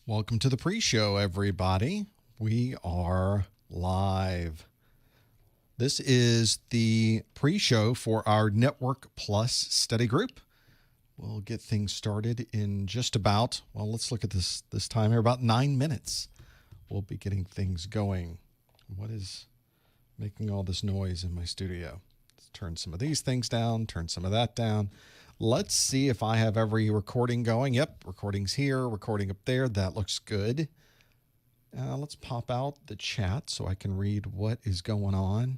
Welcome to the pre-show, everybody. We are live. This is the pre-show for our Network Plus study group. We'll get things started in just about, well, let's look at this time here, about 9 minutes. We'll be getting things going. What is making all this noise in my studio? Let's turn some of these things down, turn some of that down. Let's see if I have every recording going. Yep, recording's here, recording up there. That looks good. Let's pop out the chat so I can read what is going on.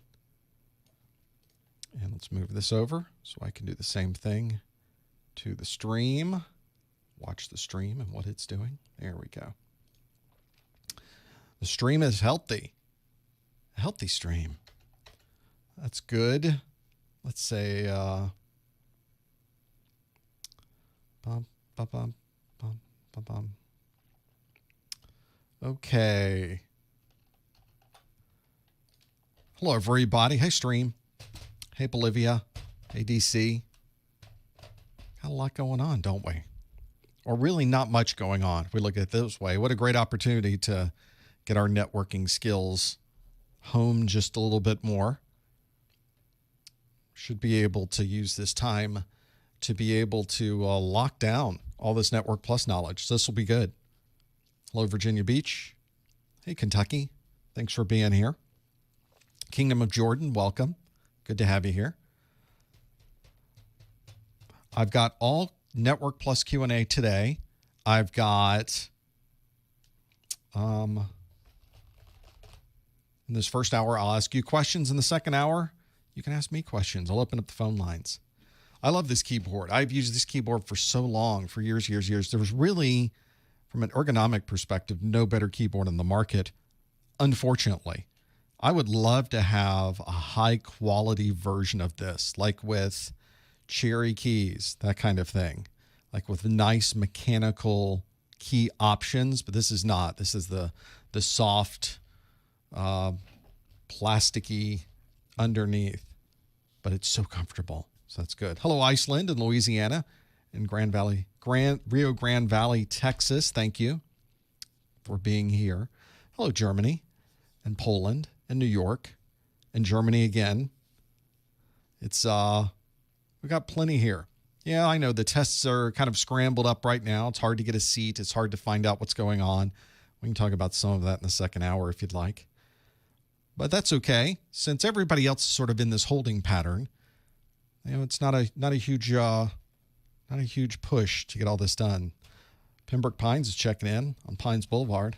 And let's move this over so I can do the same thing to the stream. Watch the stream and what it's doing. There we go. The stream is healthy. A healthy stream. That's good. Let's say... Okay. Hello, everybody. Hey, stream. Hey, Bolivia. Hey, DC. Got a lot going on, don't we? Or really not much going on if we look at it this way. What a great opportunity to get our networking skills honed just a little bit more. Should be able to use this time to be able to lock down all this Network Plus knowledge. So this will be good. Hello, Virginia Beach. Hey, Kentucky. Thanks for being here. Kingdom of Jordan, welcome. Good to have you here. I've got all Network Plus Q&A today. I've got, in this first hour, I'll ask you questions. In the second hour, you can ask me questions. I'll open up the phone lines. I love this keyboard. I've used this keyboard for so long, for years. There was really, from an ergonomic perspective, no better keyboard in the market, unfortunately. I would love to have a high-quality version of this, like with cherry keys, that kind of thing, like with nice mechanical key options, but this is not. This is the soft, plasticky underneath, but it's so comfortable. So that's good. Hello, Iceland and Louisiana and Rio Grande Valley, Texas. Thank you for being here. Hello, Germany and Poland and New York and Germany again. It's we got plenty here. Yeah, I know the tests are kind of scrambled up right now. It's hard to get a seat. It's hard to find out what's going on. We can talk about some of that in the second hour if you'd like. But that's okay, since everybody else is sort of in this holding pattern. You know, it's not a huge push to get all this done. Pembroke Pines is checking in on Pines Boulevard.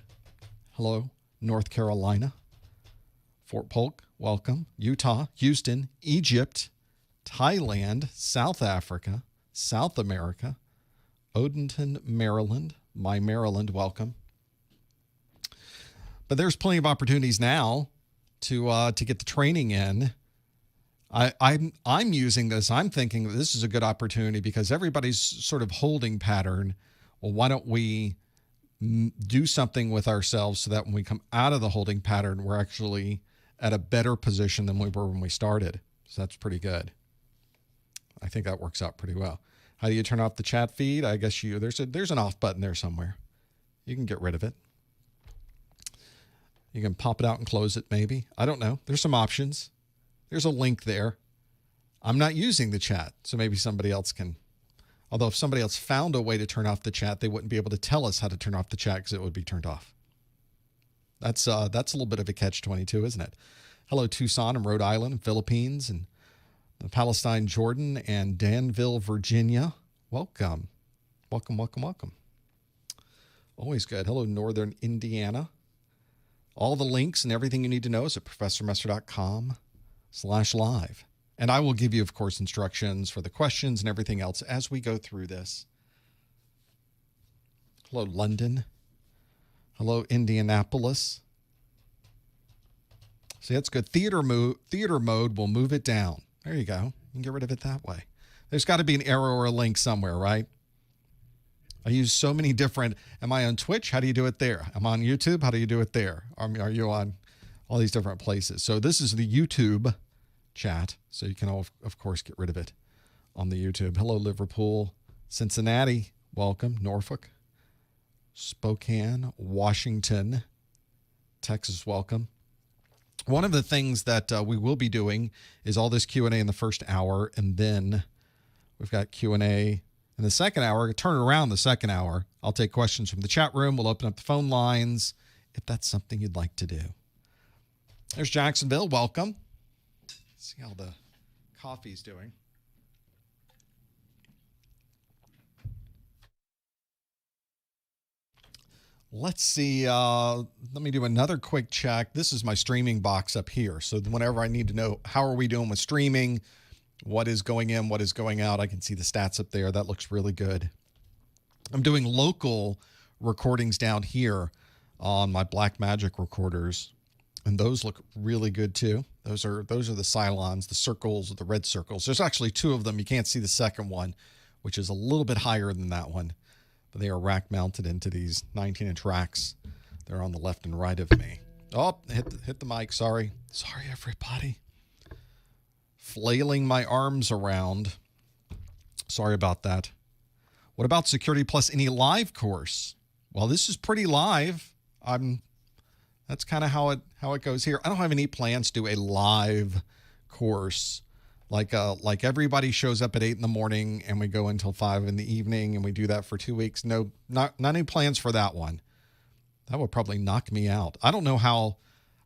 Hello, North Carolina. Fort Polk, welcome. Utah, Houston, Egypt, Thailand, South Africa, South America, Odenton, Maryland. My Maryland, welcome. But there's plenty of opportunities now to get the training in. I'm using this. I'm thinking that this is a good opportunity because everybody's sort of holding pattern. Well, why don't we do something with ourselves so that when we come out of the holding pattern, we're actually at a better position than we were when we started. So that's pretty good. I think that works out pretty well. How do you turn off the chat feed? I guess there's an off button there somewhere. You can get rid of it. You can pop it out and close it maybe. I don't know. There's some options. There's a link there. I'm not using the chat, so maybe somebody else can. Although if somebody else found a way to turn off the chat, they wouldn't be able to tell us how to turn off the chat because it would be turned off. That's a little bit of a catch-22, isn't it? Hello, Tucson and Rhode Island and Philippines and Palestine, Jordan, and Danville, Virginia. Welcome. Welcome. Always good. Hello, Northern Indiana. All the links and everything you need to know is at professormesser.com/live. And I will give you, of course, instructions for the questions and everything else as we go through this. Hello, London. Hello, Indianapolis. See, that's good. Theater mode will move it down. There you go. You can get rid of it that way. There's got to be an arrow or a link somewhere, right? I use so many different. Am I on Twitch? How do you do it there? Am I on YouTube? How do you do it there? Are you on all these different places? So this is the YouTube chat. So you can, of course, get rid of it on the YouTube. Hello, Liverpool, Cincinnati. Welcome. Norfolk, Spokane, Washington, Texas, welcome. One of the things that we will be doing is all this Q&A in the first hour, and then we've got Q&A in the second hour. Turn it around the second hour. I'll take questions from the chat room. We'll open up the phone lines if that's something you'd like to do. There's Jacksonville. Welcome. Let's see how the coffee's doing. Let's see. Let me do another quick check. This is my streaming box up here. So whenever I need to know how are we doing with streaming, what is going in, what is going out, I can see the stats up there. That looks really good. I'm doing local recordings down here on my Blackmagic recorders, and those look really good too. Those are the Cylons, the circles, the red circles. There's actually two of them. You can't see the second one, which is a little bit higher than that one. But they are rack mounted into these 19-inch racks. They're on the left and right of me. Oh, hit the mic. Sorry, everybody. Flailing my arms around. Sorry about that. What about Security Plus? Any live course? Well, this is pretty live. That's kind of how it goes here. I don't have any plans to do a live course. Like everybody shows up at 8 in the morning and we go until 5 in the evening and we do that for 2 weeks. No, not any plans for that one. That would probably knock me out. I don't know how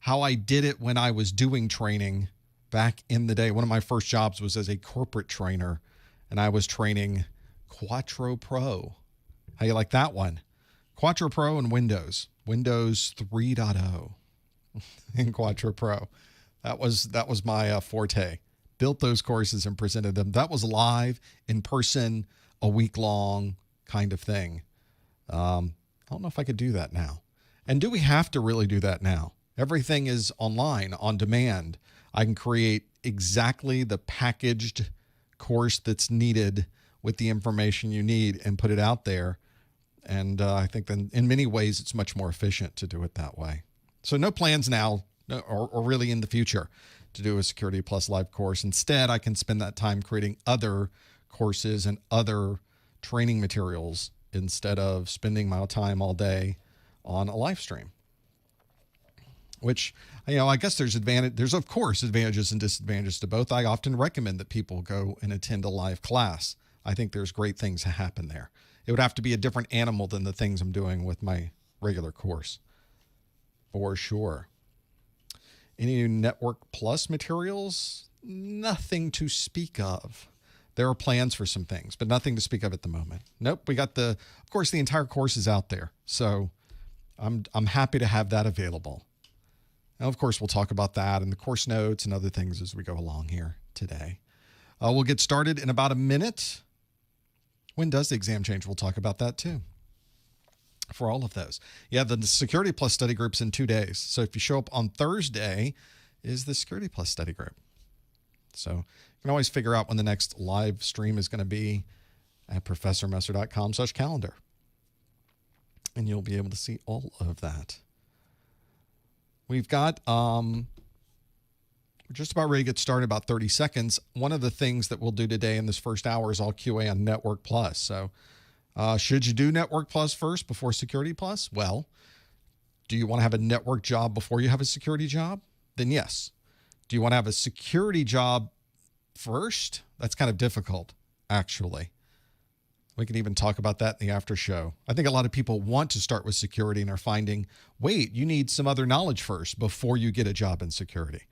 I did it when I was doing training back in the day. One of my first jobs was as a corporate trainer, and I was training Quattro Pro. How you like that one? Quattro Pro and Windows 3.0 in Quattro Pro. That was my forte. Built those courses and presented them. That was live, in person, a week-long kind of thing. I don't know if I could do that now. And do we have to really do that now? Everything is online, on demand. I can create exactly the packaged course that's needed with the information you need and put it out there. And I think then in many ways it's much more efficient to do it that way. So no plans now or really in the future to do a Security Plus live course. Instead, I can spend that time creating other courses and other training materials instead of spending my time all day on a live stream. Which, I guess there's of course advantages and disadvantages to both. I often recommend that people go and attend a live class. I think there's great things to happen there. It would have to be a different animal than the things I'm doing with my regular course, for sure. Any new Network Plus materials? Nothing to speak of. There are plans for some things, but nothing to speak of at the moment. Nope, we got of course, the entire course is out there. So I'm happy to have that available. And of course, we'll talk about that and the course notes and other things as we go along here today. We'll get started in about a minute. When does the exam change? We'll talk about that too. For all of those. Yeah, the Security Plus study group's in 2 days. So if you show up on Thursday, is the Security Plus study group. So you can always figure out when the next live stream is going to be at professormesser.com/calendar. And you'll be able to see all of that. We've got, we're just about ready to get started, about 30 seconds. One of the things that we'll do today in this first hour is all QA on Network Plus. So should you do Network Plus first before Security Plus? Well, do you want to have a network job before you have a security job? Then yes. Do you want to have a security job first? That's kind of difficult, actually. We can even talk about that in the after show. I think a lot of people want to start with security and are finding, wait, you need some other knowledge first before you get a job in security.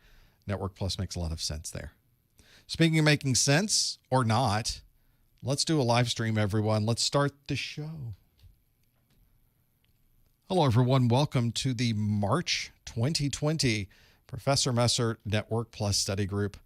Network Plus makes a lot of sense there. Speaking of making sense or not, let's do a live stream, everyone. Let's start the show. Hello, everyone. Welcome to the March 2020 Professor Messer Network Plus Study Group,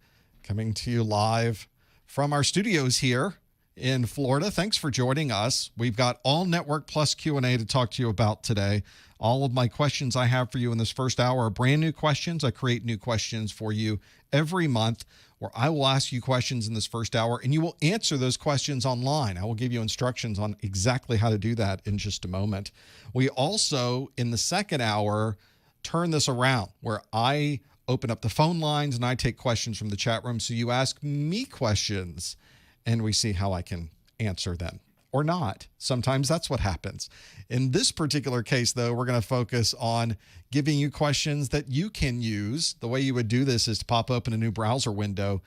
coming to you live from our studios here in Florida. Thanks for joining us. We've got all Network Plus Q&A to talk to you about today. All of my questions I have for you in this first hour are brand new questions. I create new questions for you every month where I will ask you questions in this first hour and you will answer those questions online. I will give you instructions on exactly how to do that in just a moment. We also, in the second hour, turn this around where I open up the phone lines and I take questions from the chat room. So you ask me questions and we see how I can answer them or not. Sometimes that's what happens. In this particular case, though, we're going to focus on giving you questions that you can use. The way you would do this is to pop open a new browser window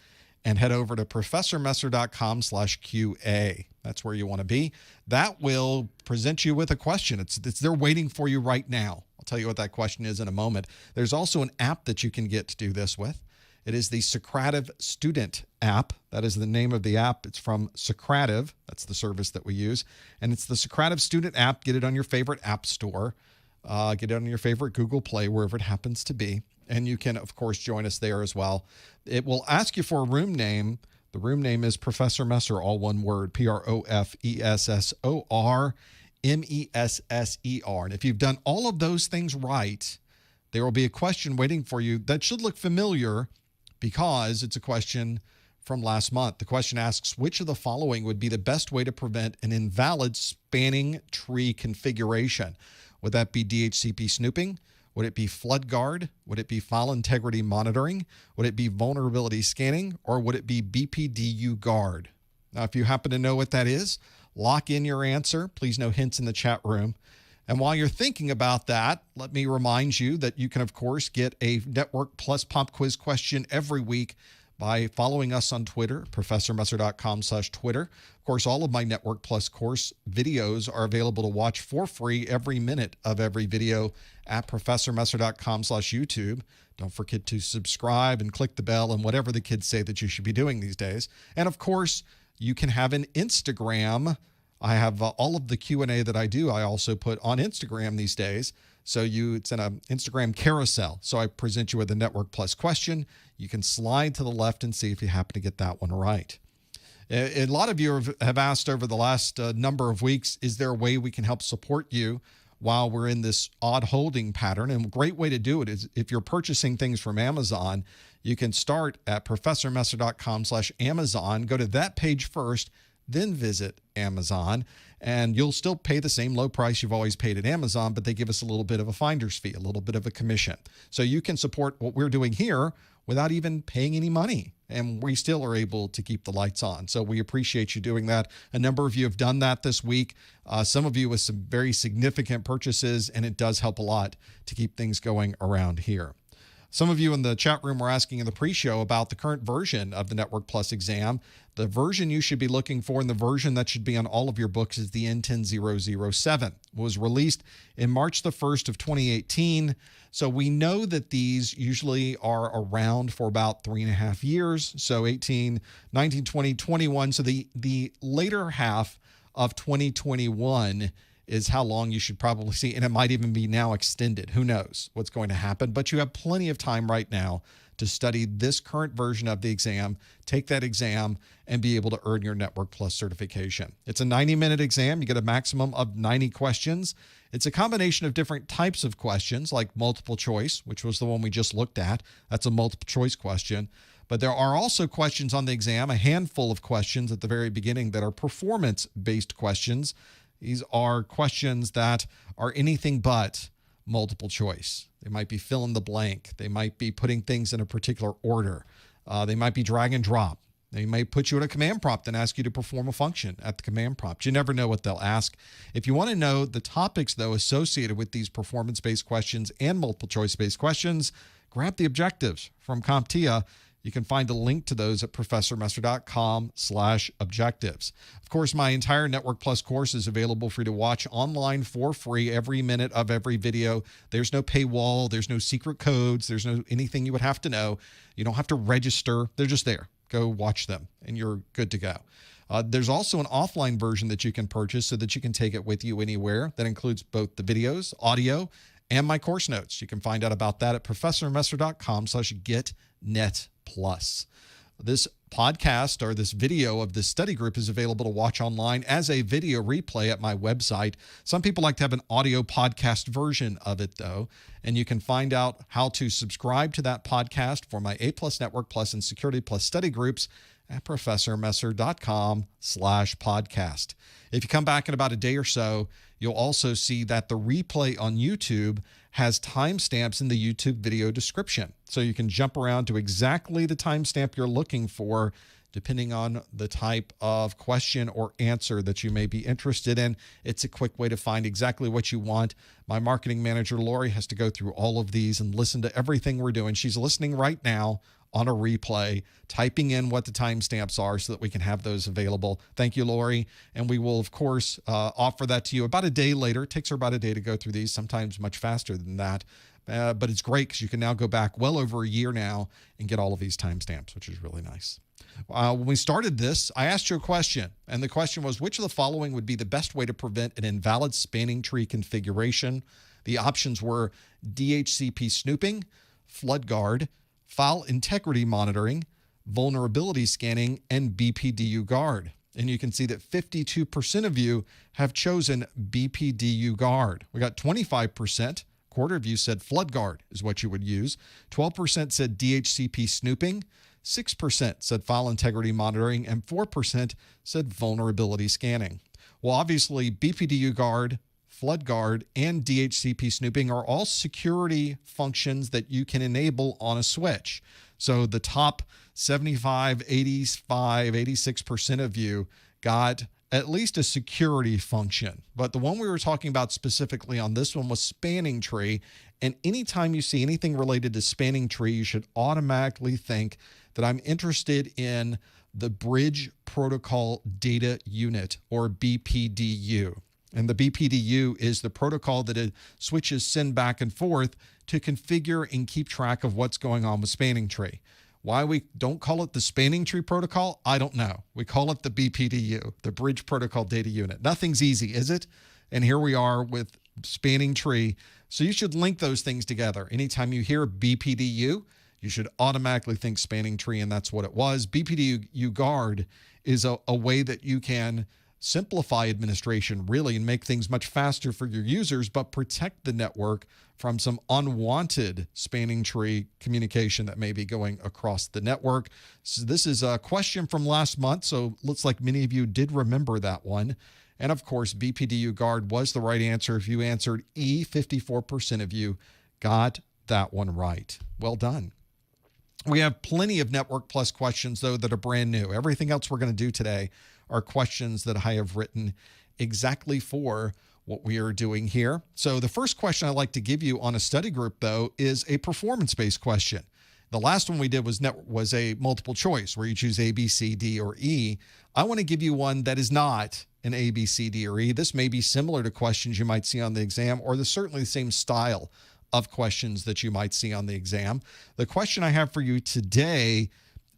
and head over to professormesser.com/QA. That's where you want to be. That will present you with a question. It's there waiting for you right now. I'll tell you what that question is in a moment. There's also an app that you can get to do this with. It is the Socrative Student app. That is the name of the app. It's from Socrative. That's the service that we use. And it's the Socrative Student app. Get it on your favorite app store. Get it on your favorite Google Play, wherever it happens to be. And you can, of course, join us there as well. It will ask you for a room name. The room name is Professor Messer, all one word, PROFESSORMESSER. And if you've done all of those things right, there will be a question waiting for you that should look familiar, because it's a question from last month. The question asks, which of the following would be the best way to prevent an invalid spanning tree configuration? Would that be DHCP snooping? Would it be flood guard? Would it be file integrity monitoring? Would it be vulnerability scanning? Or would it be BPDU guard? Now, if you happen to know what that is, lock in your answer. Please no hints in the chat room. And while you're thinking about that, let me remind you that you can, of course, get a Network Plus pop quiz question every week by following us on Twitter, professormesser.com/Twitter. Of course, all of my Network Plus course videos are available to watch for free every minute of every video at professormesser.com/YouTube. Don't forget to subscribe and click the bell and whatever the kids say that you should be doing these days. And of course, you can have an Instagram. I have all of the Q&A that I do, I also put on Instagram these days. So it's in an Instagram carousel. So I present you with a Network Plus question. You can slide to the left and see if you happen to get that one right. A lot of you have asked over the last number of weeks, is there a way we can help support you while we're in this odd holding pattern? And a great way to do it is if you're purchasing things from Amazon, you can start at professormesser.com/Amazon. Go to that page first, then visit Amazon, and you'll still pay the same low price you've always paid at Amazon, but they give us a little bit of a finder's fee, a little bit of a commission. So you can support what we're doing here without even paying any money, and we still are able to keep the lights on. So we appreciate you doing that. A number of you have done that this week, some of you with some very significant purchases, and it does help a lot to keep things going around here. Some of you in the chat room were asking in the pre-show about the current version of the Network Plus exam. The version you should be looking for and the version that should be on all of your books is the N10-007. It was released in March the 1st of 2018. So we know that these usually are around for about 3.5 years. So 18, 19, 20, 21. So the later half of 2021 is how long you should probably see, and it might even be now extended. Who knows what's going to happen, but you have plenty of time right now to study this current version of the exam, take that exam, and be able to earn your Network Plus certification. It's a 90-minute exam. You get a maximum of 90 questions. It's a combination of different types of questions, like multiple choice, which was the one we just looked at. That's a multiple choice question. But there are also questions on the exam, a handful of questions at the very beginning that are performance-based questions. These are questions that are anything but multiple choice. They might be fill in the blank. They might be putting things in a particular order. They might be drag and drop. They may put you at a command prompt and ask you to perform a function at the command prompt. You never know what they'll ask. If you want to know the topics, though, associated with these performance-based questions and multiple choice-based questions, grab the objectives from CompTIA. You can find a link to those at professormesser.com/objectives. Of course, my entire Network Plus course is available for you to watch online for free every minute of every video. There's no paywall. There's no secret codes. There's no anything you would have to know. You don't have to register. They're just there. Go watch them, and you're good to go. There's also an offline version that you can purchase so that you can take it with you anywhere. That includes both the videos, audio, and my course notes. You can find out about that at professormesser.com/getnetplus. This podcast or this video of this study group is available to watch online as a video replay at my website. Some people like to have an audio podcast version of it, though, and you can find out how to subscribe to that podcast for my A+, Network Plus, and Security Plus study groups at professormesser.com/podcast. If you come back in about a day or so, you'll also see that the replay on YouTube has timestamps in the YouTube video description. So you can jump around to exactly the timestamp you're looking for depending on the type of question or answer that you may be interested in. It's a quick way to find exactly what you want. My marketing manager, Lori, has to go through all of these and listen to everything we're doing. She's listening right now on a replay, typing in what the timestamps are so that we can have those available. Thank you, Lori. And we will, of course, offer that to you about a day later. It takes her about a day to go through these, sometimes much faster than that. But it's great because you can now go back well over a year now and get all of these timestamps, which is really nice. When we started this, I asked you a question, and the question was, which of the following would be the best way to prevent an invalid spanning tree configuration? The options were DHCP snooping, flood guard, file integrity monitoring, vulnerability scanning, and BPDU guard. And you can see that 52% of you have chosen BPDU guard. We got 25%. Quarter of you said flood guard is what you would use. 12% said DHCP snooping. 6% said file integrity monitoring, and 4% said vulnerability scanning. Well, obviously, BPDU guard, flood guard, and DHCP snooping are all security functions that you can enable on a switch. So the top 75, 85, 86% of you got at least a security function. But the one we were talking about specifically on this one was spanning tree. And anytime you see anything related to spanning tree, you should automatically think that I'm interested in the Bridge Protocol Data Unit, or BPDU. And the BPDU is the protocol that switches send back and forth to configure and keep track of what's going on with spanning tree. Why we don't call it the spanning tree protocol, I don't know. We call it the BPDU, the Bridge Protocol Data Unit. Nothing's easy, is it? And here we are with spanning tree. So you should link those things together. Anytime you hear BPDU, you should automatically think spanning tree, and that's what it was. BPDU guard is a way that you can simplify administration, really, and make things much faster for your users, but protect the network from some unwanted spanning tree communication that may be going across the network. So this is a question from last month, so looks like many of you did remember that one. And of course, BPDU guard was the right answer. If you answered E, 54% of you got that one right. Well done. We have plenty of Network Plus questions, though, that are brand new. Everything else we're going to do today are questions that I have written exactly for what we are doing here. So the first question I'd like to give you on a study group, though, is a performance-based question. The last one we did was a multiple choice where you choose A, B, C, D, or E. I want to give you one that is not an A, B, C, D, or E. This may be similar to questions you might see on the exam, or certainly the same style of questions that you might see on the exam. The question I have for you today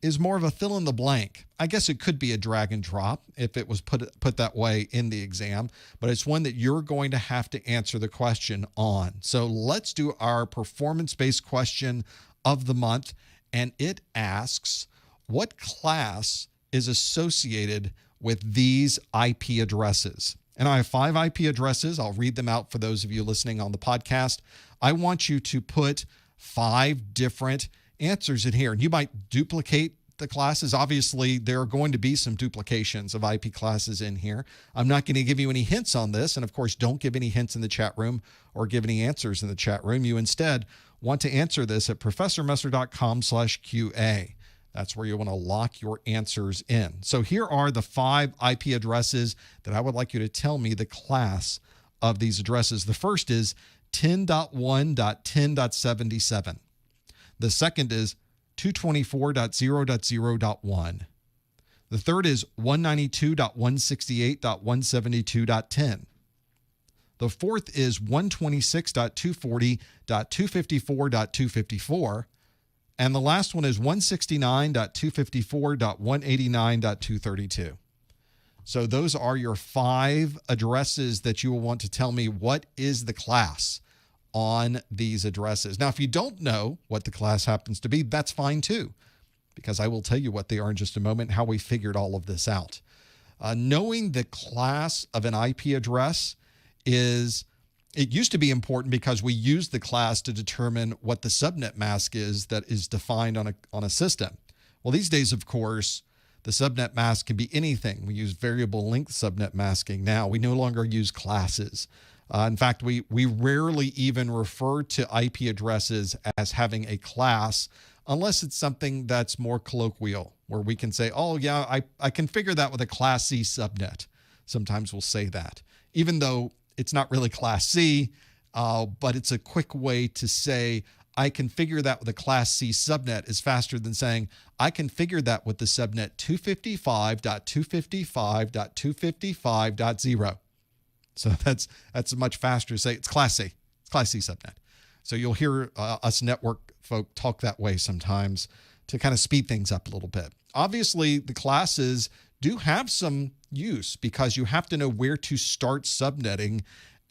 is more of a fill in the blank. I guess it could be a drag and drop if it was put that way in the exam, but it's one that you're going to have to answer the question on. So let's do our performance-based question of the month, and it asks, what class is associated with these IP addresses? And I have 5 IP addresses. I'll read them out for those of you listening on the podcast. I want you to put 5 different answers in here. And you might duplicate the classes. Obviously, there are going to be some duplications of IP classes in here. I'm not going to give you any hints on this. And of course, don't give any hints in the chat room or give any answers in the chat room. You instead want to answer this at professormesser.com/QA. That's where you want to lock your answers in. So here are the 5 IP addresses that I would like you to tell me the class of these addresses. The first is 10.1.10.77. The second is 224.0.0.1. The third is 192.168.172.10. The fourth is 126.240.254.254. And the last one is 169.254.189.232. So those are your 5 addresses that you will want to tell me what is the class on these addresses. Now, if you don't know what the class happens to be, that's fine too, because I will tell you what they are in just a moment, how we figured all of this out. Knowing the class of an IP address it used to be important because we used the class to determine what the subnet mask is that is defined on a system. Well, these days, of course, the subnet mask can be anything. We use variable length subnet masking now. We no longer use classes. In fact, we rarely even refer to IP addresses as having a class unless it's something that's more colloquial, where we can say, oh, yeah, I configure that with a Class C subnet. Sometimes we'll say that, even though it's not really Class C, but it's a quick way to say, I configure that with a Class C subnet is faster than saying, I configured that with the subnet 255.255.255.0. So that's much faster to say it's Class C. It's Class C subnet. So you'll hear us network folk talk that way sometimes to kind of speed things up a little bit. Obviously, the classes do have some use because you have to know where to start subnetting,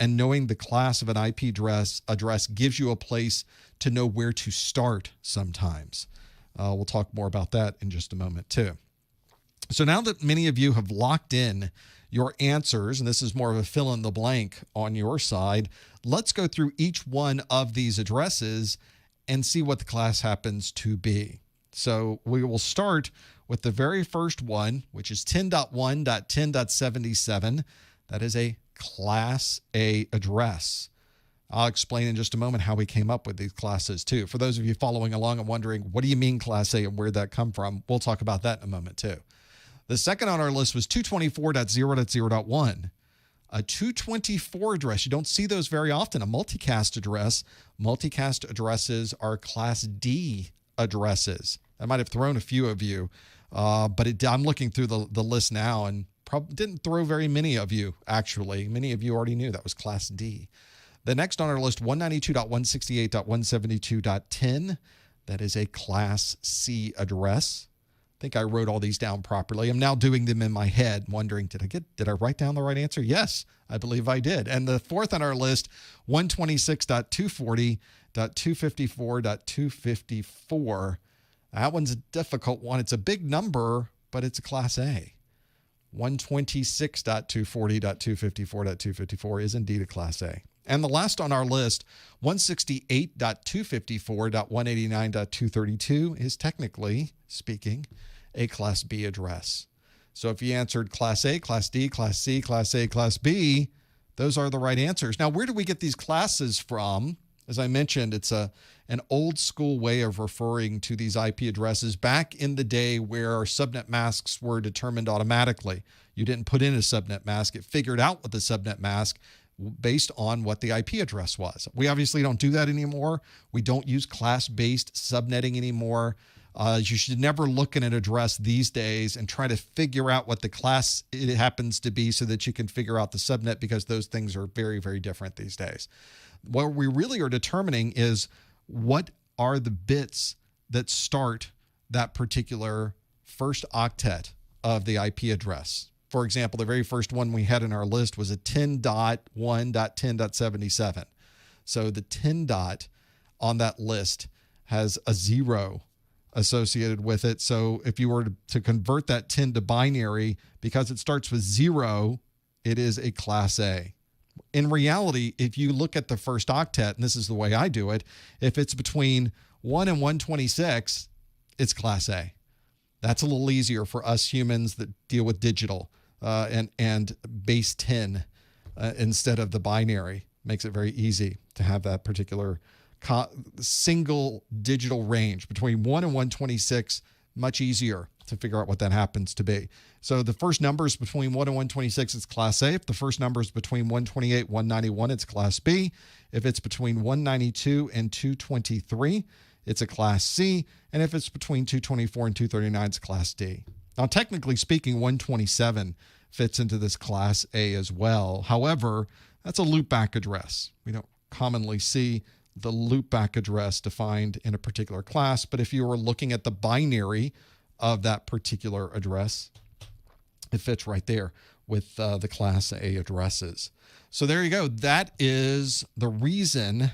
and knowing the class of an IP address gives you a place to know where to start sometimes. We'll talk more about that in just a moment too. So now that many of you have locked in your answers, and this is more of a fill in the blank on your side, let's go through each one of these addresses and see what the class happens to be. So we will start with the very first one, which is 10.1.10.77. That is a Class A address. I'll explain in just a moment how we came up with these classes too. For those of you following along and wondering, what do you mean Class A and where'd that come from? We'll talk about that in a moment too. The second on our list was 224.0.0.1. A 224 address, you don't see those very often. A multicast address. Multicast addresses are Class D addresses. I might have thrown a few of you, but I'm looking through the list now and probably didn't throw very many of you, actually. Many of you already knew that was Class D. The next on our list, 192.168.172.10. That is a Class C address. I think I wrote all these down properly. I'm now doing them in my head, wondering, did I write down the right answer? Yes, I believe I did. And the fourth on our list, 126.240.254.254. That one's a difficult one. It's a big number, but it's a Class A. 126.240.254.254 is indeed a Class A. And the last on our list, 168.254.189.232 is technically speaking a Class B address. So if you answered Class A, Class D, Class C, Class A, Class B, those are the right answers. Now, where do we get these classes from? As I mentioned, it's an old school way of referring to these IP addresses back in the day where subnet masks were determined automatically. You didn't put in a subnet mask. It figured out what the subnet mask based on what the IP address was. We obviously don't do that anymore. We don't use class-based subnetting anymore. You should never look at an address these days and try to figure out what the class it happens to be so that you can figure out the subnet, because those things are very, very different these days. What we really are determining is what are the bits that start that particular first octet of the IP address. For example, the very first one we had in our list was a 10.1.10.77. So the 10 dot on that list has a 0 associated with it. So if you were to convert that 10 to binary, because it starts with 0, it is a Class A. In reality, if you look at the first octet, and this is the way I do it, if it's between 1 and 126, it's Class A. That's a little easier for us humans that deal with digital and base 10 instead of the binary. Makes it very easy to have that particular single digital range between 1 and 126, much easier to figure out what that happens to be. So the first numbers between 1 and 126, it's Class A. If the first number is between 128 and 191, it's Class B. If it's between 192 and 223, it's a Class C. And if it's between 224 and 239, it's Class D. Now, technically speaking, 127 fits into this Class A as well. However, that's a loopback address. We don't commonly see the loopback address defined in a particular class, but if you were looking at the binary of that particular address, it fits right there with the Class A addresses. So there you go. That is the reason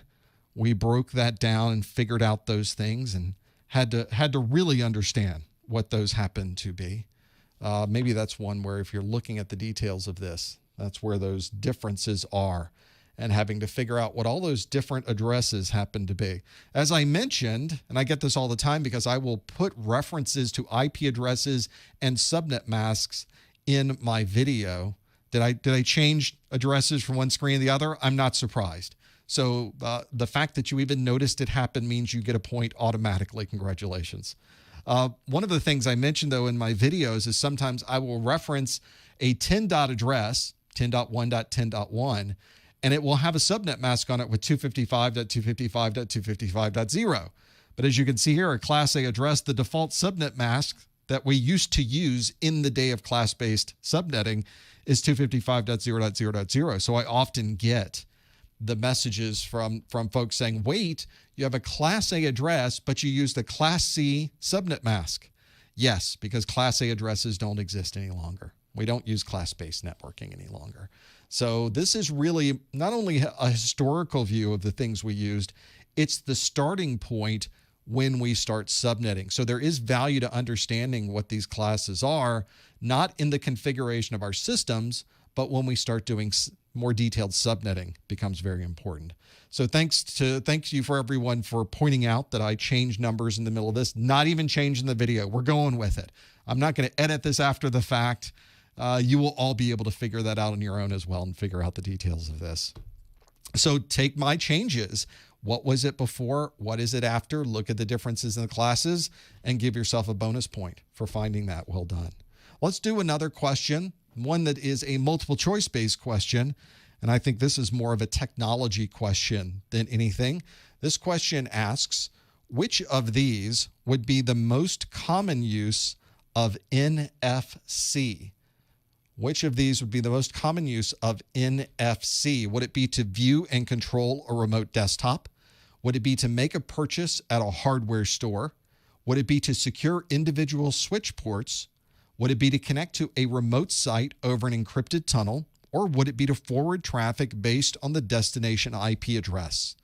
we broke that down and figured out those things and had to really understand what those happen to be. Maybe that's one where if you're looking at the details of this, that's where those differences are, and having to figure out what all those different addresses happen to be. As I mentioned, and I get this all the time because I will put references to IP addresses and subnet masks in my video. Did I change addresses from one screen to the other? I'm not surprised. So the fact that you even noticed it happen means you get a point automatically. Congratulations. One of the things I mentioned, though, in my videos is sometimes I will reference a 10 dot address, 10.1.10.1, and it will have a subnet mask on it with 255.255.255.0. But as you can see here, a Class A address, the default subnet mask that we used to use in the day of class-based subnetting is 255.0.0.0. So I often get the messages from folks saying, wait, you have a Class A address, but you use the Class C subnet mask. Yes, because Class A addresses don't exist any longer. We don't use class-based networking any longer. So this is really not only a historical view of the things we used, it's the starting point when we start subnetting. So there is value to understanding what these classes are, not in the configuration of our systems, but when we start doing more detailed subnetting becomes very important. So thank you for everyone for pointing out that I changed numbers in the middle of this, not even changing the video. We're going with it. I'm not going to edit this after the fact. You will all be able to figure that out on your own as well and figure out the details of this. So take my changes. What was it before? What is it after? Look at the differences in the classes and give yourself a bonus point for finding that. Well done. Let's do another question, one that is a multiple choice based question. And I think this is more of a technology question than anything. This question asks, which of these would be the most common use of NFC? Which of these would be the most common use of NFC? Would it be to view and control a remote desktop? Would it be to make a purchase at a hardware store? Would it be to secure individual switch ports? Would it be to connect to a remote site over an encrypted tunnel? Or would it be to forward traffic based on the destination IP address?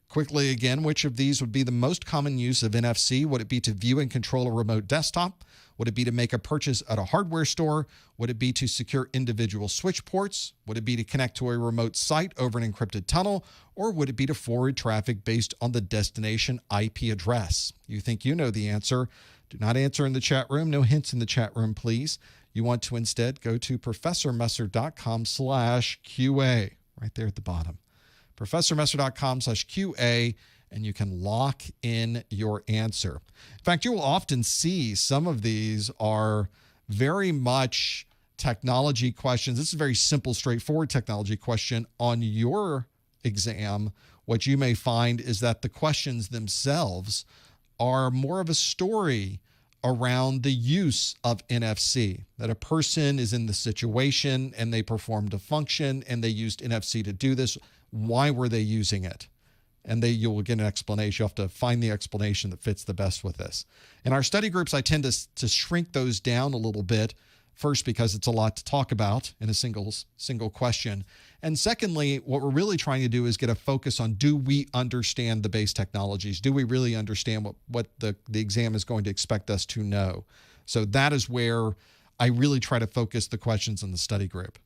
Quickly again, which of these would be the most common use of NFC? Would it be to view and control a remote desktop? Would it be to make a purchase at a hardware store? Would it be to secure individual switch ports? Would it be to connect to a remote site over an encrypted tunnel? Or would it be to forward traffic based on the destination IP address? You think you know the answer. Do not answer in the chat room. No hints in the chat room, please. You want to instead go to professormesser.com/QA, right there at the bottom. professormesser.com/QA, and you can lock in your answer. In fact, you will often see some of these are very much technology questions. This is a very simple, straightforward technology question. On your exam, what you may find is that the questions themselves are more of a story around the use of NFC, that a person is in the situation and they performed a function and they used NFC to do this. Why were they using it? And you will get an explanation. You have to find the explanation that fits the best with this. In our study groups, I tend to shrink those down a little bit. First, because it's a lot to talk about in a single question. And secondly, what we're really trying to do is get a focus on, do we understand the base technologies? Do we really understand what the exam is going to expect us to know? So that is where I really try to focus the questions in the study group.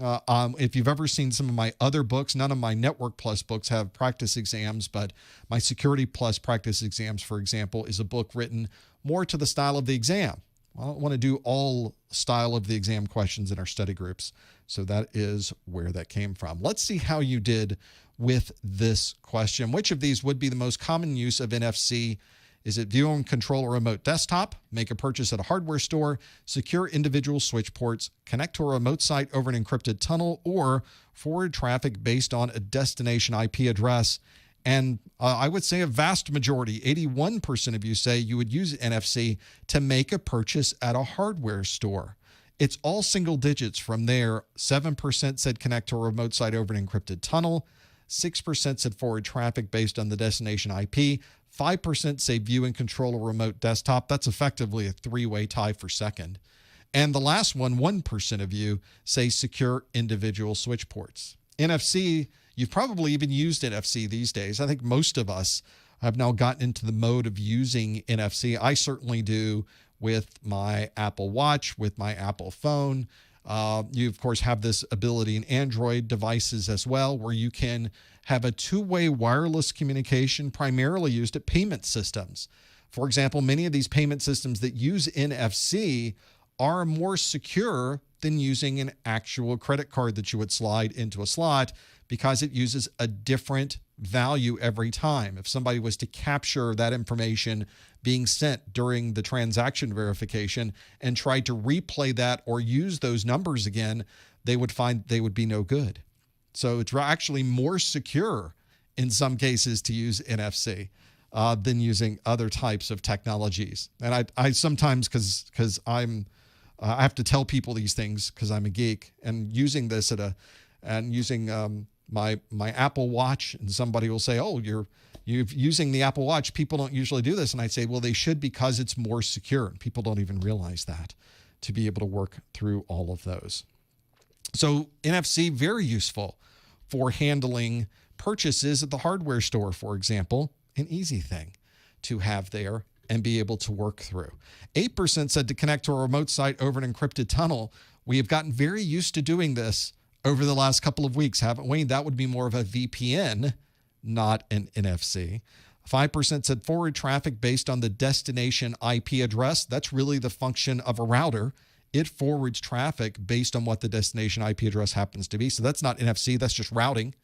If you've ever seen some of my other books, none of my Network Plus books have practice exams, but my Security Plus practice exams, for example, is a book written more to the style of the exam. I don't want to do all style of the exam questions in our study groups. So that is where that came from. Let's see how you did with this question. Which of these would be the most common use of NFC? Is it view and control a remote desktop, make a purchase at a hardware store, secure individual switch ports, connect to a remote site over an encrypted tunnel, or forward traffic based on a destination IP address? And I would say a vast majority, 81% of you say you would use NFC to make a purchase at a hardware store. It's all single digits from there. 7% said connect to a remote site over an encrypted tunnel. 6% said forward traffic based on the destination IP. 5% say view and control a remote desktop. That's effectively a three-way tie for second. And the last one, 1% of you say secure individual switch ports. NFC, you've probably even used NFC these days. I think most of us have now gotten into the mode of using NFC. I certainly do with my Apple Watch, with my Apple phone. You, of course, have this ability in Android devices as well, where you can have a two-way wireless communication primarily used at payment systems. For example, many of these payment systems that use NFC are more secure than using an actual credit card that you would slide into a slot, because it uses a different value every time. If somebody was to capture that information being sent during the transaction verification and tried to replay that or use those numbers again, they would find they would be no good. So it's actually more secure in some cases to use NFC than using other types of technologies. And I sometimes, because I have to tell people these things because I'm a geek, and using this using my Apple Watch, and somebody will say, "Oh, you're using the Apple Watch. People don't usually do this." And I say, "Well, they should, because it's more secure." And people don't even realize that, to be able to work through all of those. So NFC, very useful for handling purchases at the hardware store, for example. An easy thing to have there and be able to work through. 8% said to connect to a remote site over an encrypted tunnel. We have gotten very used to doing this over the last couple of weeks, haven't we? That would be more of a VPN, not an NFC. 5% said forward traffic based on the destination IP address. That's really the function of a router. It forwards traffic based on what the destination IP address happens to be. So that's not NFC, that's just routing.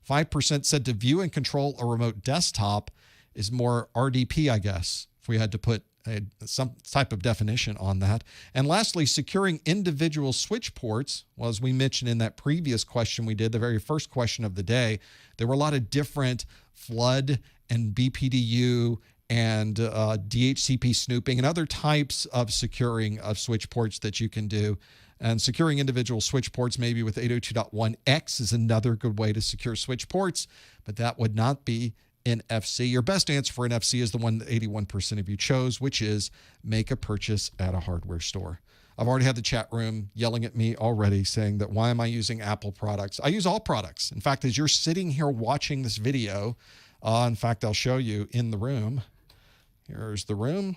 5% said to view and control a remote desktop is more RDP, I guess, if we had to put some type of definition on that. And lastly, securing individual switch ports. Well, as we mentioned in that previous question we did, the very first question of the day, there were a lot of different flood and BPDU and DHCP snooping and other types of securing of switch ports that you can do. And securing individual switch ports, maybe with 802.1x, is another good way to secure switch ports, but that would not be NFC. Your best answer for NFC is the one that 81% of you chose, which is make a purchase at a hardware store. I've already had the chat room yelling at me already, saying that why am I using Apple products? I use all products. In fact, as you're sitting here watching this video, in fact, I'll show you in the room. Here's the room.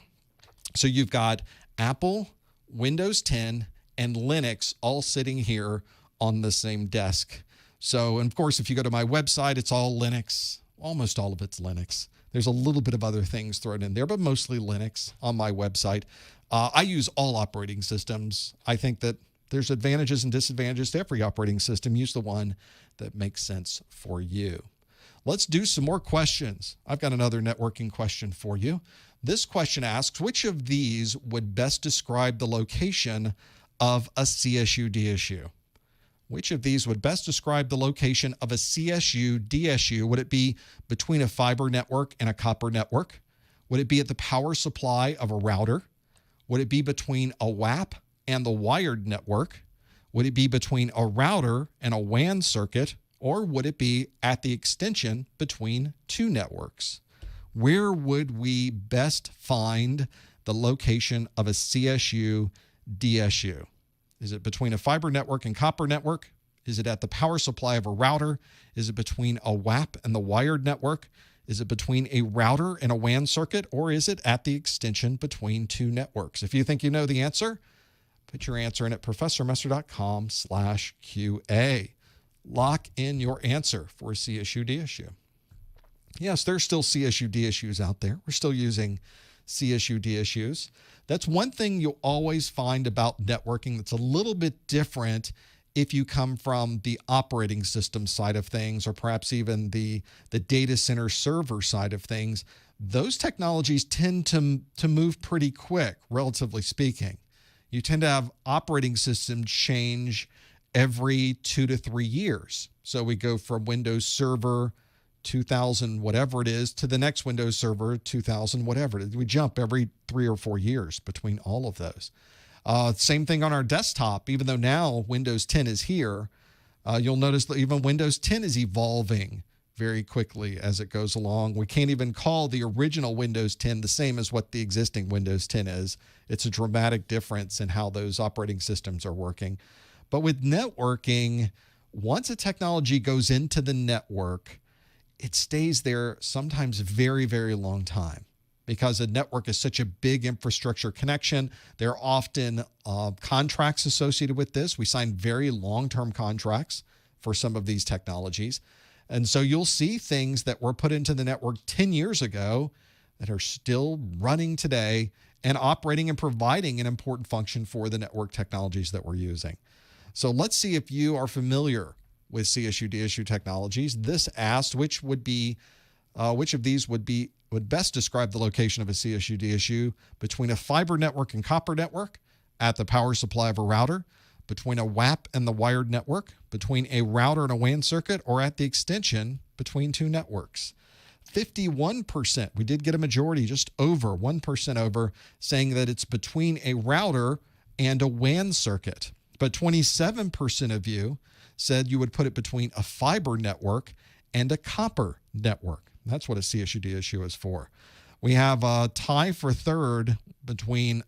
So you've got Apple, Windows 10, and Linux all sitting here on the same desk. So, and of course, if you go to my website, it's all Linux. Almost all of it's Linux. There's a little bit of other things thrown in there, but mostly Linux on my website. I use all operating systems. I think that there's advantages and disadvantages to every operating system. Use the one that makes sense for you. Let's do some more questions. I've got another networking question for you. This question asks, which of these would best describe the location of a CSU-DSU? Which of these would best describe the location of a CSU-DSU? Would it be between a fiber network and a copper network? Would it be at the power supply of a router? Would it be between a WAP and the wired network? Would it be between a router and a WAN circuit? Or would it be at the extension between two networks? Where would we best find the location of a CSU-DSU? Is it between a fiber network and copper network? Is it at the power supply of a router? Is it between a WAP and the wired network? Is it between a router and a WAN circuit? Or is it at the extension between two networks? If you think you know the answer, put your answer in at ProfessorMesser.com/QA. Lock in your answer for CSU-DSU. Yes, there's still CSU-DSUs out there. We're still using CSU-DSUs. That's one thing you'll always find about networking that's a little bit different if you come from the operating system side of things, or perhaps even the data center server side of things. Those technologies tend to move pretty quick, relatively speaking. You tend to have operating systems change every 2 to 3 years. So we go from Windows Server 2000 whatever it is to the next Windows Server 2000 whatever it is. We jump every 3 or 4 years between all of those. Same thing on our desktop. Even though now Windows 10 is here, you'll notice that even Windows 10 is evolving very quickly as it goes along. We can't even call the original Windows 10 the same as what the existing Windows 10 is. It's a dramatic difference in how those operating systems are working. But with networking, once a technology goes into the network, it stays there sometimes a very, very long time, because a network is such a big infrastructure connection. There are often contracts associated with this. We sign very long-term contracts for some of these technologies. And so you'll see things that were put into the network 10 years ago that are still running today and operating and providing an important function for the network technologies that we're using. So let's see if you are familiar with CSU/DSU technologies. This asked which of these would best describe the location of a CSU/DSU between a fiber network and copper network, at the power supply of a router, between a WAP and the wired network, between a router and a WAN circuit, or at the extension between two networks. 51%, we did get a majority, just over 1% over, saying that it's between a router and a WAN circuit. But 27% of you said you would put it between a fiber network and a copper network. That's what a CSU/DSU is for. We have a tie for third between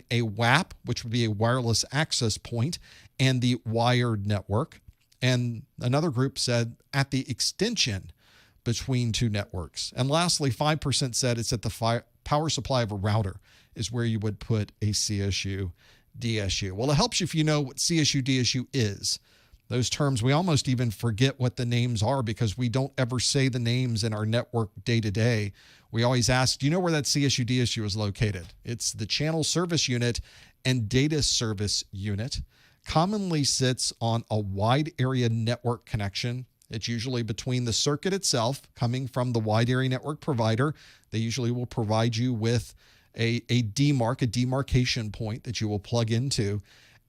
a WAP, which would be a wireless access point, and the wired network. And another group said at the extension between two networks. And lastly, 5% said it's at the power supply of a router is where you would put a CSU/DSU. Well, it helps you if you know what CSU/DSU is. Those terms, we almost even forget what the names are because we don't ever say the names in our network day to day. We always ask, do you know where that CSU/DSU is located? It's the channel service unit and data service unit. Commonly sits on a wide area network connection. It's usually between the circuit itself coming from the wide area network provider. They usually will provide you with a demarcation point that you will plug into,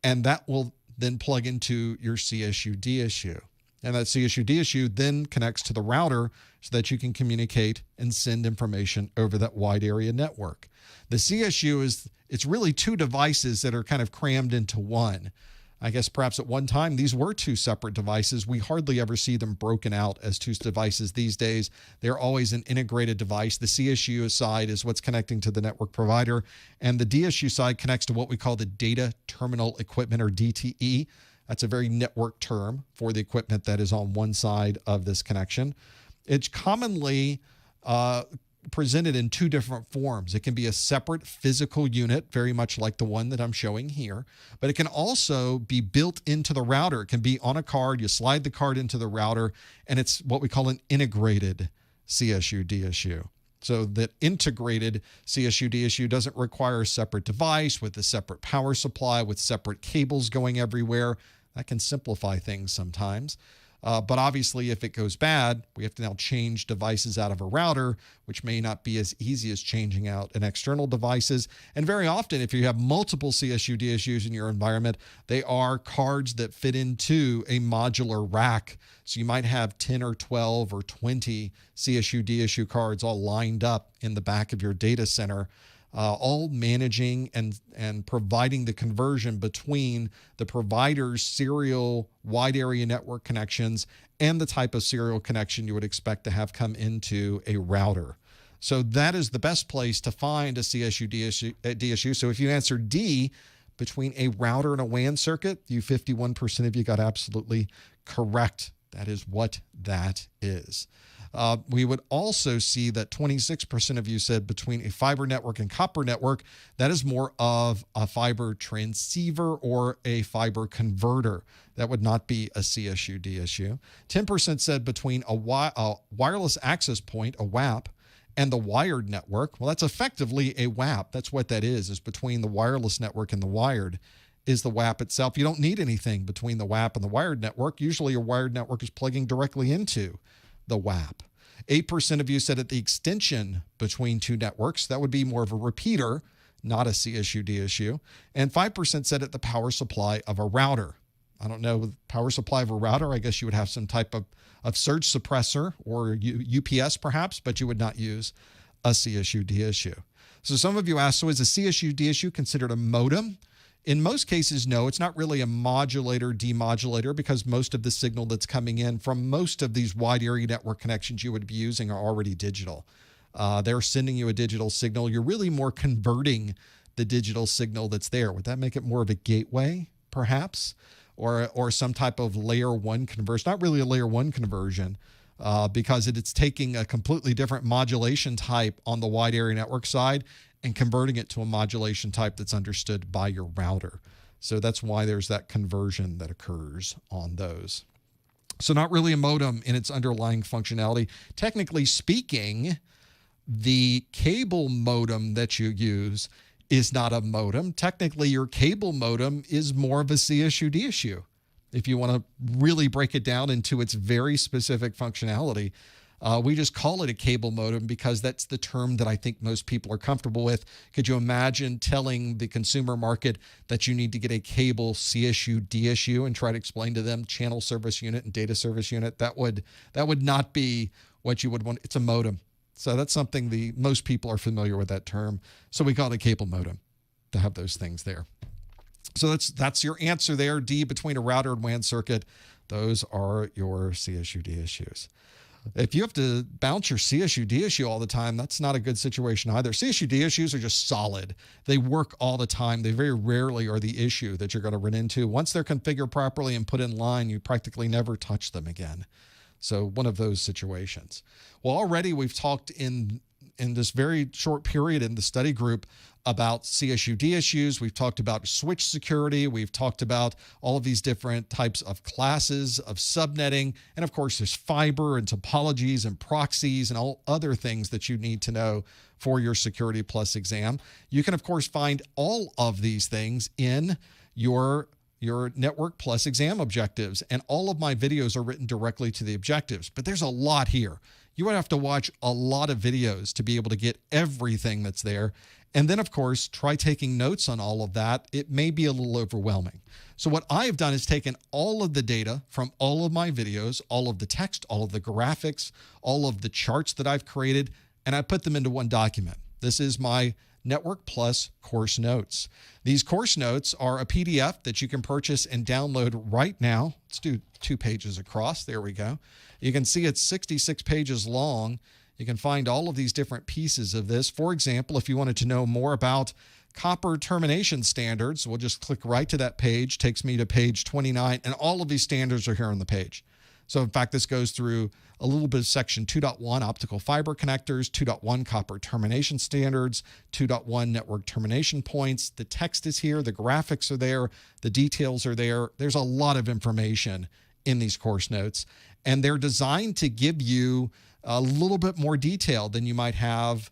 and that will then plug into your CSU/DSU. And that CSU/DSU then connects to the router so that you can communicate and send information over that wide area network. The CSU it's really two devices that are kind of crammed into one. I guess perhaps at one time these were two separate devices. We hardly ever see them broken out as two devices these days. They're always an integrated device. The CSU side is what's connecting to the network provider, and the DSU side connects to what we call the data terminal equipment, or DTE. That's a very network term for the equipment that is on one side of this connection. It's commonly presented in two different forms. It can be a separate physical unit, very much like the one that I'm showing here, but it can also be built into the router. It can be on a card. You slide the card into the router, and it's what we call an integrated CSU/DSU. So that integrated CSU/DSU doesn't require a separate device with a separate power supply with separate cables going everywhere. That can simplify things sometimes. But obviously, if it goes bad, we have to now change devices out of a router, which may not be as easy as changing out an external devices. And very often, if you have multiple CSU/DSUs in your environment, they are cards that fit into a modular rack. So you might have 10 or 12 or 20 CSU/DSU cards all lined up in the back of your data center, all managing and providing the conversion between the provider's serial wide area network connections and the type of serial connection you would expect to have come into a router. So that is the best place to find a CSU/DSU. So if you answer D, between a router and a WAN circuit, 51% of you got absolutely correct. That is what that is. We would also see that 26% of you said between a fiber network and copper network. That is more of a fiber transceiver or a fiber converter. That would not be a CSU/DSU. 10% said between a wireless access point, a WAP, and the wired network. Well, that's effectively a WAP. That's what that is between the wireless network and the wired is the WAP itself. You don't need anything between the WAP and the wired network. Usually your wired network is plugging directly into the WAP. 8% of you said at the extension between two networks. That would be more of a repeater, not a CSU/DSU. And 5% said at the power supply of a router. I don't know, with power supply of a router, I guess you would have some type of surge suppressor or UPS perhaps, but you would not use a CSU/DSU. So some of you asked, so is a CSU/DSU considered a modem? In most cases, no, it's not really a modulator, demodulator, because most of the signal that's coming in from most of these wide area network connections you would be using are already digital. They're sending you a digital signal. You're really more converting the digital signal that's there. Would that make it more of a gateway, perhaps? Or some type of layer one conversion? Not really a layer one conversion, because it's taking a completely different modulation type on the wide area network side and converting it to a modulation type that's understood by your router. So that's why there's that conversion that occurs on those. So not really a modem in its underlying functionality. Technically speaking, the cable modem that you use is not a modem. Technically, your cable modem is more of a C issue, D issue. If you want to really break it down into its very specific functionality, we just call it a cable modem because that's the term that I think most people are comfortable with. Could you imagine telling the consumer market that you need to get a cable C issue, D issue, and try to explain to them channel service unit and data service unit? That would not be what you would want. It's a modem. So that's something most people are familiar with that term. So we call it a cable modem to have those things there. So that's your answer there. D, between a router and WAN circuit, those are your C issue, D issues. If you have to bounce your C issue, D issue all the time, that's not a good situation either. C issue, D issues are just solid. They work all the time. They very rarely are the issue that you're going to run into. Once they're configured properly and put in line, you practically never touch them again. So one of those situations. Well, already we've talked in this very short period in the study group about CSU, DSUs. We've talked about switch security. We've talked about all of these different types of classes of subnetting. And of course, there's fiber and topologies and proxies and all other things that you need to know for your Security Plus exam. You can, of course, find all of these things in your Network Plus exam objectives. And all of my videos are written directly to the objectives. But there's a lot here. You would have to watch a lot of videos to be able to get everything that's there. And then, of course, try taking notes on all of that. It may be a little overwhelming. So what I've done is taken all of the data from all of my videos, all of the text, all of the graphics, all of the charts that I've created, and I put them into one document. This is my Network Plus course notes. These course notes are a PDF that you can purchase and download right now. Let's do 2 pages across. There we go. You can see it's 66 pages long. You can find all of these different pieces of this. For example, if you wanted to know more about copper termination standards, we'll just click right to that page. Takes me to page 29, and all of these standards are here on the page. So in fact, this goes through a little bit of section 2.1 optical fiber connectors, 2.1 copper termination standards, 2.1 network termination points. The text is here, the graphics are there, the details are there. There's a lot of information in these course notes, and they're designed to give you a little bit more detail than you might have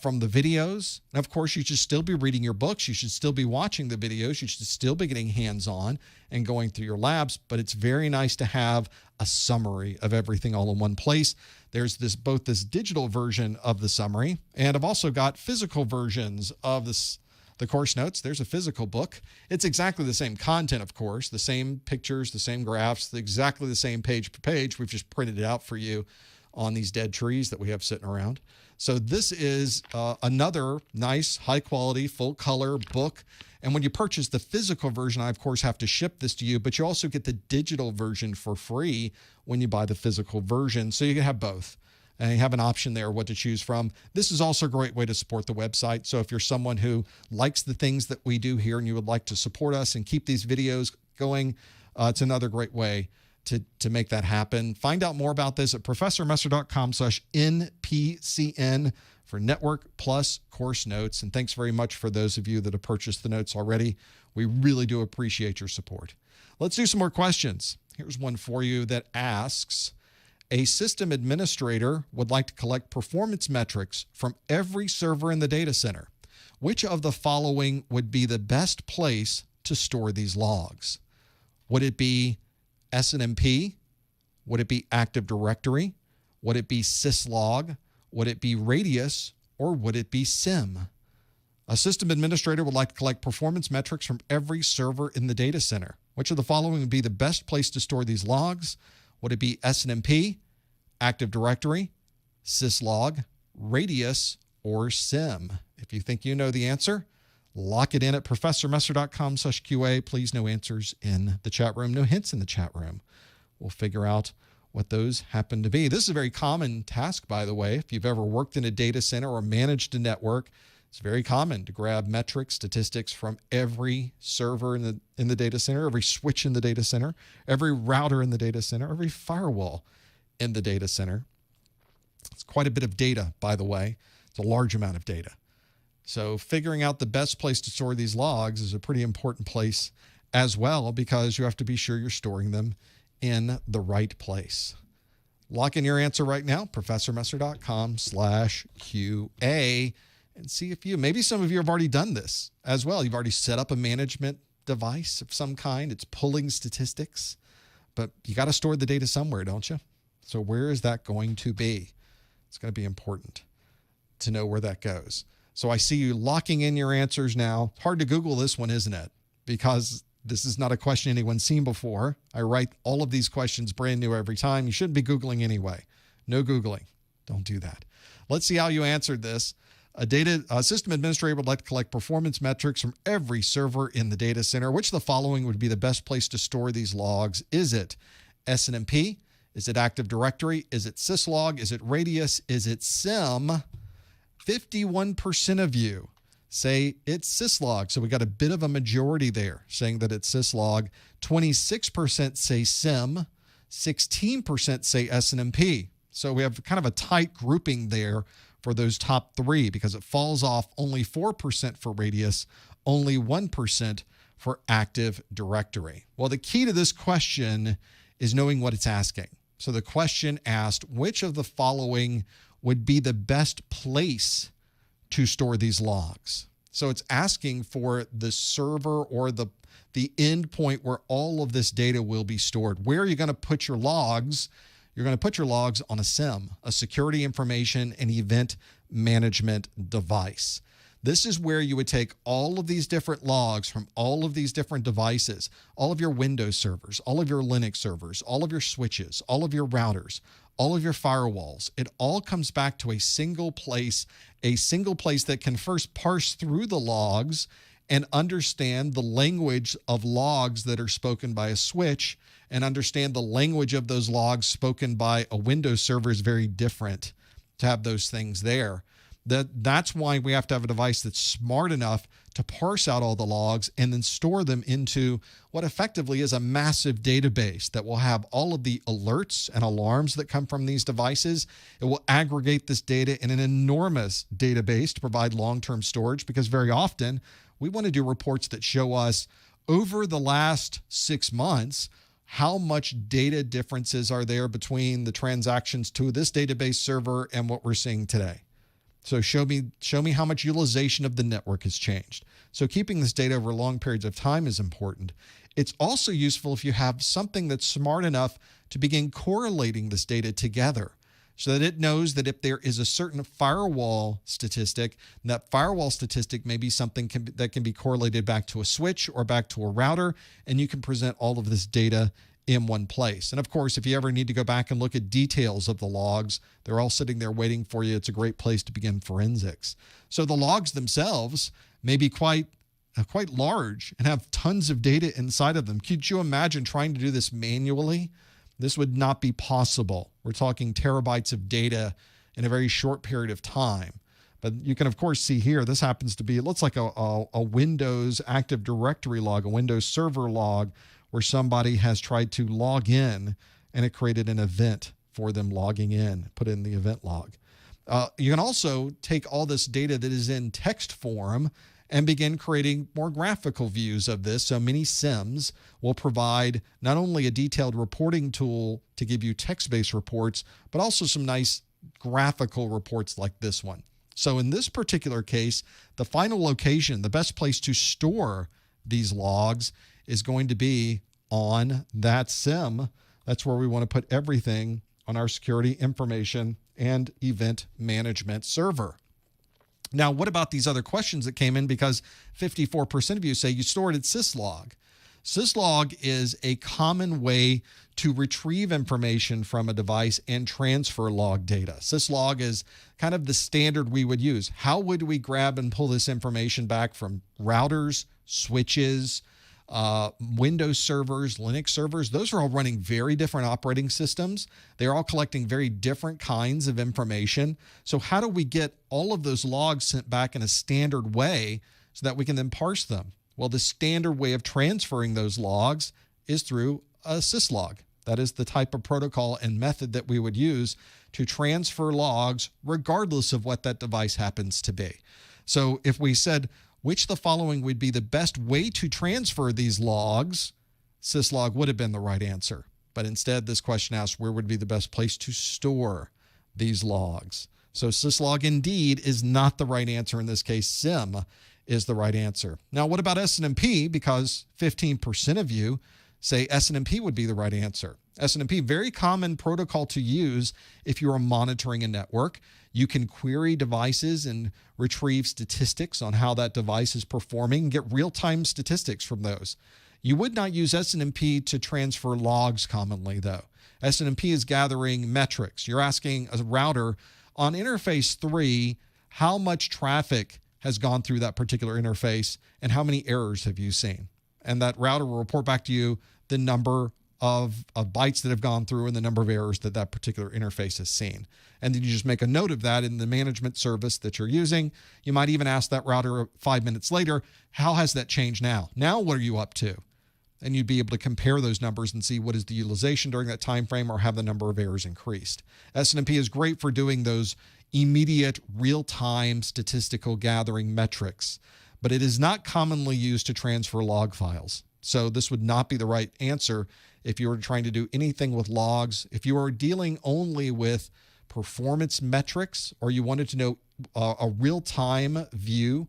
from the videos. And of course, you should still be reading your books. You should still be watching the videos. You should still be getting hands-on and going through your labs. But it's very nice to have a summary of everything all in one place. There's both this digital version of the summary, and I've also got physical versions of the course notes. There's a physical book. It's exactly the same content, of course, the same pictures, the same graphs, exactly the same page per page. We've just printed it out for you on these dead trees that we have sitting around. So this is another nice, high-quality, full-color book. And when you purchase the physical version, I, of course, have to ship this to you, but you also get the digital version for free when you buy the physical version. So you can have both. And you have an option there what to choose from. This is also a great way to support the website. So if you're someone who likes the things that we do here and you would like to support us and keep these videos going, it's another great way to make that happen. Find out more about this at professormesser.com/NPCN for Network Plus course notes. And thanks very much for those of you that have purchased the notes already. We really do appreciate your support. Let's do some more questions. Here's one for you that asks, a system administrator would like to collect performance metrics from every server in the data center. Which of the following would be the best place to store these logs? Would it be SNMP? Would it be Active Directory? Would it be syslog? Would it be Radius? Or would it be SIM? A system administrator would like to collect performance metrics from every server in the data center. Which of the following would be the best place to store these logs? Would it be SNMP, Active Directory, syslog, Radius, or SIM? If you think you know the answer, lock it in at professormesser.com/QA. Please, no answers in the chat room, no hints in the chat room. We'll figure out what those happen to be. This is a very common task, by the way. If you've ever worked in a data center or managed a network, it's very common to grab metrics, statistics from every server in the data center, every switch in the data center, every router in the data center, every firewall in the data center. It's quite a bit of data, by the way. It's a large amount of data. So figuring out the best place to store these logs is a pretty important place as well, because you have to be sure you're storing them in the right place. Lock in your answer right now, professormesser.com/QA. and see if maybe some of you have already done this as well. You've already set up a management device of some kind. It's pulling statistics, but you got to store the data somewhere, don't you? So where is that going to be? It's going to be important to know where that goes. So I see you locking in your answers now. Hard to Google this one, isn't it? Because this is not a question anyone's seen before. I write all of these questions brand new every time. You shouldn't be Googling anyway. No Googling. Don't do that. Let's see how you answered this. A system administrator would like to collect performance metrics from every server in the data center. Which of the following would be the best place to store these logs? Is it SNMP? Is it Active Directory? Is it syslog? Is it Radius? Is it SIM? 51% of you say it's syslog. So we got a bit of a majority there saying that it's syslog. 26% say SIM. 16% say SNMP. So we have kind of a tight grouping there for those top three because it falls off only 4% for Radius, only 1% for Active Directory. Well, the key to this question is knowing what it's asking. So the question asked, which of the following would be the best place to store these logs? So it's asking for the server or the endpoint where all of this data will be stored. Where are you going to put your logs? You're going to put your logs on a SIM, a security information and event management device. This is where you would take all of these different logs from all of these different devices, all of your Windows servers, all of your Linux servers, all of your switches, all of your routers, all of your firewalls. It all comes back to a single place that can first parse through the logs and understand the language of logs that are spoken by a switch and understand the language of those logs spoken by a Windows server is very different to have those things there. That's why we have to have a device that's smart enough to parse out all the logs and then store them into what effectively is a massive database that will have all of the alerts and alarms that come from these devices. It will aggregate this data in an enormous database to provide long-term storage because very often we want to do reports that show us over the last 6 months how much data differences are there between the transactions to this database server and what we're seeing today. So show me how much utilization of the network has changed. So keeping this data over long periods of time is important. It's also useful if you have something that's smart enough to begin correlating this data together so that it knows that if there is a certain firewall statistic, that firewall statistic may be something that can be correlated back to a switch or back to a router, and you can present all of this data in one place. And of course, if you ever need to go back and look at details of the logs, they're all sitting there waiting for you. It's a great place to begin forensics. So the logs themselves may be quite large and have tons of data inside of them. Could you imagine trying to do this manually? This would not be possible. We're talking terabytes of data in a very short period of time. But you can, of course, see here, this happens to be, it looks like a Windows Active Directory log, a Windows Server log, where somebody has tried to log in and it created an event for them logging in, put in the event log. You can also take all this data that is in text form and begin creating more graphical views of this. So many SIMs will provide not only a detailed reporting tool to give you text-based reports, but also some nice graphical reports like this one. So in this particular case, the final location, the best place to store these logs is going to be on that SIM. That's where we want to put everything on our security information and event management server. Now, what about these other questions that came in? Because 54% of you say you store it at syslog. Syslog is a common way to retrieve information from a device and transfer log data. Syslog is kind of the standard we would use. How would we grab and pull this information back from routers, switches, Windows servers, Linux servers? Those are all running very different operating systems. They're all collecting very different kinds of information. So how do we get all of those logs sent back in a standard way so that we can then parse them? Well, the standard way of transferring those logs is through a syslog. That is the type of protocol and method that we would use to transfer logs regardless of what that device happens to be. So if we said, which of the following would be the best way to transfer these logs, syslog would have been the right answer. But instead, this question asks, where would be the best place to store these logs? So syslog indeed is not the right answer in this case. SIM is the right answer. Now, what about SNMP? Because 15% of you say SNMP would be the right answer. SNMP, very common protocol to use if you are monitoring a network. You can query devices and retrieve statistics on how that device is performing, get real-time statistics from those. You would not use SNMP to transfer logs commonly, though. SNMP is gathering metrics. You're asking a router on interface 3, how much traffic has gone through that particular interface and how many errors have you seen? And that router will report back to you the number of bytes that have gone through and the number of errors that that particular interface has seen. And then you just make a note of that in the management service that you're using. You might even ask that router 5 minutes later, how has that changed now? Now what are you up to? And you'd be able to compare those numbers and see what is the utilization during that time frame or have the number of errors increased. SNMP is great for doing those immediate real-time statistical gathering metrics, but it is not commonly used to transfer log files. So this would not be the right answer if you were trying to do anything with logs. If you are dealing only with performance metrics or you wanted to know a real-time view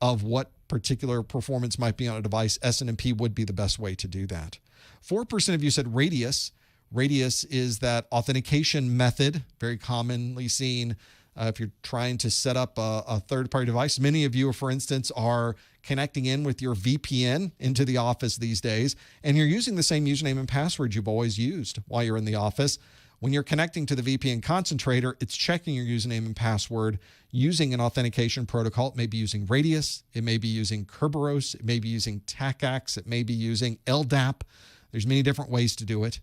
of what particular performance might be on a device, SNMP would be the best way to do that. 4% of you said Radius. Radius is that authentication method, very commonly seen if you're trying to set up a third-party device. Many of you, for instance, are connecting in with your VPN into the office these days, and you're using the same username and password you've always used while you're in the office. When you're connecting to the VPN concentrator, it's checking your username and password using an authentication protocol. It may be using Radius. It may be using Kerberos. It may be using TACACS. It may be using LDAP. There's many different ways to do it,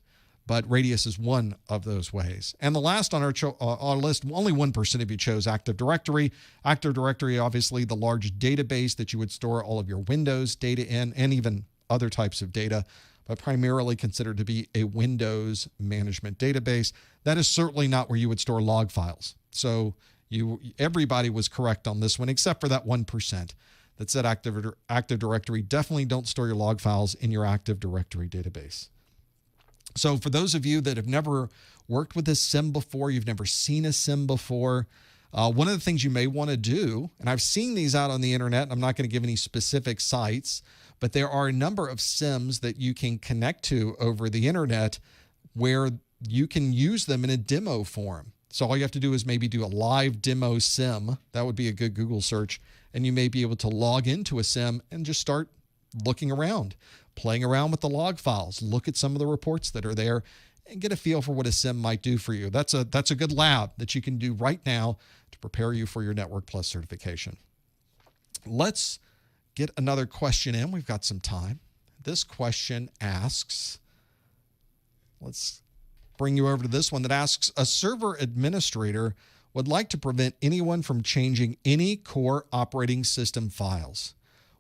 but Radius is one of those ways. And the last on our list, only 1% of you chose Active Directory. Active Directory, obviously, the large database that you would store all of your Windows data in and even other types of data, but primarily considered to be a Windows management database. That is certainly not where you would store log files. So everybody was correct on this one, except for that 1% that said Active Directory. Definitely don't store your log files in your Active Directory database. So for those of you that have never worked with a SIM before, you've never seen a SIM before, one of the things you may want to do, and I've seen these out on the internet, and I'm not going to give any specific sites, but there are a number of SIMs that you can connect to over the internet where you can use them in a demo form. So all you have to do is maybe do a live demo SIM. That would be a good Google search. And you may be able to log into a SIM and just start looking around, playing around with the log files, look at some of the reports that are there, and get a feel for what a SIM might do for you. That's a good lab that you can do right now to prepare you for your Network Plus certification. Let's get another question in. We've got some time. This question asks, let's bring you over to this one that asks, a server administrator would like to prevent anyone from changing any core operating system files.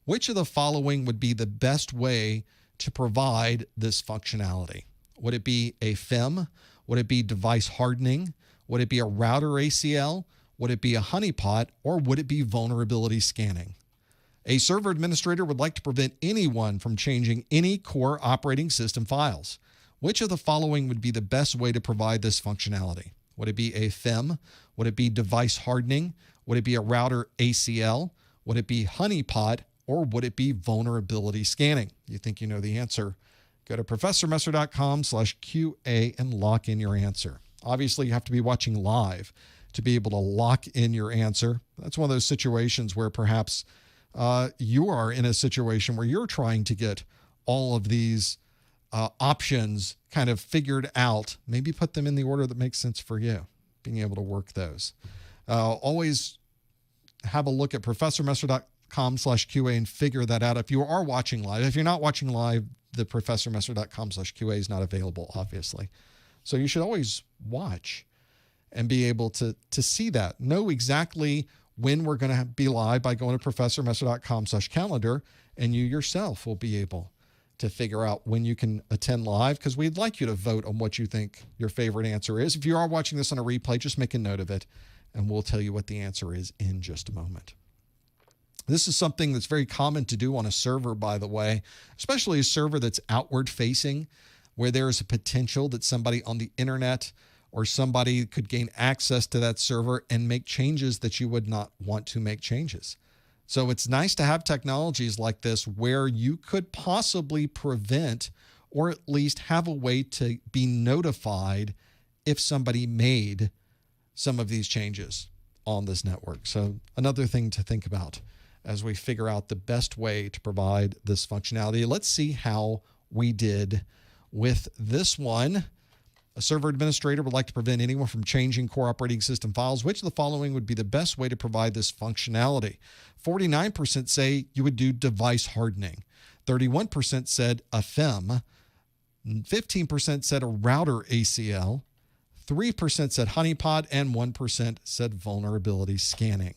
Which of the following would be the best way to provide this functionality? Would it be a FIM? Would it be device hardening? Would it be a router ACL? Would it be a honeypot? Or would it be vulnerability scanning? A server administrator would like to prevent anyone from changing any core operating system files. Which of the following would be the best way to provide this functionality? Would it be a FIM? Would it be device hardening? Would it be a router ACL? Would it be honeypot? Or would it be vulnerability scanning? You think you know the answer? Go to ProfessorMesser.com/QA and lock in your answer. Obviously, you have to be watching live to be able to lock in your answer. That's one of those situations where perhaps you are in a situation where you're trying to get all of these options kind of figured out. Maybe put them in the order that makes sense for you, being able to work those. Always have a look at ProfessorMesser.com/QA and figure that out if you are watching live. If you're not watching live, the ProfessorMesser.com/QA is not available, obviously. So you should always watch and be able to see that. Know exactly when we're going to be live by going to ProfessorMesser.com/calendar, and you yourself will be able to figure out when you can attend live, because we'd like you to vote on what you think your favorite answer is. If you are watching this on a replay, just make a note of it, and we'll tell you what the answer is in just a moment. This is something that's very common to do on a server, by the way, especially a server that's outward facing, where there is a potential that somebody on the internet or somebody could gain access to that server and make changes that you would not want to make changes. So it's nice to have technologies like this where you could possibly prevent or at least have a way to be notified if somebody made some of these changes on this network. So another thing to think about as we figure out the best way to provide this functionality. Let's see how we did with this one. A server administrator would like to prevent anyone from changing core operating system files. Which of the following would be the best way to provide this functionality? 49% say you would do device hardening. 31% said a FEM. 15% said a router ACL. 3% said honeypot, and 1% said vulnerability scanning.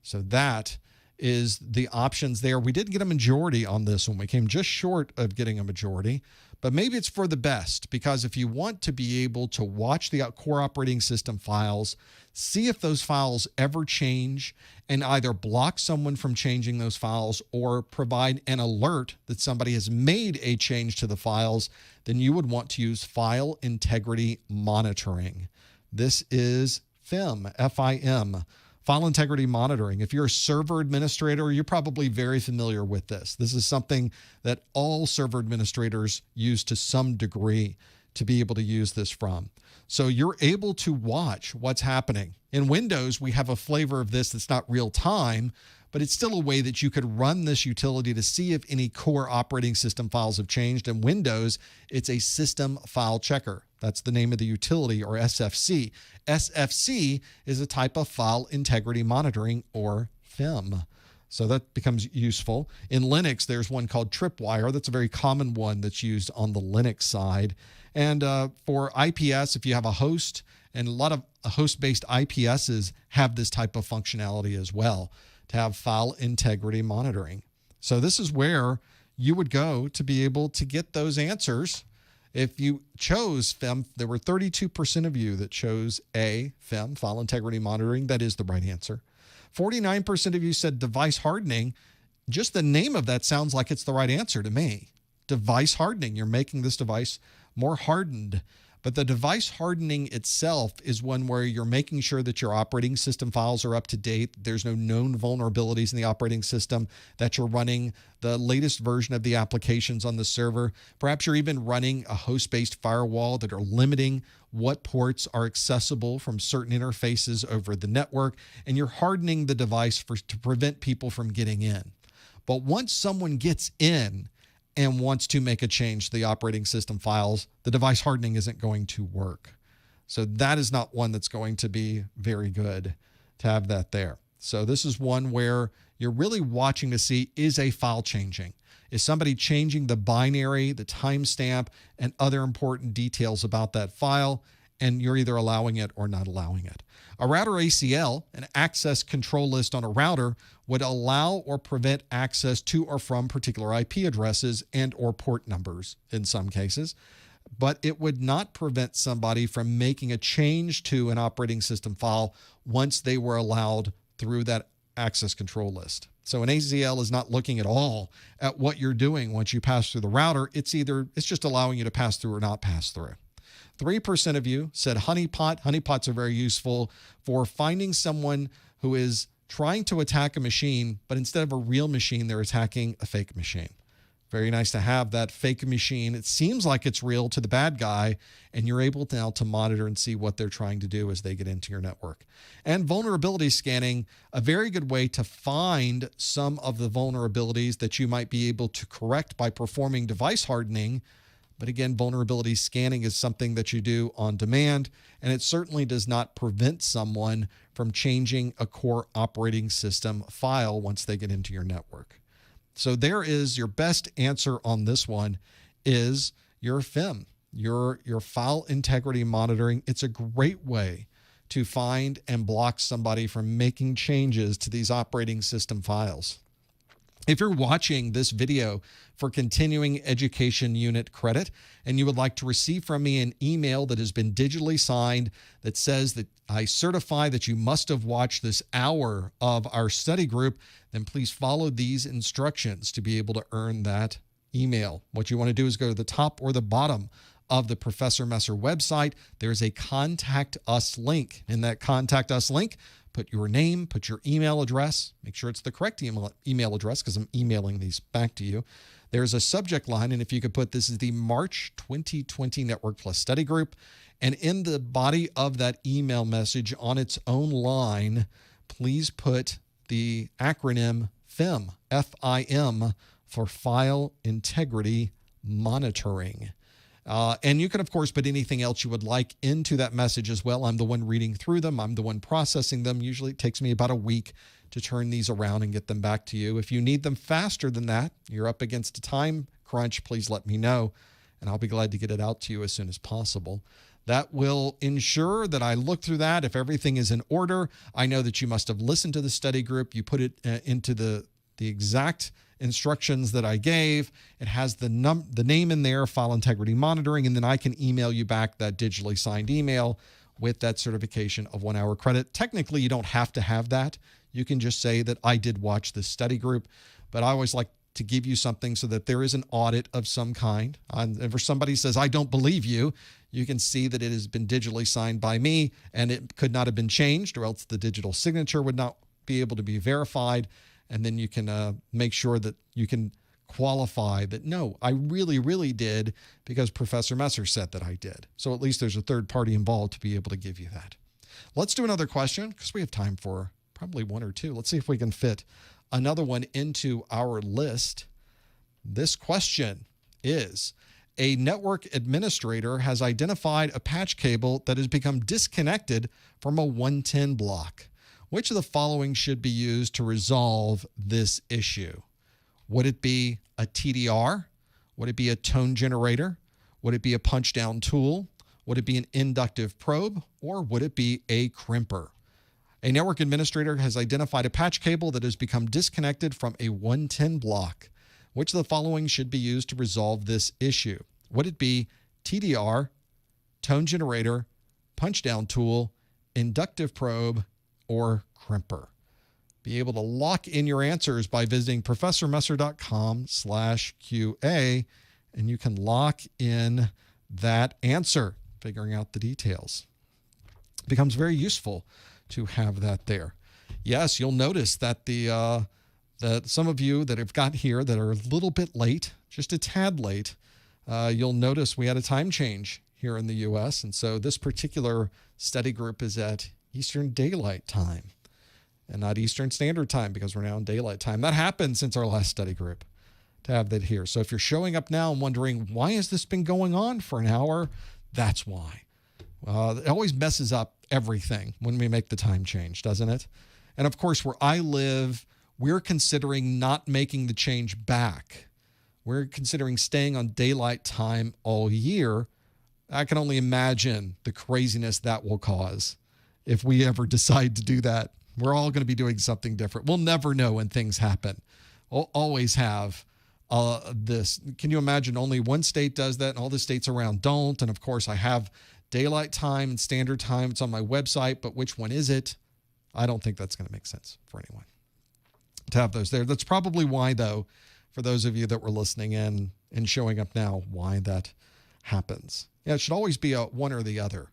So that is the options there. We did get a majority on this one. We came just short of getting a majority, but maybe it's for the best, because if you want to be able to watch the core operating system files, see if those files ever change, and either block someone from changing those files or provide an alert that somebody has made a change to the files, then you would want to use file integrity monitoring. This is FIM, F-I-M. File integrity monitoring. If you're a server administrator, you're probably very familiar with this. This is something that all server administrators use to some degree to be able to use this from. So you're able to watch what's happening. In Windows, we have a flavor of this that's not real time, but it's still a way that you could run this utility to see if any core operating system files have changed. In Windows, it's a system file checker. That's the name of the utility, or SFC. SFC is a type of file integrity monitoring, or FIM. So that becomes useful. In Linux, there's one called Tripwire. That's a very common one that's used on the Linux side. And for IPS, if you have a host, and a lot of host-based IPSs have this type of functionality as well, to have file integrity monitoring. So this is where you would go to be able to get those answers. If you chose FIM, there were 32% of you that chose A, FIM, file integrity monitoring. That is the right answer. 49% of you said device hardening. Just the name of that sounds like it's the right answer to me. Device hardening. You're making this device more hardened. But the device hardening itself is one where you're making sure that your operating system files are up to date. There's no known vulnerabilities in the operating system, that you're running the latest version of the applications on the server. Perhaps you're even running a host-based firewall that are limiting what ports are accessible from certain interfaces over the network, and you're hardening the device to prevent people from getting in. But once someone gets in and wants to make a change to the operating system files, the device hardening isn't going to work. So that is not one that's going to be very good to have that there. So this is one where you're really watching to see, is a file changing? Is somebody changing the binary, the timestamp, and other important details about that file? And you're either allowing it or not allowing it. A router ACL, an access control list on a router, would allow or prevent access to or from particular IP addresses and or port numbers in some cases, but it would not prevent somebody from making a change to an operating system file once they were allowed through that access control list. So an ACL is not looking at all at what you're doing once you pass through the router. It's just allowing you to pass through or not pass through. 3% of you said honeypot. Honeypots are very useful for finding someone who is trying to attack a machine, but instead of a real machine, they're attacking a fake machine. Very nice to have that fake machine. It seems like it's real to the bad guy, and you're able now to monitor and see what they're trying to do as they get into your network. And vulnerability scanning, a very good way to find some of the vulnerabilities that you might be able to correct by performing device hardening. But again, vulnerability scanning is something that you do on demand, and it certainly does not prevent someone from changing a core operating system file once they get into your network. So there is your best answer on this one, is your FIM, your file integrity monitoring. It's a great way to find and block somebody from making changes to these operating system files. If you're watching this video for continuing education unit credit and you would like to receive from me an email that has been digitally signed that says that I certify that you must have watched this hour of our study group, then please follow these instructions to be able to earn that email. What you want to do is go to the top or the bottom of the Professor Messer website, there's a Contact Us link. In that Contact Us link, put your name, put your email address, make sure it's the correct email address because I'm emailing these back to you. There's a subject line, and if you could put, this is the March 2020 Network Plus Study Group, and in the body of that email message on its own line, please put the acronym FIM, F-I-M, for File Integrity Monitoring. And you can, of course, put anything else you would like into that message as well. I'm the one reading through them. I'm the one processing them. Usually it takes me about a week to turn these around and get them back to you. If you need them faster than that, you're up against a time crunch, please let me know, and I'll be glad to get it out to you as soon as possible. That will ensure that I look through that. If everything is in order, I know that you must have listened to the study group. You put it into the exact instructions that I gave. It has the name in there, File Integrity Monitoring, and then I can email you back that digitally signed email with that certification of 1 hour credit. Technically, you don't have to have that. You can just say that I did watch this study group, but I always like to give you something so that there is an audit of some kind. And if somebody says, I don't believe you, you can see that it has been digitally signed by me and it could not have been changed, or else the digital signature would not be able to be verified. And then you can make sure that you can qualify that, no, I really, really did, because Professor Messer said that I did. So at least there's a third party involved to be able to give you that. Let's do another question because we have time for probably one or two. Let's see if we can fit another one into our list. This question is, a network administrator has identified a patch cable that has become disconnected from a 110 block. Which of the following should be used to resolve this issue? Would it be a TDR? Would it be a tone generator? Would it be a punch down tool? Would it be an inductive probe? Or would it be a crimper? A network administrator has identified a patch cable that has become disconnected from a 110 block. Which of the following should be used to resolve this issue? Would it be TDR, tone generator, punch down tool, inductive probe, or crimper? Be able to lock in your answers by visiting professormesser.com/QA, and you can lock in that answer, figuring out the details. It becomes very useful to have that there. Yes, you'll notice that that some of you that have got here that are a little bit late, just a tad late, you'll notice we had a time change here in the U.S., and so this particular study group is at Eastern Daylight Time and not Eastern Standard Time, because we're now in Daylight Time. That happened since our last study group to have that here. So if you're showing up now and wondering, why has this been going on for an hour? That's why. It always messes up everything when we make the time change, doesn't it? And of course, where I live, we're considering not making the change back. We're considering staying on Daylight Time all year. I can only imagine the craziness that will cause if we ever decide to do that. We're all going to be doing something different. We'll never know when things happen. We'll always have this. Can you imagine only one state does that and all the states around don't? And of course, I have Daylight Time and Standard Time. It's on my website, but which one is it? I don't think that's going to make sense for anyone to have those there. That's probably why, though, for those of you that were listening in and showing up now, why that happens. Yeah, it should always be a one or the other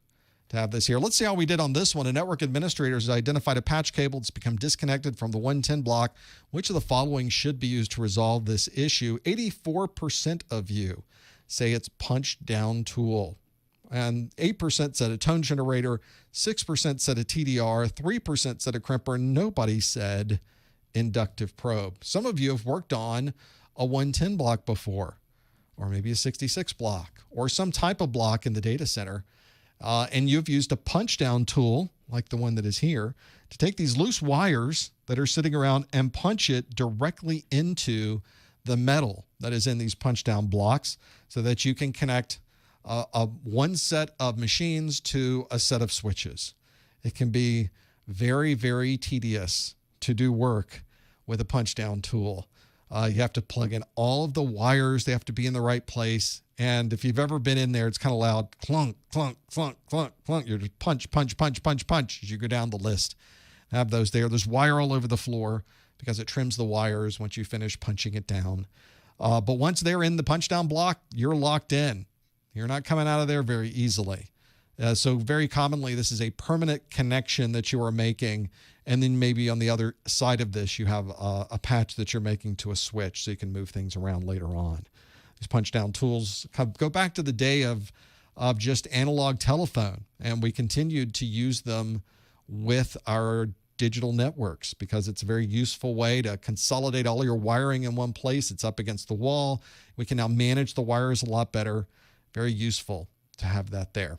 to have this here. Let's see how we did on this one. A network administrator has identified a patch cable that's become disconnected from the 110 block. Which of the following should be used to resolve this issue? 84% of you say it's punch down tool. And 8% said a tone generator, 6% said a TDR, 3% said a crimper, nobody said inductive probe. Some of you have worked on a 110 block before, or maybe a 66 block, or some type of block in the data center. And you've used a punch down tool, like the one that is here, to take these loose wires that are sitting around and punch it directly into the metal that is in these punch down blocks so that you can connect one set of machines to a set of switches. It can be very, very tedious to do work with a punch down tool. You have to plug in all of the wires. They have to be in the right place. And if you've ever been in there, it's kind of loud. Clunk, clunk, clunk, clunk, clunk. You're just punch, punch, punch, punch, punch as you go down the list. Have those there. There's wire all over the floor because it trims the wires once you finish punching it down. But once they're in the punch down block, you're locked in. You're not coming out of there very easily. So very commonly, this is a permanent connection that you are making. And then maybe on the other side of this, you have a patch that you're making to a switch so you can move things around later on. These punch down tools go back to the day of just analog telephone. And we continued to use them with our digital networks because it's a very useful way to consolidate all your wiring in one place. It's up against the wall. We can now manage the wires a lot better. Very useful to have that there.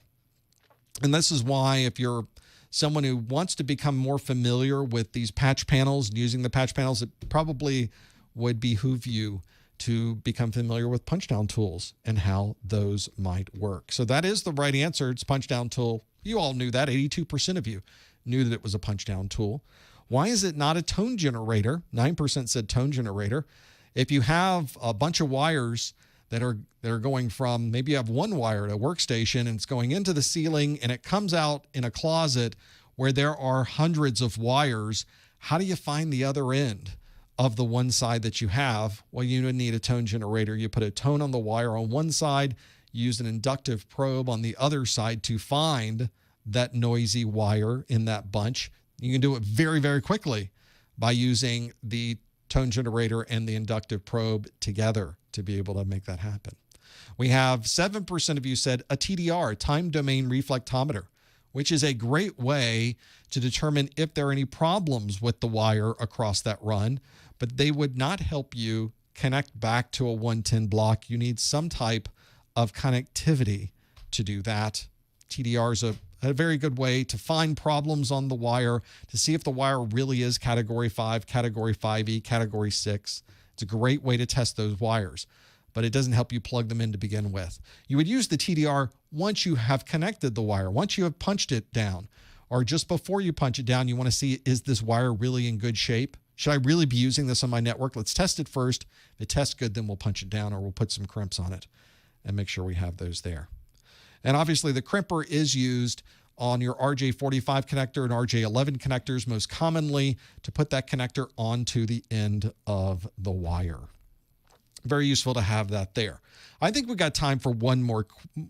And this is why if you're someone who wants to become more familiar with these patch panels and using the patch panels, it probably would behoove you to become familiar with punch down tools and how those might work. So that is the right answer. It's punch down tool. You all knew that. 82% of you knew that it was a punch down tool. Why is it not a tone generator? 9% said tone generator. If you have a bunch of wires that are going from, maybe you have one wire at a workstation and it's going into the ceiling and it comes out in a closet where there are hundreds of wires, how do you find the other end of the one side that you have? Well, you would need a tone generator. You put a tone on the wire on one side, use an inductive probe on the other side to find that noisy wire in that bunch. You can do it very, very quickly by using the tone generator and the inductive probe together to be able to make that happen. We have 7% of you said a TDR, time domain reflectometer, which is a great way to determine if there are any problems with the wire across that run, but they would not help you connect back to a 110 block. You need some type of connectivity to do that. TDR is a very good way to find problems on the wire, to see if the wire really is category 5, category 5E, category 6. It's a great way to test those wires, but it doesn't help you plug them in to begin with. You would use the TDR once you have connected the wire, once you have punched it down, or just before you punch it down, you want to see, is this wire really in good shape? Should I really be using this on my network? Let's test it first. If it tests good, then we'll punch it down or we'll put some crimps on it and make sure we have those there. And obviously the crimper is used on your RJ45 connector and RJ11 connectors most commonly to put that connector onto the end of the wire. Very useful to have that there. I think we've got time for one more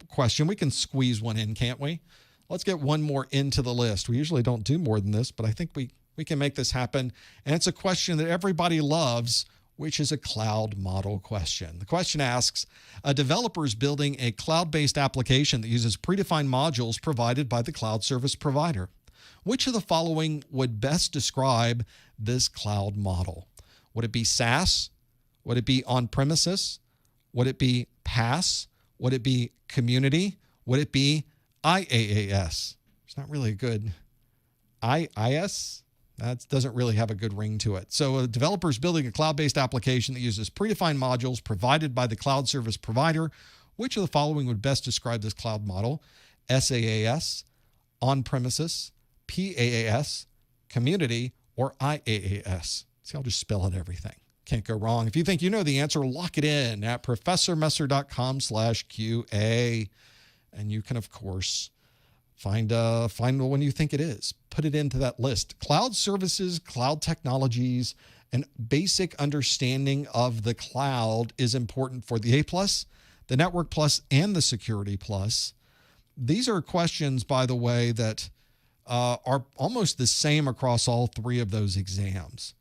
question. We can squeeze one in, can't we? Let's get one more into the list. We usually don't do more than this, but I think we can make this happen. And it's a question that everybody loves, which is a cloud model question. The question asks, a developer is building a cloud-based application that uses predefined modules provided by the cloud service provider. Which of the following would best describe this cloud model? Would it be SaaS? Would it be on-premises? Would it be PaaS? Would it be community? Would it be IaaS? It's not really a good IaaS. That doesn't really have a good ring to it. So a developer is building a cloud-based application that uses predefined modules provided by the cloud service provider. Which of the following would best describe this cloud model? SaaS, on-premises, PaaS, community, or IaaS? See, I'll just spell out everything. Can't go wrong. If you think you know the answer, lock it in at professormesser.com/QA. And you can, of course, find the one you think it is. Put it into that list. Cloud services, cloud technologies, and basic understanding of the cloud is important for the A+, the Network Plus, and the Security Plus. These are questions, by the way, that are almost the same across all three of those exams.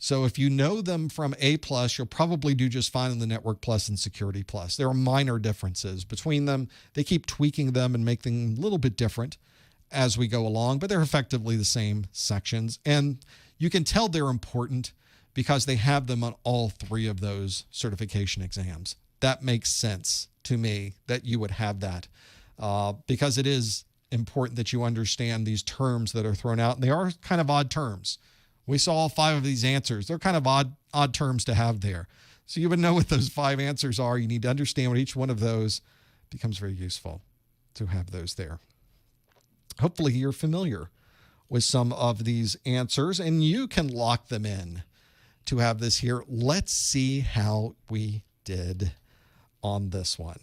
So if you know them from A+, you'll probably do just fine in the Network Plus and Security Plus. There are minor differences between them. They keep tweaking them and make them a little bit different as we go along, but they're effectively the same sections. And you can tell they're important because they have them on all three of those certification exams. That makes sense to me that you would have that because it is important that you understand these terms that are thrown out. And they are kind of odd terms. We saw all 5 of these answers. They're kind of odd terms to have there. So you would know what those 5 answers are. You need to understand what each one of those becomes very useful to have those there. Hopefully you're familiar with some of these answers and you can lock them in to have this here. Let's see how we did on this one.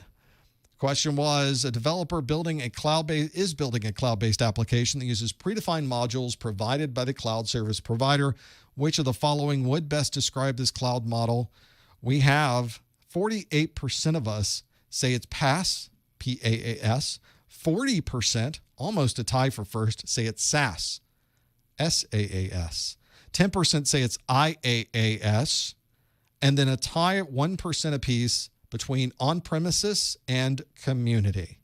Question was, a developer is building a cloud-based application that uses predefined modules provided by the cloud service provider. Which of the following would best describe this cloud model? We have 48% of us say it's PaaS, SaaS. 40%, almost a tie for first, say it's SaaS. SaaS. 10% say it's IaaS. And then a tie at 1% apiece between on-premises and community.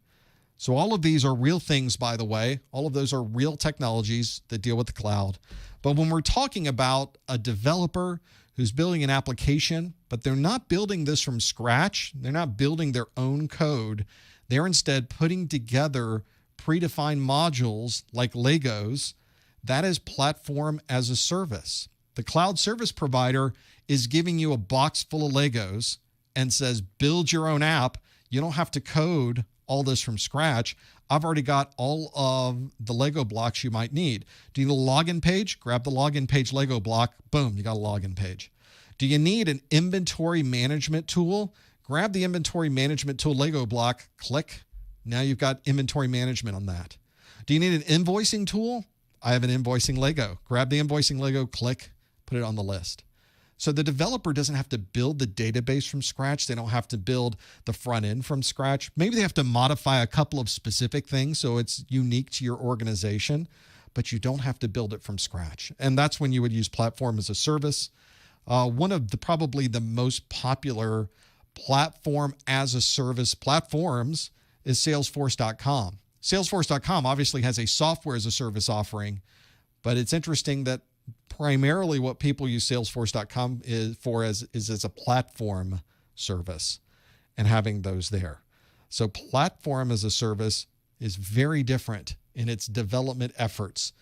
So all of these are real things, by the way. All of those are real technologies that deal with the cloud. But when we're talking about a developer who's building an application, but they're not building this from scratch, they're not building their own code, they're instead putting together predefined modules like Legos, that is platform as a service. The cloud service provider is giving you a box full of Legos and says, build your own app. You don't have to code all this from scratch. I've already got all of the Lego blocks you might need. Do you need a login page? Grab the login page Lego block. Boom, you got a login page. Do you need an inventory management tool? Grab the inventory management tool Lego block. Click. Now you've got inventory management on that. Do you need an invoicing tool? I have an invoicing Lego. Grab the invoicing Lego. Click. Put it on the list. So the developer doesn't have to build the database from scratch. They don't have to build the front end from scratch. Maybe they have to modify a couple of specific things so it's unique to your organization, but you don't have to build it from scratch. And that's when you would use platform as a service. One of probably the most popular platform as a service platforms is Salesforce.com. Salesforce.com obviously has a software as a service offering, but it's interesting that primarily what people use Salesforce.com is as a platform service and having those there. So platform as a service is very different in its development efforts.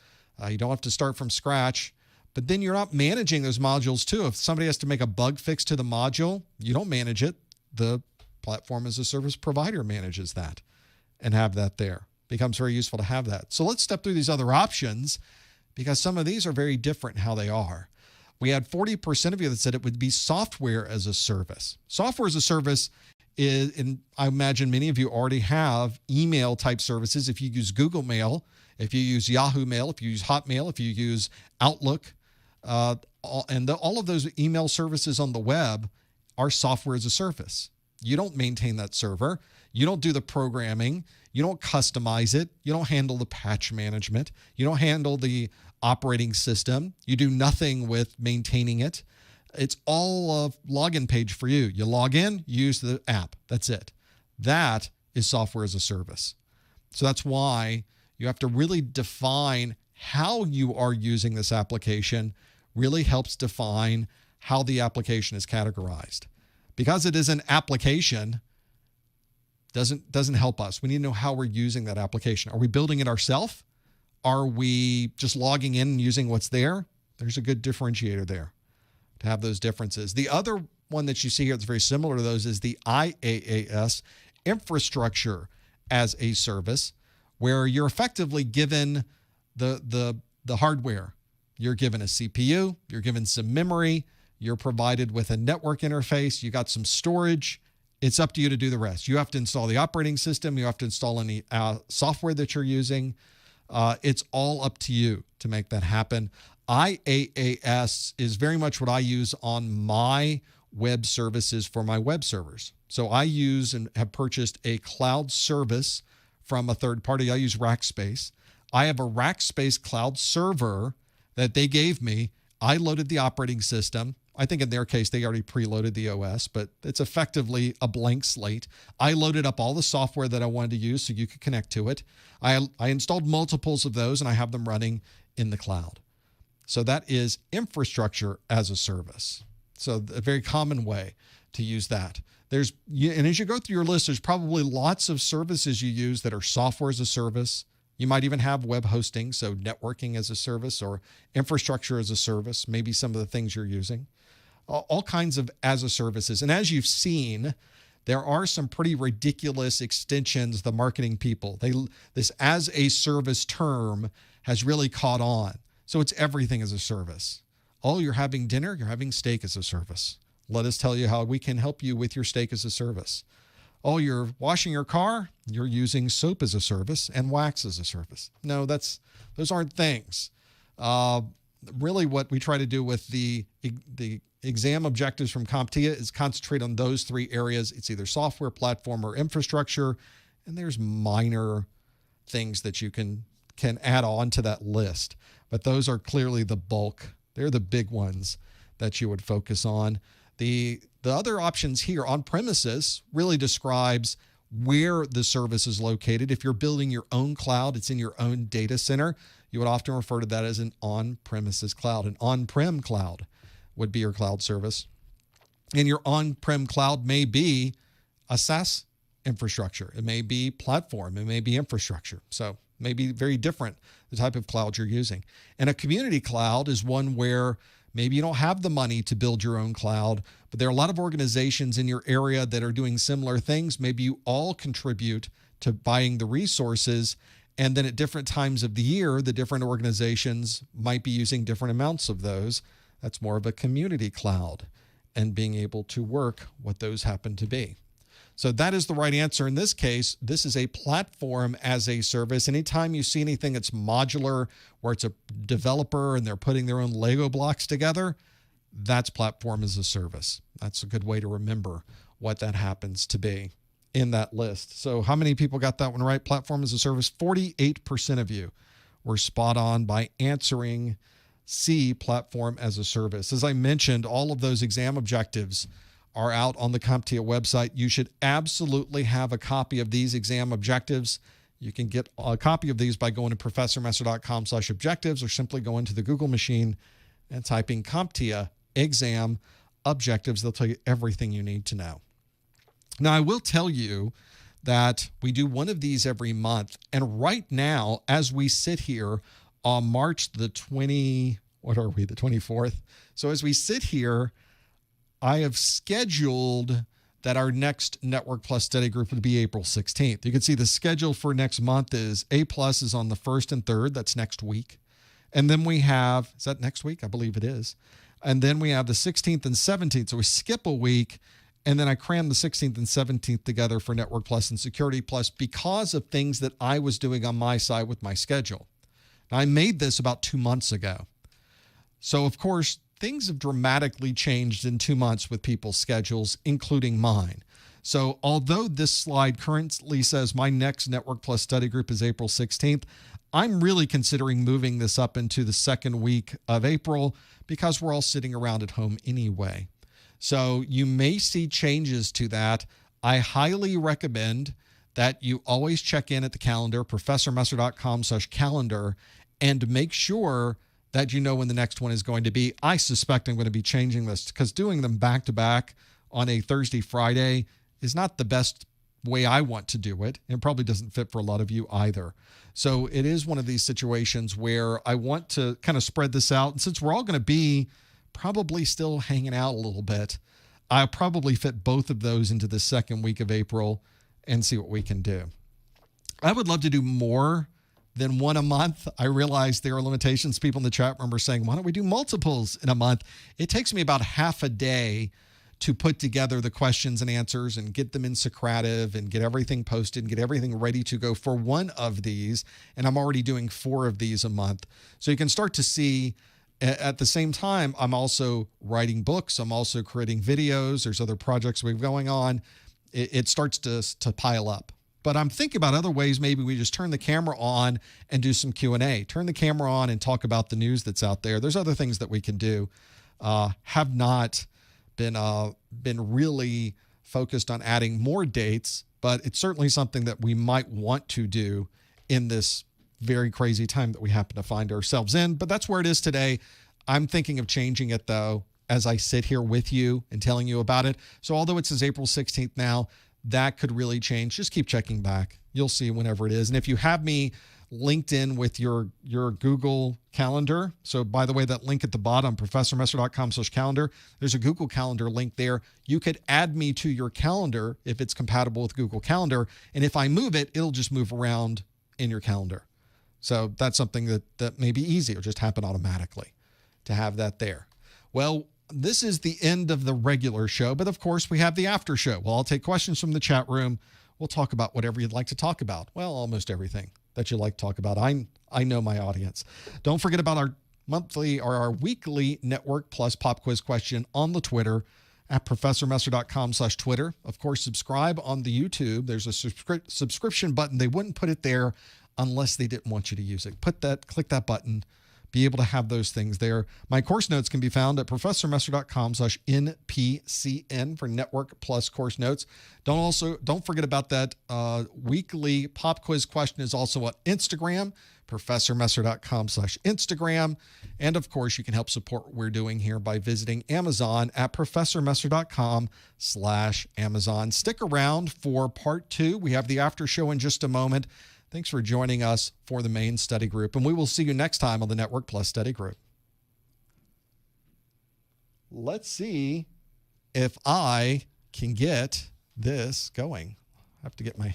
You don't have to start from scratch, but then you're not managing those modules too. If somebody has to make a bug fix to the module, you don't manage it. The platform as a service provider manages that and have that there. Becomes very useful to have that. So let's step through these other options, because some of these are very different in how they are. We had 40% of you that said it would be software as a service. Software as a service is, and I imagine many of you already have email type services. If you use Google Mail, if you use Yahoo Mail, if you use Hotmail, if you use Outlook, all of those email services on the web are software as a service. You don't maintain that server. You don't do the programming. You don't customize it. You don't handle the patch management. You don't handle the operating system. You do nothing with maintaining it. It's all a login page for you. You log in, you use the app. That's it. That is software as a service. So that's why you have to really define how you are using this application. Really helps define how the application is categorized. Because it is an application, doesn't help us. We need to know how we're using that application. Are we building it ourselves? Are we just logging in and using what's there? There's a good differentiator there to have those differences. The other one that you see here that's very similar to those is the IaaS, infrastructure as a service, where you're effectively given the hardware. You're given a CPU, you're given some memory, you're provided with a network interface, you got some storage. It's up to you to do the rest. You have to install the operating system. You have to install any software that you're using. It's all up to you to make that happen. IaaS is very much what I use on my web services for my web servers. So I use and have purchased a cloud service from a third party. I use Rackspace. I have a Rackspace cloud server that they gave me. I loaded the operating system. I think in their case, they already preloaded the OS, but it's effectively a blank slate. I loaded up all the software that I wanted to use so you could connect to it. I installed multiples of those, and I have them running in the cloud. So that is infrastructure as a service. So a very common way to use that. And as you go through your list, there's probably lots of services you use that are software as a service. You might even have web hosting, so networking as a service or infrastructure as a service, maybe some of the things you're using. All kinds of as a services. And as you've seen, there are some pretty ridiculous extensions, the marketing people. This as a service term has really caught on. So it's everything as a service. Oh, you're having dinner, you're having steak as a service. Let us tell you how we can help you with your steak as a service. Oh, you're washing your car, you're using soap as a service and wax as a service. No, those aren't things. Really what we try to do with the exam objectives from CompTIA is concentrate on those three areas. It's either software, platform, or infrastructure, And there's minor things that you can add on to that list. But those are clearly the bulk. They're the big ones that you would focus on. The other options here, on premises, really describes where the service is located. If you're building your own cloud, it's in your own data center. You would often refer to that as an on-premises cloud. An on-prem cloud would be your cloud service. And your on-prem cloud may be a SaaS infrastructure. It may be platform. It may be infrastructure. So it may be very different, the type of cloud you're using. And a community cloud is one where maybe you don't have the money to build your own cloud, but there are a lot of organizations in your area that are doing similar things. Maybe you all contribute to buying the resources, and then at different times of the year, the different organizations might be using different amounts of those. That's more of a community cloud, and being able to work what those happen to be. So that is the right answer. In this case, this is a platform as a service. Anytime you see anything that's modular, where it's a developer and they're putting their own Lego blocks together, that's platform as a service. That's a good way to remember what that happens to be in that list. So how many people got that one right? Platform as a service. 48% of you were spot on by answering C, platform as a service. As I mentioned, all of those exam objectives are out on the CompTIA website. You should absolutely have a copy of these exam objectives. You can get a copy of these by going to professormesser.com/objectives, or simply go into the Google machine and typing CompTIA exam objectives. They'll tell you everything you need to know. Now, I will tell you that we do one of these every month. And right now, as we sit here on March the 24th. So as we sit here, I have scheduled that our next Network Plus study group would be April 16th. You can see the schedule for next month is A Plus is on the 1st and 3rd. That's next week. And then we have, is that next week? I believe it is. And then we have the 16th and 17th. So we skip a week, and then I cram the 16th and 17th together for Network Plus and Security Plus because of things that I was doing on my side with my schedule. Now, I made this about 2 months ago. So, of course, things have dramatically changed in 2 months with people's schedules, including mine. So although this slide currently says my next Network Plus study group is April 16th, I'm really considering moving this up into the second week of April because we're all sitting around at home anyway. So you may see changes to that. I highly recommend that you always check in at the calendar, professormesser.com/calendar, and make sure that you know when the next one is going to be. I suspect I'm going to be changing this because doing them back to back on a Thursday, Friday is not the best way I want to do it. And probably doesn't fit for a lot of you either. So it is one of these situations where I want to kind of spread this out. And since we're all going to be probably still hanging out a little bit, I'll probably fit both of those into the second week of April and see what we can do. I would love to do more than one a month. I realize there are limitations. People in the chat room are saying, why don't we do multiples in a month? It takes me about half a day to put together the questions and answers and get them in Socrative and get everything posted and get everything ready to go for one of these. And I'm already doing 4 of these a month. So you can start to see at the same time, I'm also writing books. I'm also creating videos. There's other projects we have going on. It starts to pile up. But I'm thinking about other ways. Maybe we just turn the camera on and do some Q&A. Turn the camera on and talk about the news that's out there. There's other things that we can do. Have not been really focused on adding more dates, but it's certainly something that we might want to do in this very crazy time that we happen to find ourselves in. But that's where it is today. I'm thinking of changing it, though, as I sit here with you and telling you about it. So although it says April 16th now, that could really change. Just keep checking back. You'll see whenever it is. And if you have me linked in with your Google Calendar, so by the way, that link at the bottom, professormesser.com/calendar, there's a Google Calendar link there. You could add me to your calendar if it's compatible with Google Calendar. And if I move it, it'll just move around in your calendar. So that's something that may be easy. It'll just happen automatically to have that there. Well, this is the end of the regular show, but of course we have the after show. Well, I'll take questions from the chat room. We'll talk about whatever you'd like to talk about. Well, almost everything that you like to talk about. I know my audience. Don't forget about our monthly or our weekly Network Plus pop quiz question on the Twitter. at professormesser.com/Twitter. Of course, subscribe on the YouTube. There's a subscription button. They wouldn't put it there unless they didn't want you to use it. Click that button. Be able to have those things there. My course notes can be found at professormesser.com/NPCN for Network Plus course notes. Don't forget about that weekly pop quiz question is also on Instagram, professormesser.com/Instagram. And of course, you can help support what we're doing here by visiting Amazon at professormesser.com/Amazon. Stick around for part 2. We have the after show in just a moment. Thanks for joining us for the main study group, and we will see you next time on the Network Plus study group. Let's see if I can get this going. I have to get my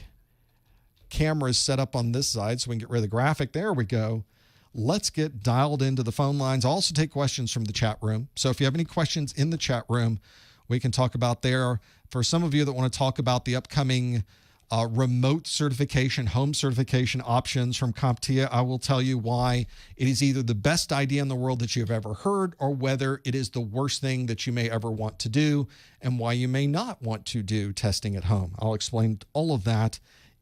cameras set up on this side so we can get rid of the graphic. There we go. Let's get dialed into the phone lines. I'll also take questions from the chat room. So if you have any questions in the chat room, we can talk about there. For some of you that want to talk about the upcoming remote certification, home certification options from CompTIA, I will tell you why it is either the best idea in the world that you've ever heard or whether it is the worst thing that you may ever want to do and why you may not want to do testing at home. I'll explain all of that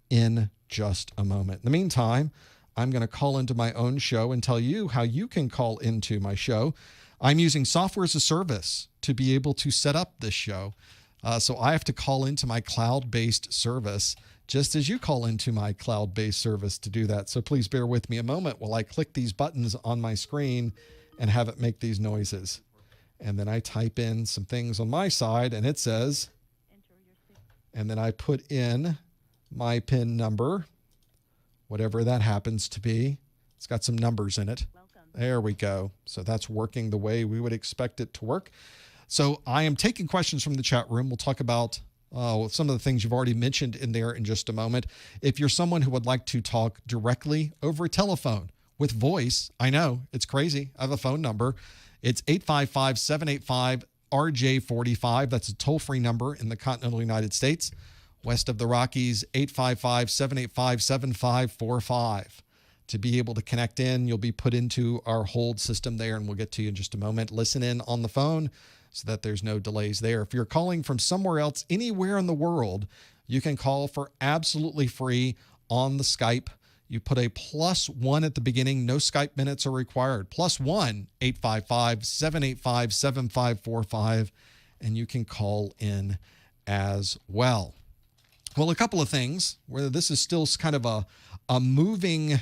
in just a moment. In the meantime, I'm going to call into my own show and tell you how you can call into my show. I'm using software as a service to be able to set up this show. So I have to call into my cloud-based service just as you call into my cloud-based service to do that. So please bear with me a moment while I click these buttons on my screen and have it make these noises. And then I type in some things on my side and it says, and then I put in my PIN number, whatever that happens to be. It's got some numbers in it. There we go. So that's working the way we would expect it to work. So I am taking questions from the chat room. We'll talk about some of the things you've already mentioned in there in just a moment. If you're someone who would like to talk directly over a telephone with voice, I know, it's crazy. I have a phone number. It's 855-785-RJ45. That's a toll-free number in the continental United States. West of the Rockies, 855-785-7545. To be able to connect in, you'll be put into our hold system there, and we'll get to you in just a moment. Listen in on the phone so that there's no delays there. If you're calling from somewhere else, anywhere in the world, you can call for absolutely free on the Skype. You put a +1 at the beginning. No Skype minutes are required. +1, 855-785-7545, and you can call in as well. Well, a couple of things where this is still kind of a moving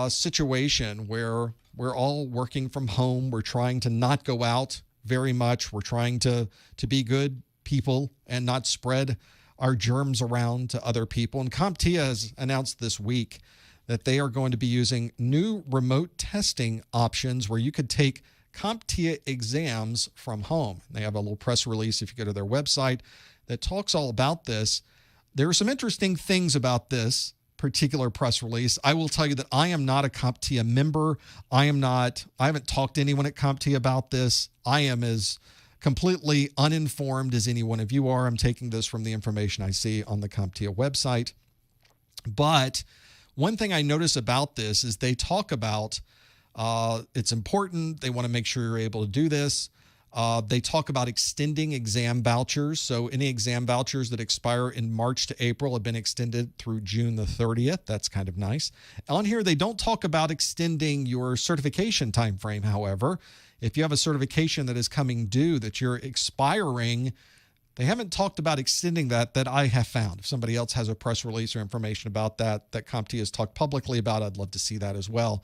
situation where we're all working from home. We're trying to not go out very much. We're trying to be good people and not spread our germs around to other people. And CompTIA has announced this week that they are going to be using new remote testing options where you could take CompTIA exams from home. They have a little press release if you go to their website that talks all about this. There are some interesting things about this particular press release. I will tell you that I am not a CompTIA member. I haven't talked to anyone at CompTIA about this. I am as completely uninformed as any one of you are. I'm taking this from the information I see on the CompTIA website. But one thing I notice about this is they talk about it's important. They want to make sure you're able to do this. They talk about extending exam vouchers. So any exam vouchers that expire in March to April have been extended through June the 30th. That's kind of nice. On here, they don't talk about extending your certification time frame. However, if you have a certification that is coming due that you're expiring, they haven't talked about extending that I have found. If somebody else has a press release or information about that CompTIA has talked publicly about, I'd love to see that as well.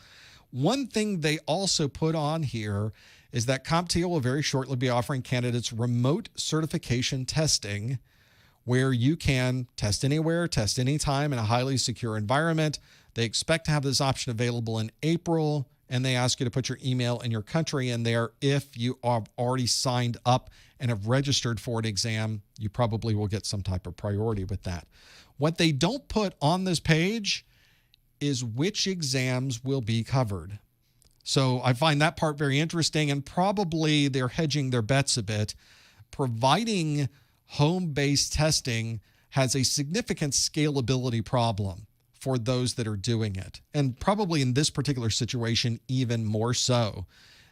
One thing they also put on here is that CompTIA will very shortly be offering candidates remote certification testing where you can test anywhere, test anytime in a highly secure environment. They expect to have this option available in April, and they ask you to put your email and your country in there. If you have already signed up and have registered for an exam, you probably will get some type of priority with that. What they don't put on this page is which exams will be covered. So I find that part very interesting, and probably they're hedging their bets a bit. Providing home-based testing has a significant scalability problem for those that are doing it. And probably in this particular situation, even more so,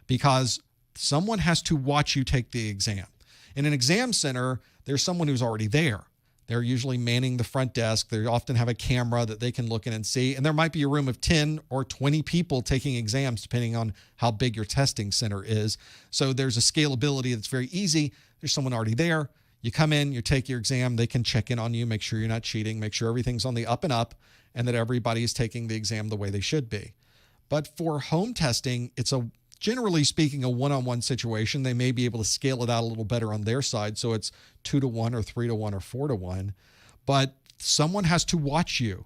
because someone has to watch you take the exam. In an exam center, there's someone who's already there. They're usually manning the front desk. They often have a camera that they can look in and see. And there might be a room of 10 or 20 people taking exams, depending on how big your testing center is. So there's a scalability that's very easy. There's someone already there. You come in, you take your exam. They can check in on you, make sure you're not cheating, make sure everything's on the up and up, and that everybody is taking the exam the way they should be. But for home testing, it's generally speaking, a one-on-one situation. They may be able to scale it out a little better on their side, so it's 2-to-1 or 3-to-1 or 4-to-1. But someone has to watch you.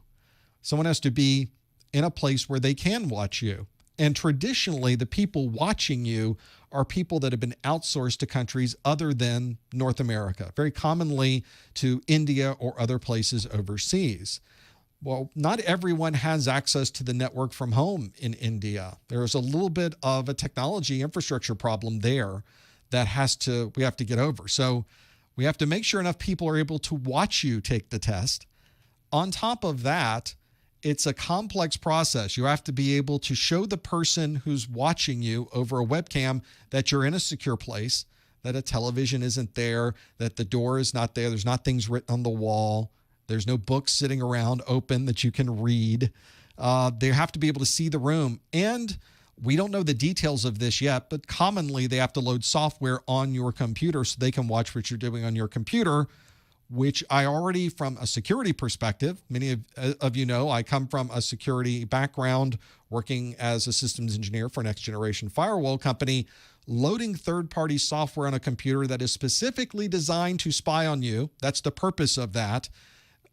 Someone has to be in a place where they can watch you. And traditionally, the people watching you are people that have been outsourced to countries other than North America, very commonly to India or other places overseas. Well, not everyone has access to the network from home in India. There's a little bit of a technology infrastructure problem there that we have to get over. So we have to make sure enough people are able to watch you take the test. On top of that, it's a complex process. You have to be able to show the person who's watching you over a webcam that you're in a secure place, that a television isn't there, that the door is not there, there's not things written on the wall, there's no books sitting around open that you can read. They have to be able to see the room. And we don't know the details of this yet, but commonly they have to load software on your computer so they can watch what you're doing on your computer, which I already, from a security perspective, many of you know, I come from a security background working as a systems engineer for a next generation firewall company. Loading third-party software on a computer that is specifically designed to spy on you, that's the purpose of that,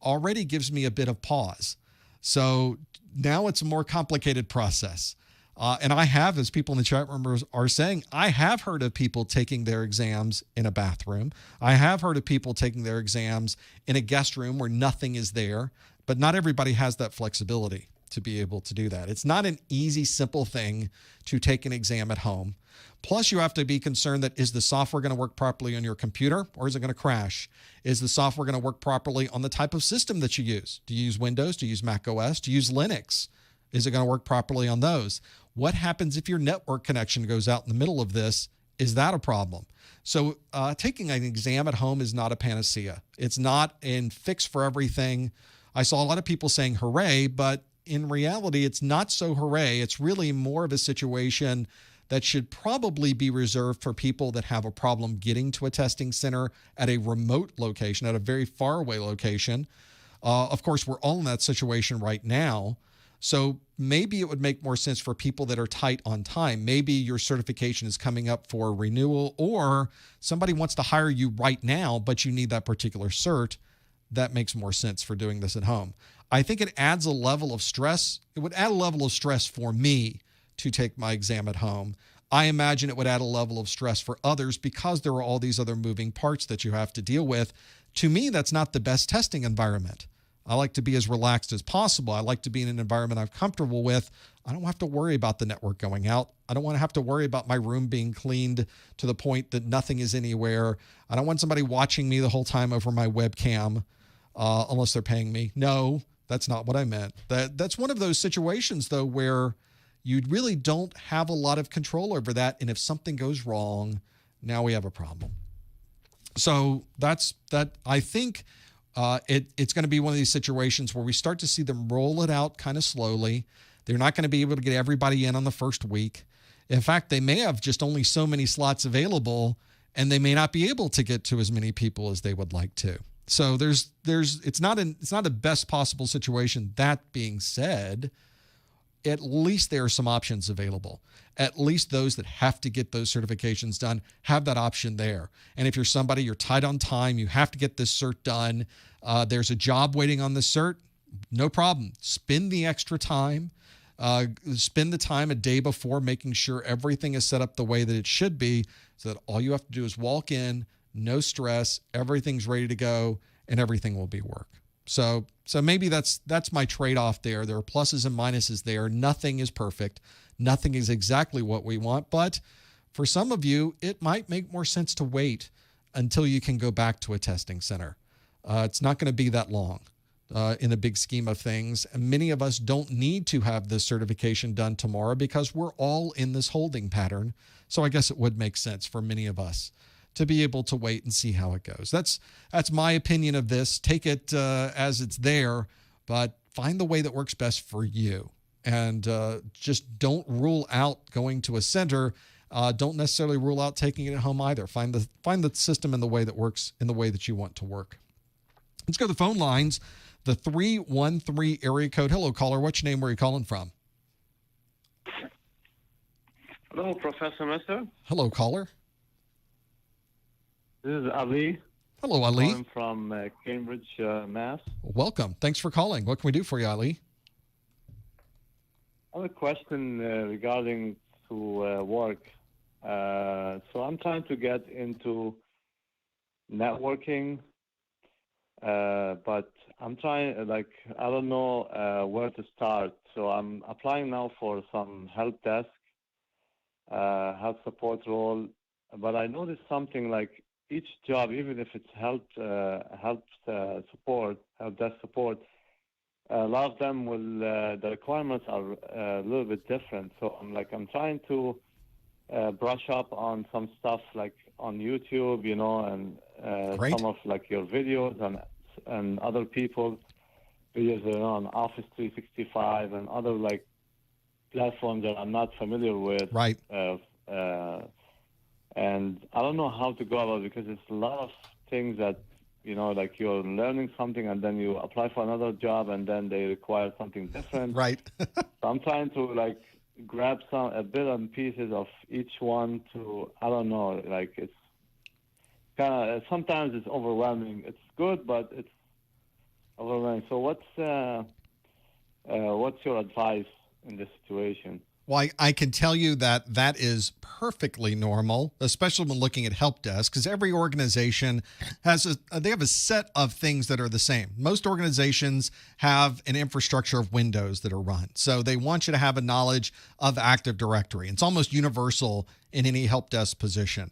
already gives me a bit of pause. So now it's a more complicated process. And I have, as people in the chat room are saying, I have heard of people taking their exams in a bathroom. I have heard of people taking their exams in a guest room where nothing is there, but not everybody has that flexibility to be able to do that. It's not an easy, simple thing to take an exam at home. Plus, you have to be concerned that, is the software going to work properly on your computer, or is it going to crash? Is the software going to work properly on the type of system that you use? Do you use Windows? Do you use Mac OS? Do you use Linux? Is it going to work properly on those? What happens if your network connection goes out in the middle of this? Is that a problem? So taking an exam at home is not a panacea. It's not a fix for everything. I saw a lot of people saying hooray, but in reality, it's not so hooray. It's really more of a situation that should probably be reserved for people that have a problem getting to a testing center at a remote location, at a very far away location. Of course, we're all in that situation right now. So maybe it would make more sense for people that are tight on time. Maybe your certification is coming up for renewal, or somebody wants to hire you right now, but you need that particular cert. That makes more sense for doing this at home. I think it adds a level of stress. It would add a level of stress for me to take my exam at home. I imagine it would add a level of stress for others because there are all these other moving parts that you have to deal with. To me, that's not the best testing environment. I like to be as relaxed as possible. I like to be in an environment I'm comfortable with. I don't have to worry about the network going out. I don't want to have to worry about my room being cleaned to the point that nothing is anywhere. I don't want somebody watching me the whole time over my webcam, unless they're paying me. No, that's not what I meant. That's one of those situations, though, where you really don't have a lot of control over that. And if something goes wrong, now we have a problem. So that's that. I think it's going to be one of these situations where we start to see them roll it out kind of slowly. They're not going to be able to get everybody in on the first week. In fact, they may have just only so many slots available, and they may not be able to get to as many people as they would like to. So it's not a best possible situation. That being said, at least there are some options available. At least those that have to get those certifications done have that option there. And if you're somebody, you're tight on time, you have to get this cert done, there's a job waiting on the cert, no problem. Spend the extra time. Spend the time a day before making sure everything is set up the way that it should be, so that all you have to do is walk in, no stress, everything's ready to go, and everything will be work. So maybe that's my trade-off there. There are pluses and minuses there. Nothing is perfect. Nothing is exactly what we want. But for some of you, it might make more sense to wait until you can go back to a testing center. It's not going to be that long in the big scheme of things. And many of us don't need to have this certification done tomorrow because we're all in this holding pattern. So I guess it would make sense for many of us to be able to wait and see how it goes. That's my opinion of this. Take it as it's there, but find the way that works best for you. And just don't rule out going to a center. Don't necessarily rule out taking it at home either. Find the system in the way that works in the way that you want to work. Let's go to the phone lines. The 313 area code. Hello, caller. What's your name? Where are you calling from? Hello, Professor Messer. Hello, caller. This is Ali. Hello, Ali. I'm from Cambridge, Mass. Welcome. Thanks for calling. What can we do for you, Ali? I have a question regarding to work. So I'm trying to get into networking, but I'm trying, I don't know where to start. So I'm applying now for some help desk, help support role. But I noticed something like each job, even if it's help desk support, a lot of them will, the requirements are a little bit different. So I'm trying to brush up on some stuff like on YouTube, and some of your videos and other people's videos on Office 365 and other platforms that I'm not familiar with. Right. And I don't know how to go about it because it's a lot of things that, you're learning something and then you apply for another job and then they require something different. Right. So I'm trying to grab a bit and pieces of each one to, I don't know, it's kind of, sometimes it's overwhelming. It's good, but it's overwhelming. So what's your advice in this situation? Well, I can tell you that is perfectly normal, especially when looking at help desk, because every organization has they have a set of things that are the same. Most organizations have an infrastructure of Windows that are run, so they want you to have a knowledge of Active Directory. It's almost universal in any help desk position.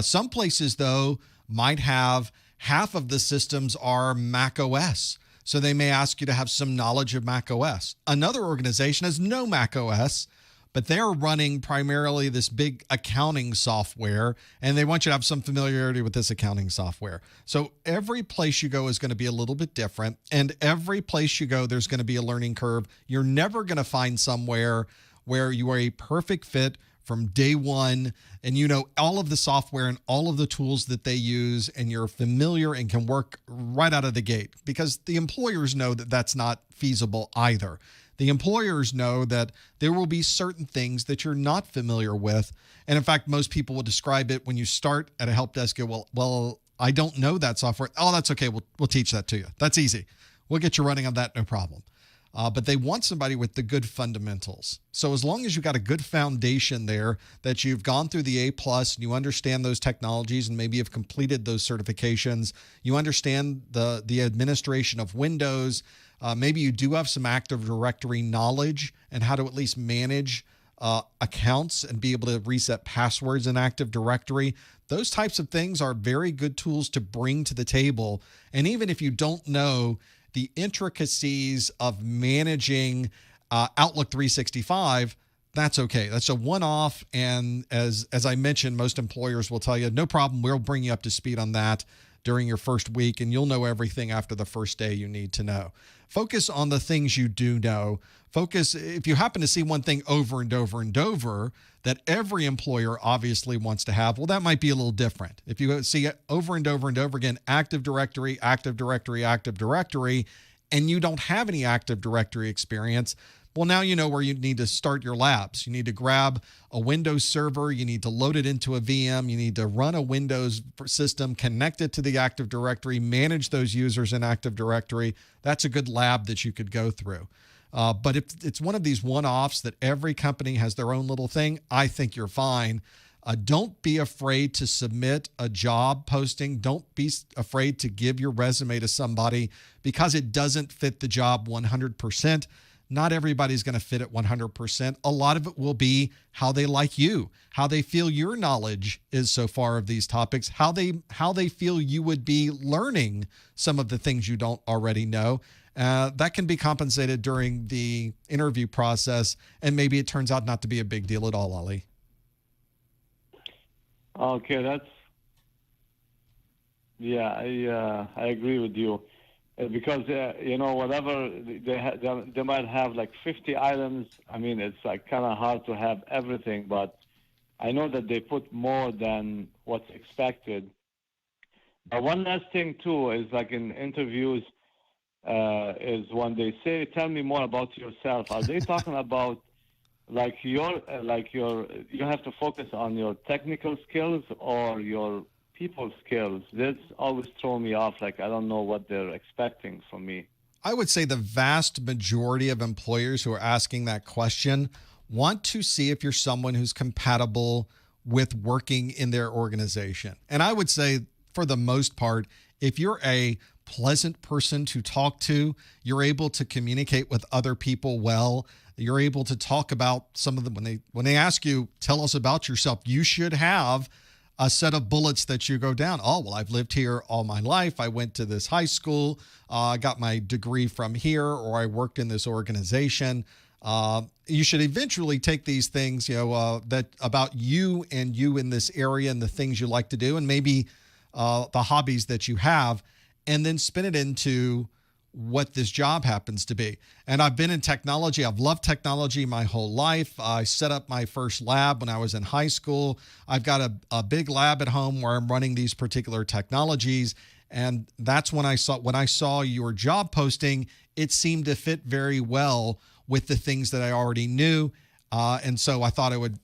Some places, though, might have half of the systems are Mac OS. So they may ask you to have some knowledge of Mac OS. Another organization has no Mac OS, but they're running primarily this big accounting software, and they want you to have some familiarity with this accounting software. So every place you go is going to be a little bit different, and every place you go, there's going to be a learning curve. You're never going to find somewhere where you are a perfect fit from day one, and you know all of the software and all of the tools that they use, and you're familiar and can work right out of the gate, because the employers know that that's not feasible either. The employers know that there will be certain things that you're not familiar with. And in fact, most people will describe it when you start at a help desk, go, well, I don't know that software. Oh, that's okay. We'll teach that to you. That's easy. We'll get you running on that, no problem. But they want somebody with the good fundamentals. So as long as you've got a good foundation there, that you've gone through the A+, and you understand those technologies and maybe have completed those certifications, you understand the administration of Windows, maybe you do have some Active Directory knowledge and how to at least manage accounts and be able to reset passwords in Active Directory. Those types of things are very good tools to bring to the table. And even if you don't know the intricacies of managing Outlook 365, that's okay. That's a one-off. And as I mentioned, most employers will tell you, no problem, we'll bring you up to speed on that during your first week, and you'll know everything after the first day you need to know. Focus on the things you do know. Focus, if you happen to see one thing over and over and over that every employer obviously wants to have, well, that might be a little different. If you see it over and over and over again, Active Directory, Active Directory, Active Directory, and you don't have any Active Directory experience, well, now you know where you need to start your labs. You need to grab a Windows server. You need to load it into a VM. You need to run a Windows system, connect it to the Active Directory, manage those users in Active Directory. That's a good lab that you could go through. But if it's one of these one-offs that every company has their own little thing, I think you're fine. Don't be afraid to submit a job posting. Don't be afraid to give your resume to somebody because it doesn't fit the job 100%. Not everybody's going to fit it 100%. A lot of it will be how they like you, how they feel your knowledge is so far of these topics, how they feel you would be learning some of the things you don't already know. That can be compensated during the interview process, and maybe it turns out not to be a big deal at all, Ali. Okay, Yeah, I agree with you. Because whatever they might have like 50 items. I mean, it's like kind of hard to have everything, but I know that they put more than what's expected. But one last thing too is like in interviews, is when they say, "Tell me more about yourself." Are they talking about like you have to focus on your technical skills or your people skills? This always throw me off. Like I don't know what they're expecting from me. I would say the vast majority of employers who are asking that question want to see if you're someone who's compatible with working in their organization. And I would say, for the most part, if you're a pleasant person to talk to, you're able to communicate with other people well, you're able to talk about some of them when they ask you, tell us about yourself, you should have a set of bullets that you go down. Oh, well, I've lived here all my life. I went to this high school. I got my degree from here, or I worked in this organization. You should eventually take these things, that about you and you in this area and the things you like to do, and maybe the hobbies that you have, and then spin it into what this job happens to be. And I've been in technology. I've loved technology my whole life. I set up my first lab when I was in high school. I've got a big lab at home where I'm running these particular technologies. And that's when I saw your job posting, it seemed to fit very well with the things that I already knew. And so I thought I would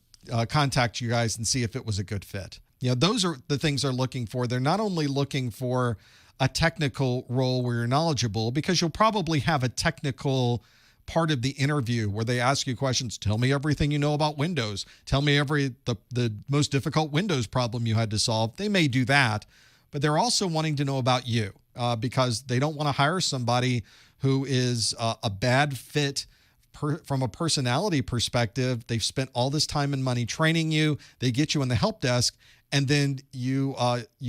contact you guys and see if it was a good fit. Those are the things they're looking for. They're not only looking for a technical role where you're knowledgeable, because you'll probably have a technical part of the interview where they ask you questions. Tell me everything you know about Windows. Tell me the most difficult Windows problem you had to solve. They may do that, but they're also wanting to know about you because they don't want to hire somebody who is a bad fit from a personality perspective. They've spent all this time and money training you. They get you in the help desk, and then you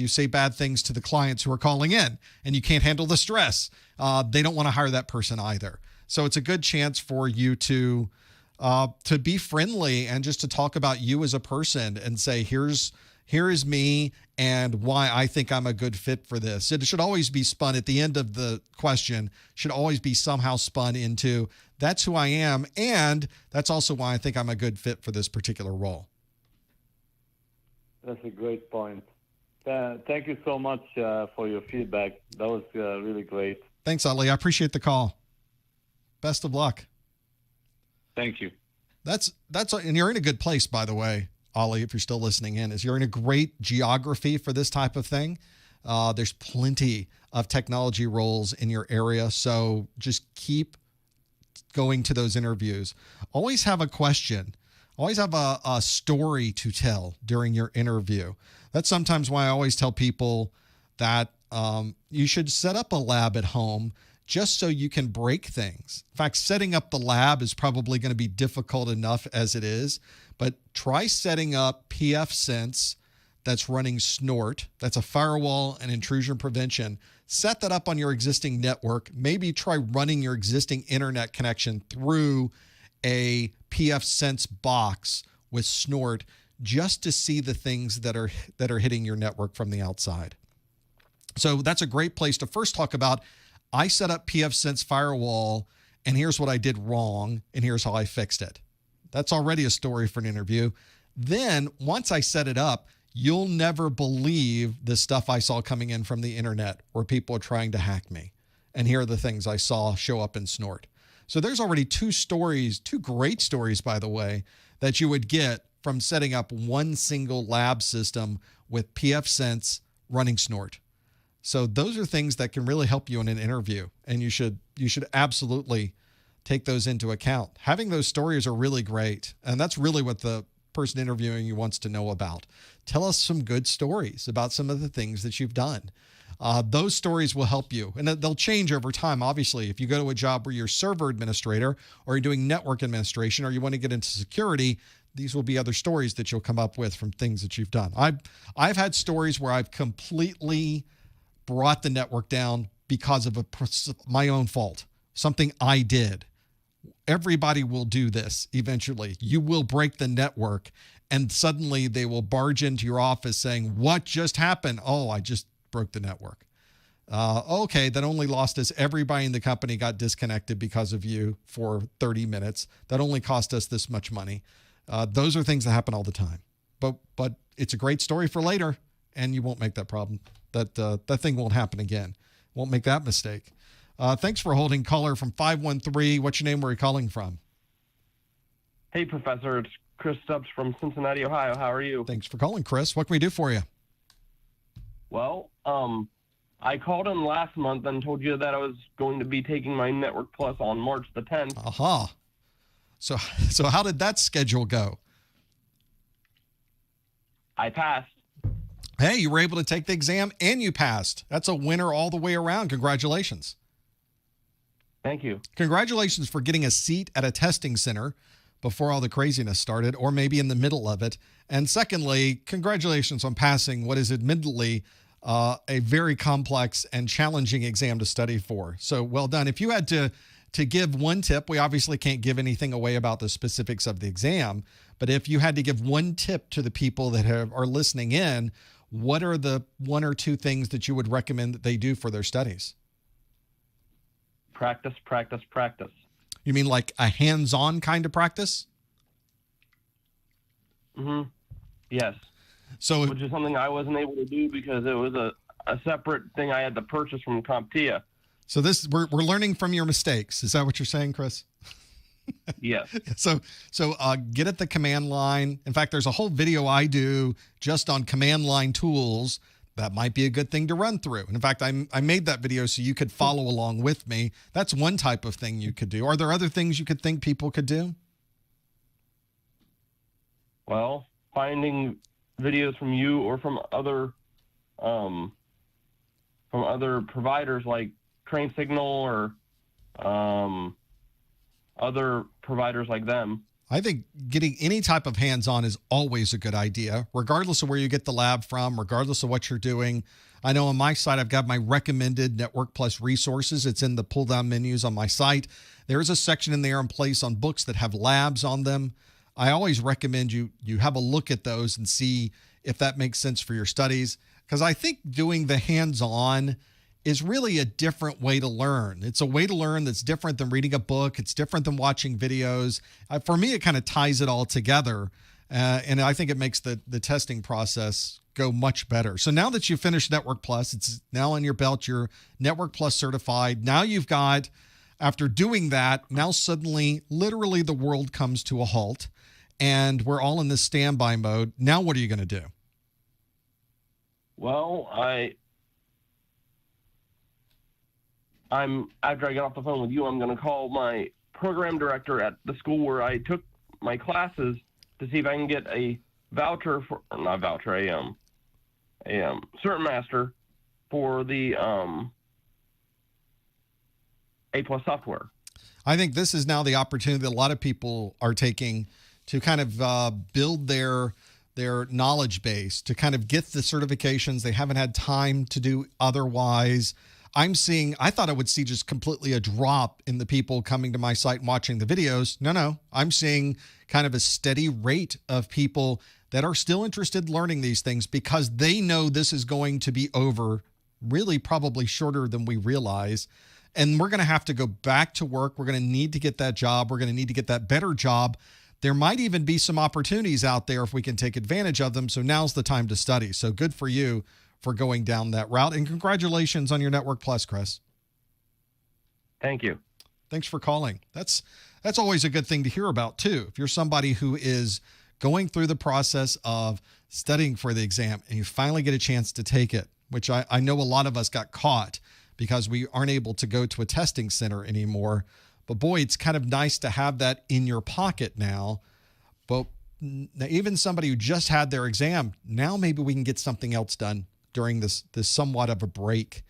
say bad things to the clients who are calling in, and you can't handle the stress. They don't want to hire that person either. So it's a good chance for you to be friendly and just to talk about you as a person and say, here is me and why I think I'm a good fit for this. It should always be spun at the end of the question, should always be somehow spun into, that's who I am, and that's also why I think I'm a good fit for this particular role. That's a great point. Thank you so much for your feedback. That was really great. Thanks, Ali. I appreciate the call. Best of luck. Thank you. And you're in a good place, by the way, Ali, if you're still listening in, is you're in a great geography for this type of thing. There's plenty of technology roles in your area, so just keep going to those interviews. Always have a question. Always have a story to tell during your interview. That's sometimes why I always tell people that you should set up a lab at home just so you can break things. In fact, setting up the lab is probably going to be difficult enough as it is, but try setting up pfSense that's running Snort. That's a firewall and intrusion prevention. Set that up on your existing network. Maybe try running your existing internet connection through a pfSense box with Snort just to see the things that are hitting your network from the outside. So that's a great place to first talk about, I set up pfSense firewall, and here's what I did wrong, and here's how I fixed it. That's already a story for an interview. Then, once I set it up, you'll never believe the stuff I saw coming in from the internet where people are trying to hack me. And here are the things I saw show up in Snort. So there's already two great stories, by the way, that you would get from setting up one single lab system with pfSense running Snort. So those are things that can really help you in an interview, and you should absolutely take those into account. Having those stories are really great, and that's really what the person interviewing you wants to know about. Tell us some good stories about some of the things that you've done. Those stories will help you, and they'll change over time. Obviously, if you go to a job where you're server administrator or you're doing network administration or you want to get into security, these will be other stories that you'll come up with from things that you've done. I've had stories where I've completely brought the network down because of my own fault, something I did. Everybody will do this eventually. You will break the network, and suddenly they will barge into your office saying, what just happened? Oh, I just broke the network. Okay, that only lost us, everybody in the company got disconnected because of you for 30 minutes. That only cost us this much money. Those are things that happen all the time. But it's a great story for later, and you won't make that problem. That thing won't happen again. Won't make that mistake. Thanks for holding. Caller from 513. What's your name? Where are you calling from? Hey, Professor. It's Chris Stubbs from Cincinnati, Ohio. How are you? Thanks for calling, Chris. What can we do for you? Well, I called in last month and told you that I was going to be taking my Network Plus on March the 10th. Aha. So how did that schedule go? I passed. Hey, you were able to take the exam and you passed. That's a winner all the way around. Congratulations. Thank you. Congratulations for getting a seat at a testing center before all the craziness started, or maybe in the middle of it. And secondly, congratulations on passing what is admittedly a very complex and challenging exam to study for. So well done. If you had to give one tip, we obviously can't give anything away about the specifics of the exam, but if you had to give one tip to the people that are listening in, what are the one or two things that you would recommend that they do for their studies? Practice, practice, practice. You mean like a hands-on kind of practice? Mm-hmm. Yes. So, which is something I wasn't able to do because it was a separate thing I had to purchase from CompTIA. So we're learning from your mistakes. Is that what you're saying, Chris? Yes. So get at the command line. In fact, there's a whole video I do just on command line tools that might be a good thing to run through. And in fact, I made that video so you could follow along with me. That's one type of thing you could do. Are there other things you could think people could do? Well, finding videos from you or from other providers like Train Signal or other providers like them. I think getting any type of hands-on is always a good idea, regardless of where you get the lab from, regardless of what you're doing. I know on my site, I've got my recommended Network Plus resources. It's in the pull-down menus on my site. There's a section in there in place on books that have labs on them. I always recommend you have a look at those and see if that makes sense for your studies, because I think doing the hands-on is really a different way to learn. It's a way to learn that's different than reading a book. It's different than watching videos. For me, it kind of ties it all together, and I think it makes the testing process go much better. So now that you've finished Network Plus, it's now on your belt, you're Network Plus certified. Now you've got, after doing that, now suddenly, literally the world comes to a halt, and we're all in this standby mode. Now what are you going to do? Well, after I get off the phone with you, I'm going to call my program director at the school where I took my classes to see if I can get a voucher for, or not voucher, a Cert Master for the A+ software. I think this is now the opportunity that a lot of people are taking to kind of build their knowledge base, to kind of get the certifications they haven't had time to do otherwise. I thought I would see just completely a drop in the people coming to my site and watching the videos. No, I'm seeing kind of a steady rate of people that are still interested in learning these things because they know this is going to be over really probably shorter than we realize. And we're going to have to go back to work. We're going to need to get that job. We're going to need to get that better job. There might even be some opportunities out there if we can take advantage of them. So now's the time to study. So good for you for going down that route. And congratulations on your Network Plus, Chris. Thank you. Thanks for calling. That's always a good thing to hear about, too. If you're somebody who is going through the process of studying for the exam and you finally get a chance to take it, which I know a lot of us got caught because we aren't able to go to a testing center anymore. But boy, it's kind of nice to have that in your pocket now. But even somebody who just had their exam, now maybe we can get something else done during this somewhat of a break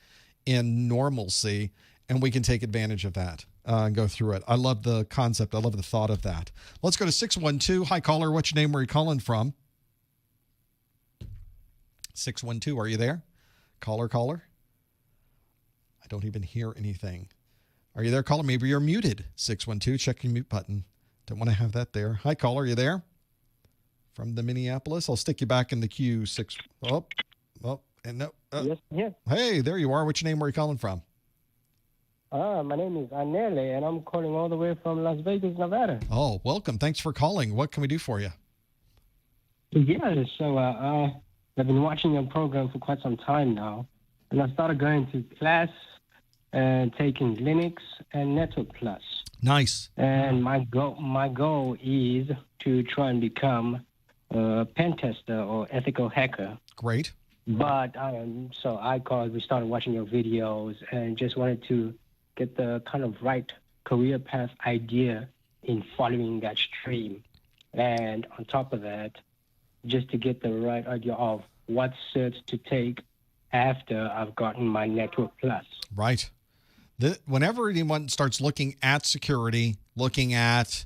in normalcy, and we can take advantage of that and go through it. I love the concept. I love the thought of that. Let's go to 612. Hi, caller. What's your name? Where are you calling from? 612. Are you there? Caller. I don't even hear anything. Are you there, caller? Maybe you're muted. 612. Check your mute button. Don't want to have that there. Hi, caller. Are you there? From the Minneapolis. I'll stick you back in the queue. And no, Yes, yes. hey, there you are. What's your name? Where are you calling from? My name is Anele, and I'm calling all the way from Las Vegas, Nevada. Oh, welcome. Thanks for calling. What can we do for you? Yeah, so I've been watching your program for quite some time now, and I started going to class and taking Linux and Network Plus. Nice. And my goal is to try and become a pen tester or ethical hacker. Great. But so I called, we started watching your videos and just wanted to get the kind of right career path idea in following that stream. And on top of that, just to get the right idea of what certs to take after I've gotten my Network Plus. Right. Whenever anyone starts looking at security, looking at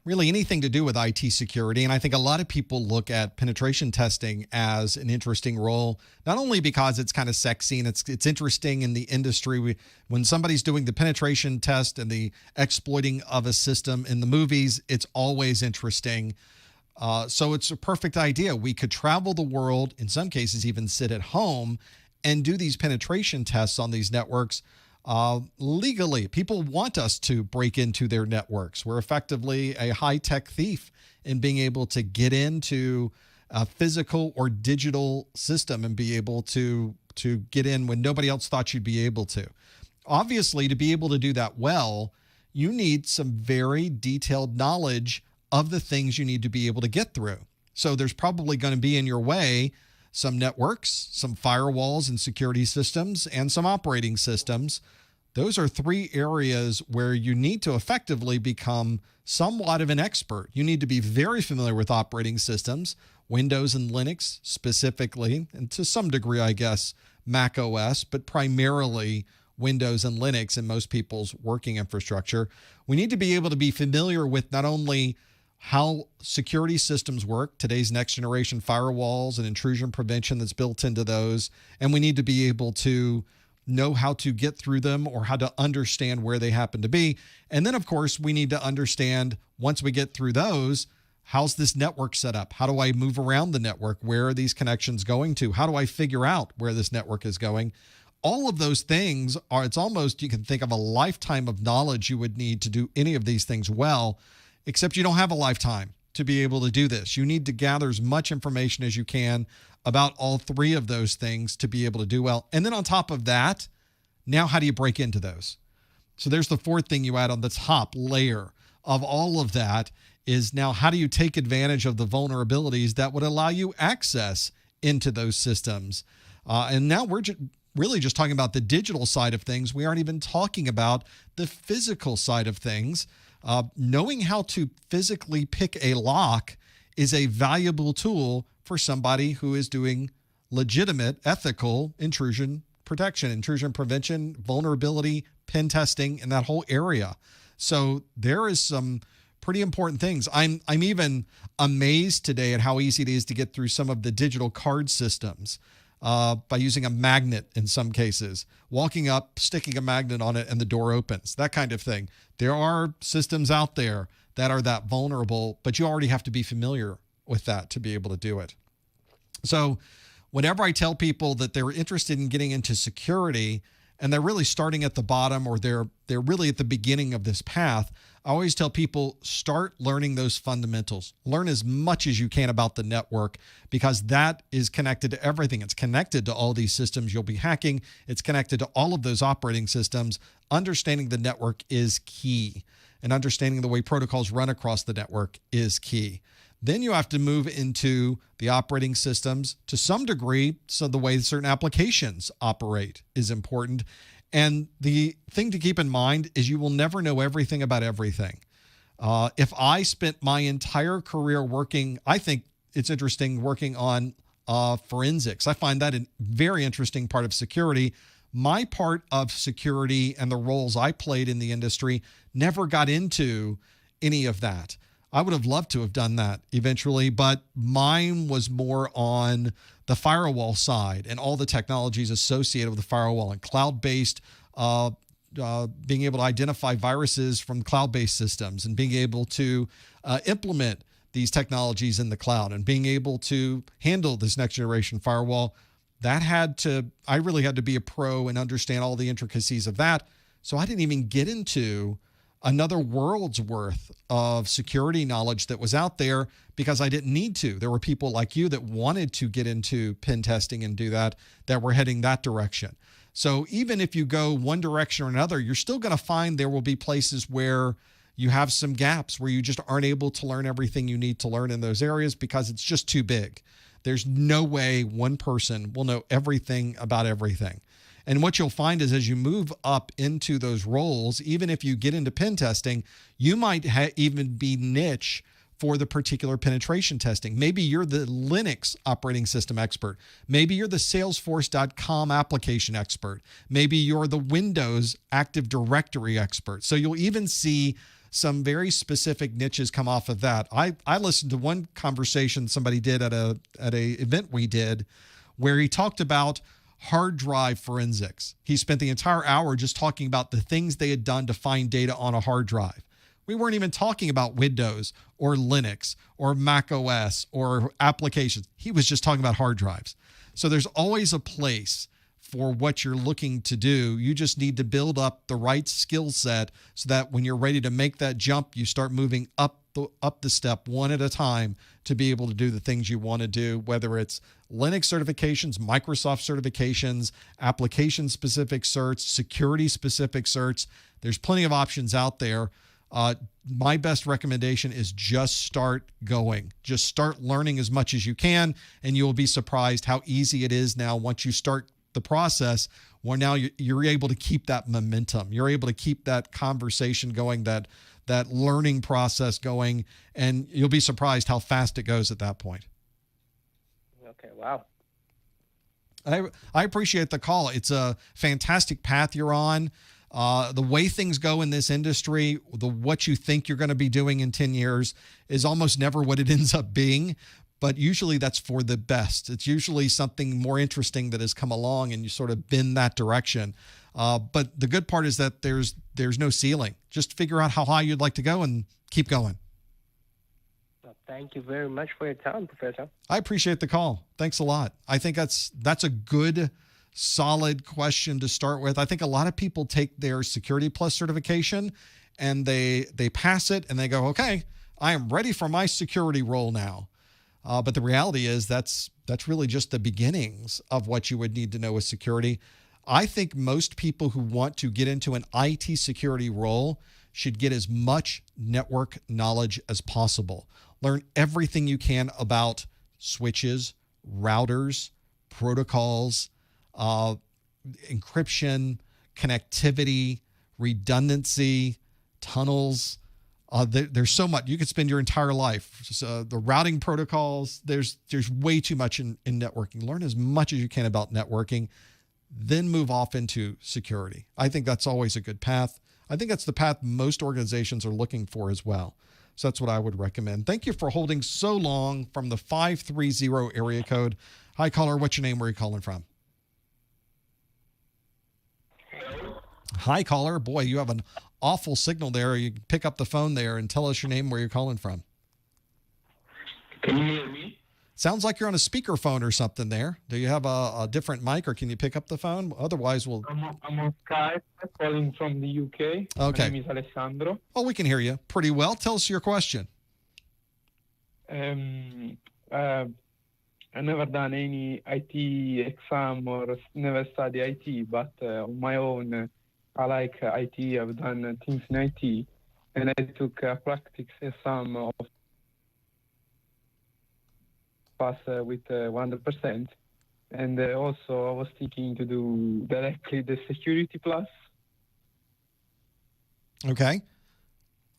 really anything to do with IT security, and I think a lot of people look at penetration testing as an interesting role, not only because it's kind of sexy and it's interesting in the industry. When somebody's doing the penetration test and the exploiting of a system in the movies, it's always interesting. So it's a perfect idea. We could travel the world, in some cases even sit at home and do these penetration tests on these networks legally. People want us to break into their networks. We're effectively a high-tech thief in being able to get into a physical or digital system and be able to get in when nobody else thought you'd be able to. Obviously, to be able to do that well, you need some very detailed knowledge of the things you need to be able to get through. So there's probably going to be in your way some networks, some firewalls and security systems, and some operating systems. Those are three areas where you need to effectively become somewhat of an expert. You need to be very familiar with operating systems, Windows and Linux specifically, and to some degree, I guess, Mac OS, but primarily Windows and Linux in most people's working infrastructure. We need to be able to be familiar with not only how security systems work, today's next generation firewalls and intrusion prevention that's built into those, and we need to be able to know how to get through them or how to understand where they happen to be. And then, of course, we need to understand, once we get through those, how's this network set up? How do I move around the network? Where are these connections going to? How do I figure out where this network is going? All of those things are, it's almost, you can think of a lifetime of knowledge you would need to do any of these things well, except you don't have a lifetime to be able to do this. You need to gather as much information as you can about all three of those things to be able to do well. And then on top of that, now how do you break into those? So there's the fourth thing you add on the top layer of all of that is now how do you take advantage of the vulnerabilities that would allow you access into those systems? And now we're really just talking about the digital side of things. We aren't even talking about the physical side of things. Knowing how to physically pick a lock is a valuable tool for somebody who is doing legitimate, ethical intrusion protection, intrusion prevention, vulnerability, pen testing, and that whole area. So there is some pretty important things. I'm even amazed today at how easy it is to get through some of the digital card systems by using a magnet in some cases. Walking up, sticking a magnet on it, and the door opens, that kind of thing. There are systems out there that are that vulnerable, but you already have to be familiar with that to be able to do it. So whenever I tell people that they're interested in getting into security and they're really starting at the bottom or they're really at the beginning of this path, I always tell people start learning those fundamentals. Learn as much as you can about the network because that is connected to everything. It's connected to all these systems you'll be hacking. It's connected to all of those operating systems. Understanding the network is key, and understanding the way protocols run across the network is key. Then you have to move into the operating systems to some degree. So the way certain applications operate is important. And the thing to keep in mind is you will never know everything about everything. If I spent my entire career working, I think it's interesting working on forensics. I find that a very interesting part of security. My part of security and the roles I played in the industry never got into any of that. I would have loved to have done that eventually, but mine was more on the firewall side and all the technologies associated with the firewall and cloud-based, being able to identify viruses from cloud-based systems and being able to implement these technologies in the cloud and being able to handle this next generation firewall. I really had to be a pro and understand all the intricacies of that. So I didn't even get into another world's worth of security knowledge that was out there because I didn't need to. There were people like you that wanted to get into pen testing and do that were heading that direction. So even if you go one direction or another, you're still going to find there will be places where you have some gaps where you just aren't able to learn everything you need to learn in those areas because it's just too big. There's no way one person will know everything about everything. And what you'll find is as you move up into those roles, even if you get into pen testing, you might even be niche for the particular penetration testing. Maybe you're the Linux operating system expert. Maybe you're the Salesforce.com application expert. Maybe you're the Windows Active Directory expert. So you'll even see some very specific niches come off of that. I listened to one conversation somebody did at a event we did where he talked about hard drive forensics. He spent the entire hour just talking about the things they had done to find data on a hard drive. We weren't even talking about Windows or Linux or Mac OS or applications. He was just talking about hard drives. So there's always a place for what you're looking to do. You just need to build up the right skill set so that when you're ready to make that jump, you start moving up the step one at a time to be able to do the things you want to do, whether it's Linux certifications, Microsoft certifications, application-specific certs, security-specific certs. There's plenty of options out there. My best recommendation is just start going. Just start learning as much as you can, and you'll be surprised how easy it is now once you start the process, where now you're able to keep that momentum. You're able to keep that conversation going, that learning process going, and you'll be surprised how fast it goes at that point. Okay, wow. I appreciate the call. It's a fantastic path you're on. The way things go in this industry, what you think you're going to be doing in 10 years is almost never what it ends up being, but usually that's for the best. It's usually something more interesting that has come along and you sort of bend that direction. But the good part is that there's no ceiling. Just figure out how high you'd like to go and keep going. Thank you very much for your time, Professor. I appreciate the call. Thanks a lot. I think that's a good, solid question to start with. I think a lot of people take their Security Plus certification and they pass it and they go, okay, I am ready for my security role now. But the reality is that's really just the beginnings of what you would need to know with security. I think most people who want to get into an IT security role should get as much network knowledge as possible. Learn everything you can about switches, routers, protocols, encryption, connectivity, redundancy, tunnels. There's so much. You could spend your entire life. The routing protocols, there's way too much in networking. Learn as much as you can about networking, then move off into security. I think that's always a good path. I think that's the path most organizations are looking for as well. So that's what I would recommend. Thank you for holding so long from the 530 area code. Hi, caller. What's your name? Where are you calling from? Hi, caller. Boy, you have an awful signal there. You can pick up the phone there and tell us your name, where you're calling from. Can you hear me? Sounds like you're on a speakerphone or something there. Do you have a different mic, or can you pick up the phone? Otherwise, we'll... I'm on Skype, calling from the UK. Okay. My name is Alessandro. Oh, we can hear you pretty well. Tell us your question. I've never done any IT exam or never studied IT, but on my own, I like IT. I've done things in IT, and I took a practice exam of pass with 100%. And also, I was thinking to do directly the Security Plus. Okay.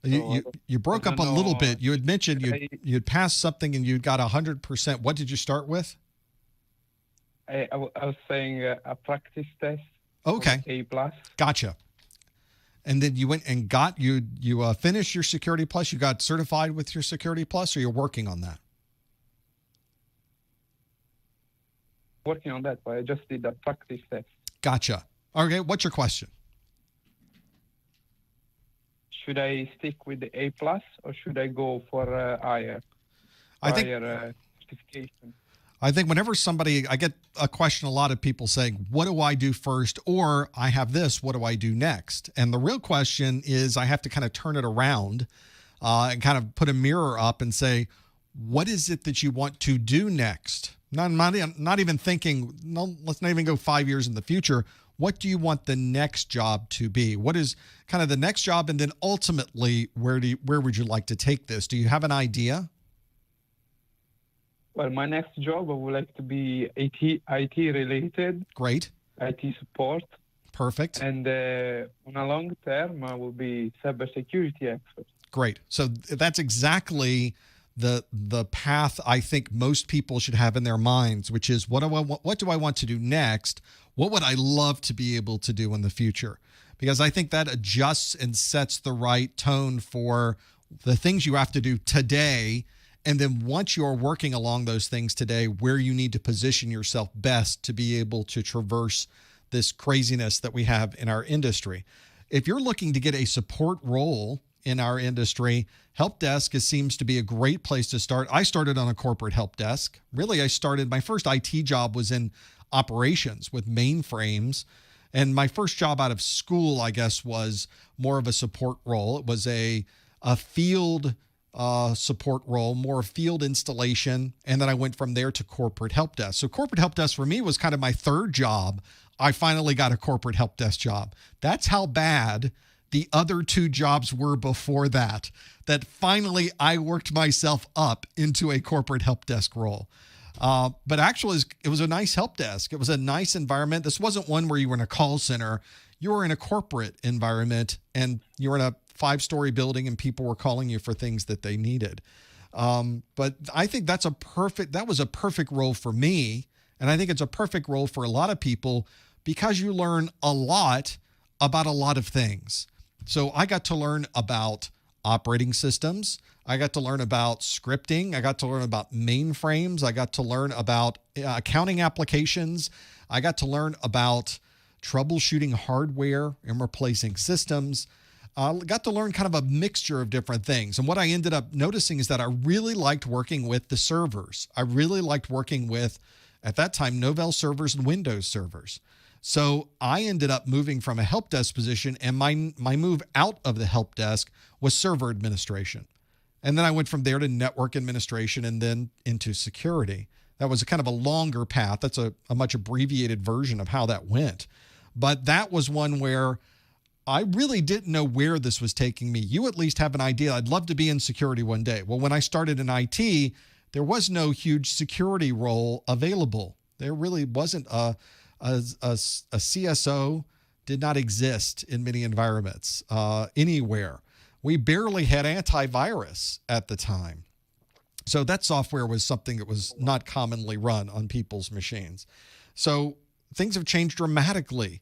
You broke up a little bit. You had mentioned you'd passed something and you got 100%. What did you start with? I was saying a practice test. Okay. A plus. Gotcha. And then you went and you finished your Security Plus. You got certified with your Security Plus, or you're working on that? Working on that, but I just did a practice test. Gotcha. Okay. What's your question? Should I stick with the A plus, or should I go for higher? I think certification? I think whenever I get a question, a lot of people saying, what do I do first? Or I have this, what do I do next? And the real question is I have to kind of turn it around and kind of put a mirror up and say, what is it that you want to do next? Not even thinking, no, let's not even go 5 years in the future. What do you want the next job to be? What is kind of the next job? And then ultimately, where would you like to take this? Do you have an idea? Well, my next job, I would like to be IT related. Great. IT support. Perfect. And on a long term, I will be cybersecurity expert. Great. So that's exactly the path I think most people should have in their minds, which is what do I want to do next? What would I love to be able to do in the future? Because I think that adjusts and sets the right tone for the things you have to do today. And then once you're working along those things today, where you need to position yourself best to be able to traverse this craziness that we have in our industry. If you're looking to get a support role in our industry, help desk seems to be a great place to start. I started on a corporate help desk. Really, my first IT job was in operations with mainframes. And my first job out of school, I guess, was more of a support role. It was a field support role, more field installation. And then I went from there to corporate help desk. So corporate help desk for me was kind of my third job. I finally got a corporate help desk job. That's how bad the other two jobs were before that finally I worked myself up into a corporate help desk role. But actually, it was a nice help desk. It was a nice environment. This wasn't one where you were in a call center. You were in a corporate environment, and you were in a 5-story building, and people were calling you for things that they needed. But I think that was a perfect role for me, and I think it's a perfect role for a lot of people because you learn a lot about a lot of things. So I got to learn about operating systems. I got to learn about scripting. I got to learn about mainframes. I got to learn about accounting applications. I got to learn about troubleshooting hardware and replacing systems. Got to learn kind of a mixture of different things. And what I ended up noticing is that I really liked working with the servers. I really liked working with, at that time, Novell servers and Windows servers. So I ended up moving from a help desk position, and my move out of the help desk was server administration. And then I went from there to network administration and then into security. That was a kind of a longer path. That's a much abbreviated version of how that went. But that was one where I really didn't know where this was taking me. You at least have an idea. I'd love to be in security one day. Well, when I started in IT, there was no huge security role available. There really wasn't a CSO did not exist in many environments anywhere. We barely had antivirus at the time. So that software was something that was not commonly run on people's machines. So things have changed dramatically.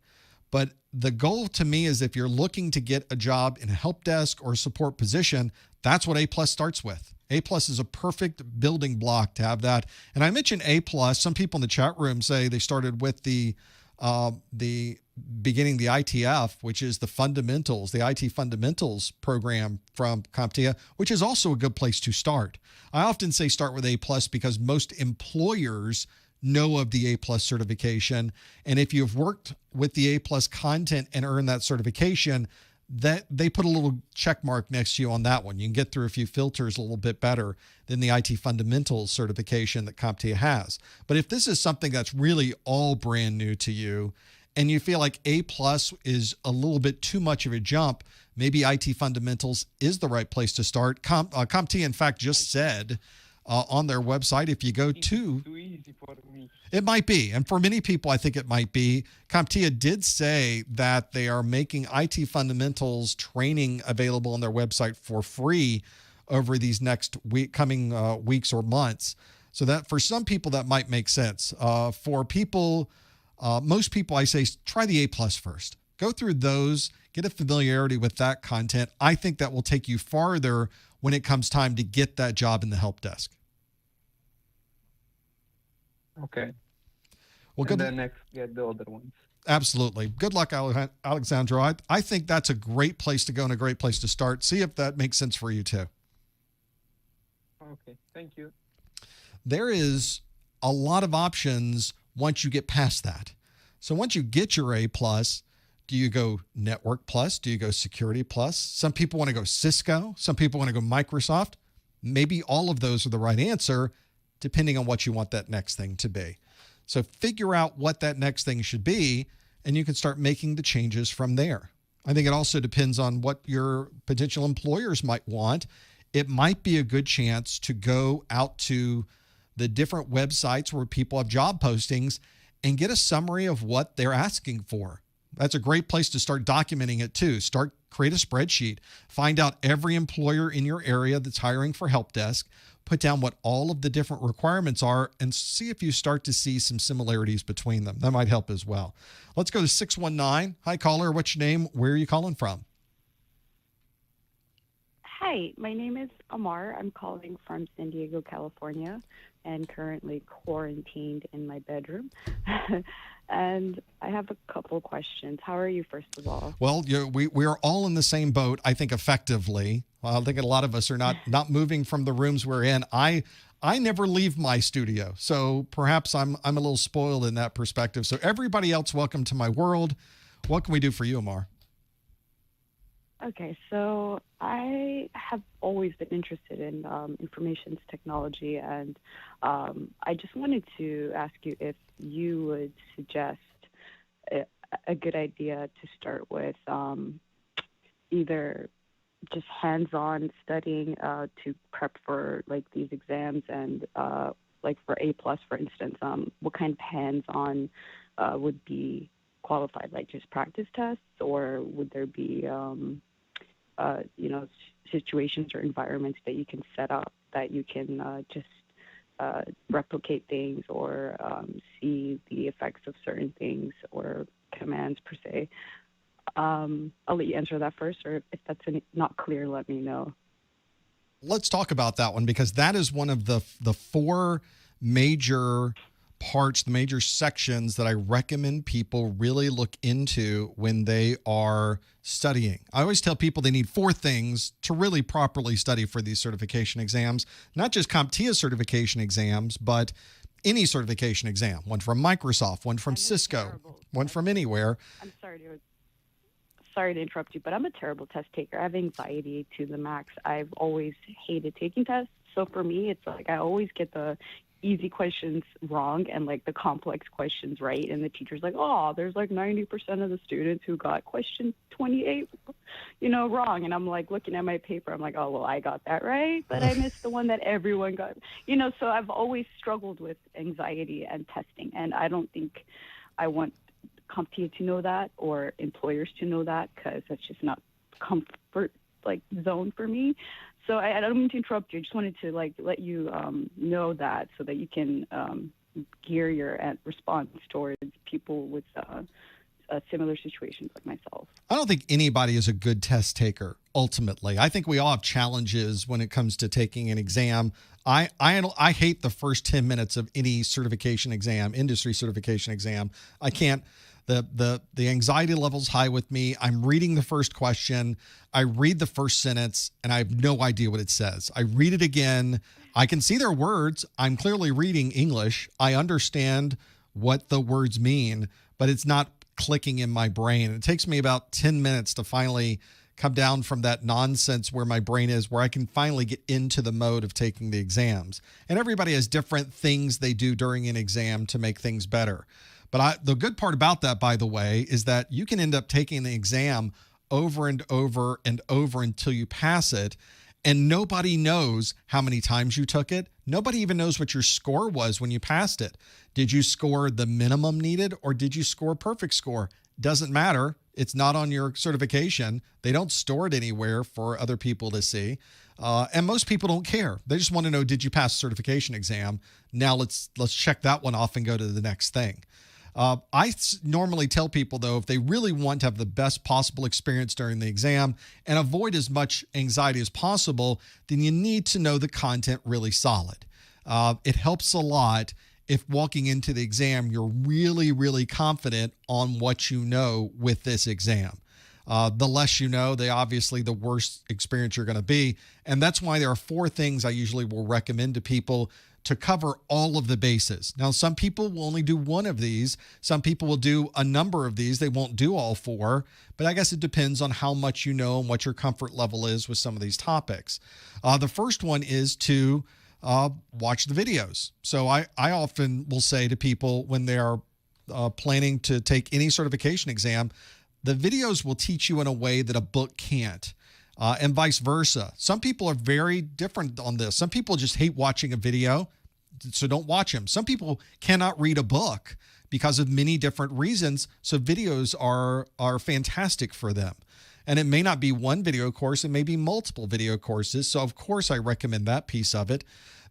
But the goal to me is if you're looking to get a job in a help desk or a support position, that's what A+ starts with. A+ is a perfect building block to have that. And I mentioned A+. Some people in the chat room say they started with the beginning, the ITF, which is the fundamentals, the IT fundamentals program from CompTIA, which is also a good place to start. I often say start with A+ because most employers know of the A+ certification. And if you've worked with the A+ content and earned that certification, that they put a little check mark next to you on that one. You can get through a few filters a little bit better than the IT fundamentals certification that CompTIA has. But if this is something that's really all brand new to you and you feel like A+ is a little bit too much of a jump, maybe IT fundamentals is the right place to start. CompTIA, in fact, just said on their website, if you go to... Too easy for me. It might be. And for many people, I think it might be. CompTIA did say that they are making IT fundamentals training available on their website for free over these next coming weeks or months. So that for some people, that might make sense. For people, most people, I say, try the A+ first. Go through those, get a familiarity with that content. I think that will take you farther when it comes time to get that job in the help desk. Okay. Well, and then next get the other ones. Absolutely. Good luck, Alexandro. I think that's a great place to go and a great place to start. See if that makes sense for you too. Okay. Thank you. There is a lot of options once you get past that. So once you get your A+, do you go Network Plus? Do you go Security Plus? Some people want to go Cisco. Some people want to go Microsoft. Maybe all of those are the right answer, depending on what you want that next thing to be. So figure out what that next thing should be, and you can start making the changes from there. I think it also depends on what your potential employers might want. It might be a good chance to go out to the different websites where people have job postings and get a summary of what they're asking for. That's a great place to start documenting it too. Create a spreadsheet, find out every employer in your area that's hiring for help desk, put down what all of the different requirements are, and see if you start to see some similarities between them. That might help as well. Let's go to 619. Hi, caller. What's your name? Where are you calling from? Hi, my name is Amar. I'm calling from San Diego, California, and currently quarantined in my bedroom. And I have a couple questions. How are you, first of all? Well, we are all in the same boat, I think, effectively. I think a lot of us are not moving from the rooms we're in. I never leave my studio, so perhaps I'm a little spoiled in that perspective. So everybody else, welcome to my world. What can we do for you, Amar? Okay, so I have always been interested in information technology, and I just wanted to ask you if you would suggest a good idea to start with either just hands-on studying to prep for like these exams, and like for A+, for instance, what kind of hands-on would be qualified, like just practice tests, or would there be situations or environments that you can set up that you can just replicate things or see the effects of certain things or commands per se? I'll let you answer that first, or if that's not clear, let me know. Let's talk about that one, because that is one of the four major parts, the major sections that I recommend people really look into when they are studying. I always tell people they need four things to really properly study for these certification exams, not just CompTIA certification exams, but any certification exam, one from Microsoft, one from Cisco, one from anywhere. I'm sorry to interrupt you, but I'm a terrible test taker. I have anxiety to the max. I've always hated taking tests. So for me, it's like I always get the easy questions wrong and like the complex questions right, and the teacher's like, oh, there's like 90% of the students who got question 28 wrong, and I'm like looking at my paper, I'm like, oh well, I got that right, but I missed the one that everyone got, so I've always struggled with anxiety and testing, and I don't think I want CompTIA to know that or employers to know that, because that's just not comfort zone for me. So I don't mean to interrupt you. I just wanted to let you know that, so that you can gear your response towards people with similar situations like myself. I don't think anybody is a good test taker, ultimately. I think we all have challenges when it comes to taking an exam. I hate the first 10 minutes of any certification exam, industry certification exam. I can't. The anxiety level's high with me. I'm reading the first question. I read the first sentence, and I have no idea what it says. I read it again. I can see their words. I'm clearly reading English. I understand what the words mean, but it's not clicking in my brain. It takes me about 10 minutes to finally come down from that nonsense where my brain is, where I can finally get into the mode of taking the exams. And everybody has different things they do during an exam to make things better. But the good part about that, by the way, is that you can end up taking the exam over and over and over until you pass it, and nobody knows how many times you took it. Nobody even knows what your score was when you passed it. Did you score the minimum needed, or did you score a perfect score? Doesn't matter. It's not on your certification. They don't store it anywhere for other people to see. And most people don't care. They just want to know, did you pass the certification exam? Now let's check that one off and go to the next thing. I normally tell people, though, if they really want to have the best possible experience during the exam and avoid as much anxiety as possible, then you need to know the content really solid. It helps a lot if walking into the exam, you're really, really confident on what you know with this exam. The less you know, obviously the worse experience you're going to be. And that's why there are 4 things I usually will recommend to people to cover all of the bases. Now, some people will only do one of these. Some people will do a number of these. They won't do all 4, but I guess it depends on how much you know and what your comfort level is with some of these topics. The first one is to watch the videos. So I often will say to people when they are planning to take any certification exam, the videos will teach you in a way that a book can't. And vice versa. Some people are very different on this. Some people just hate watching a video, so don't watch them. Some people cannot read a book because of many different reasons, so videos are fantastic for them. And it may not be one video course, it may be multiple video courses, so of course I recommend that piece of it.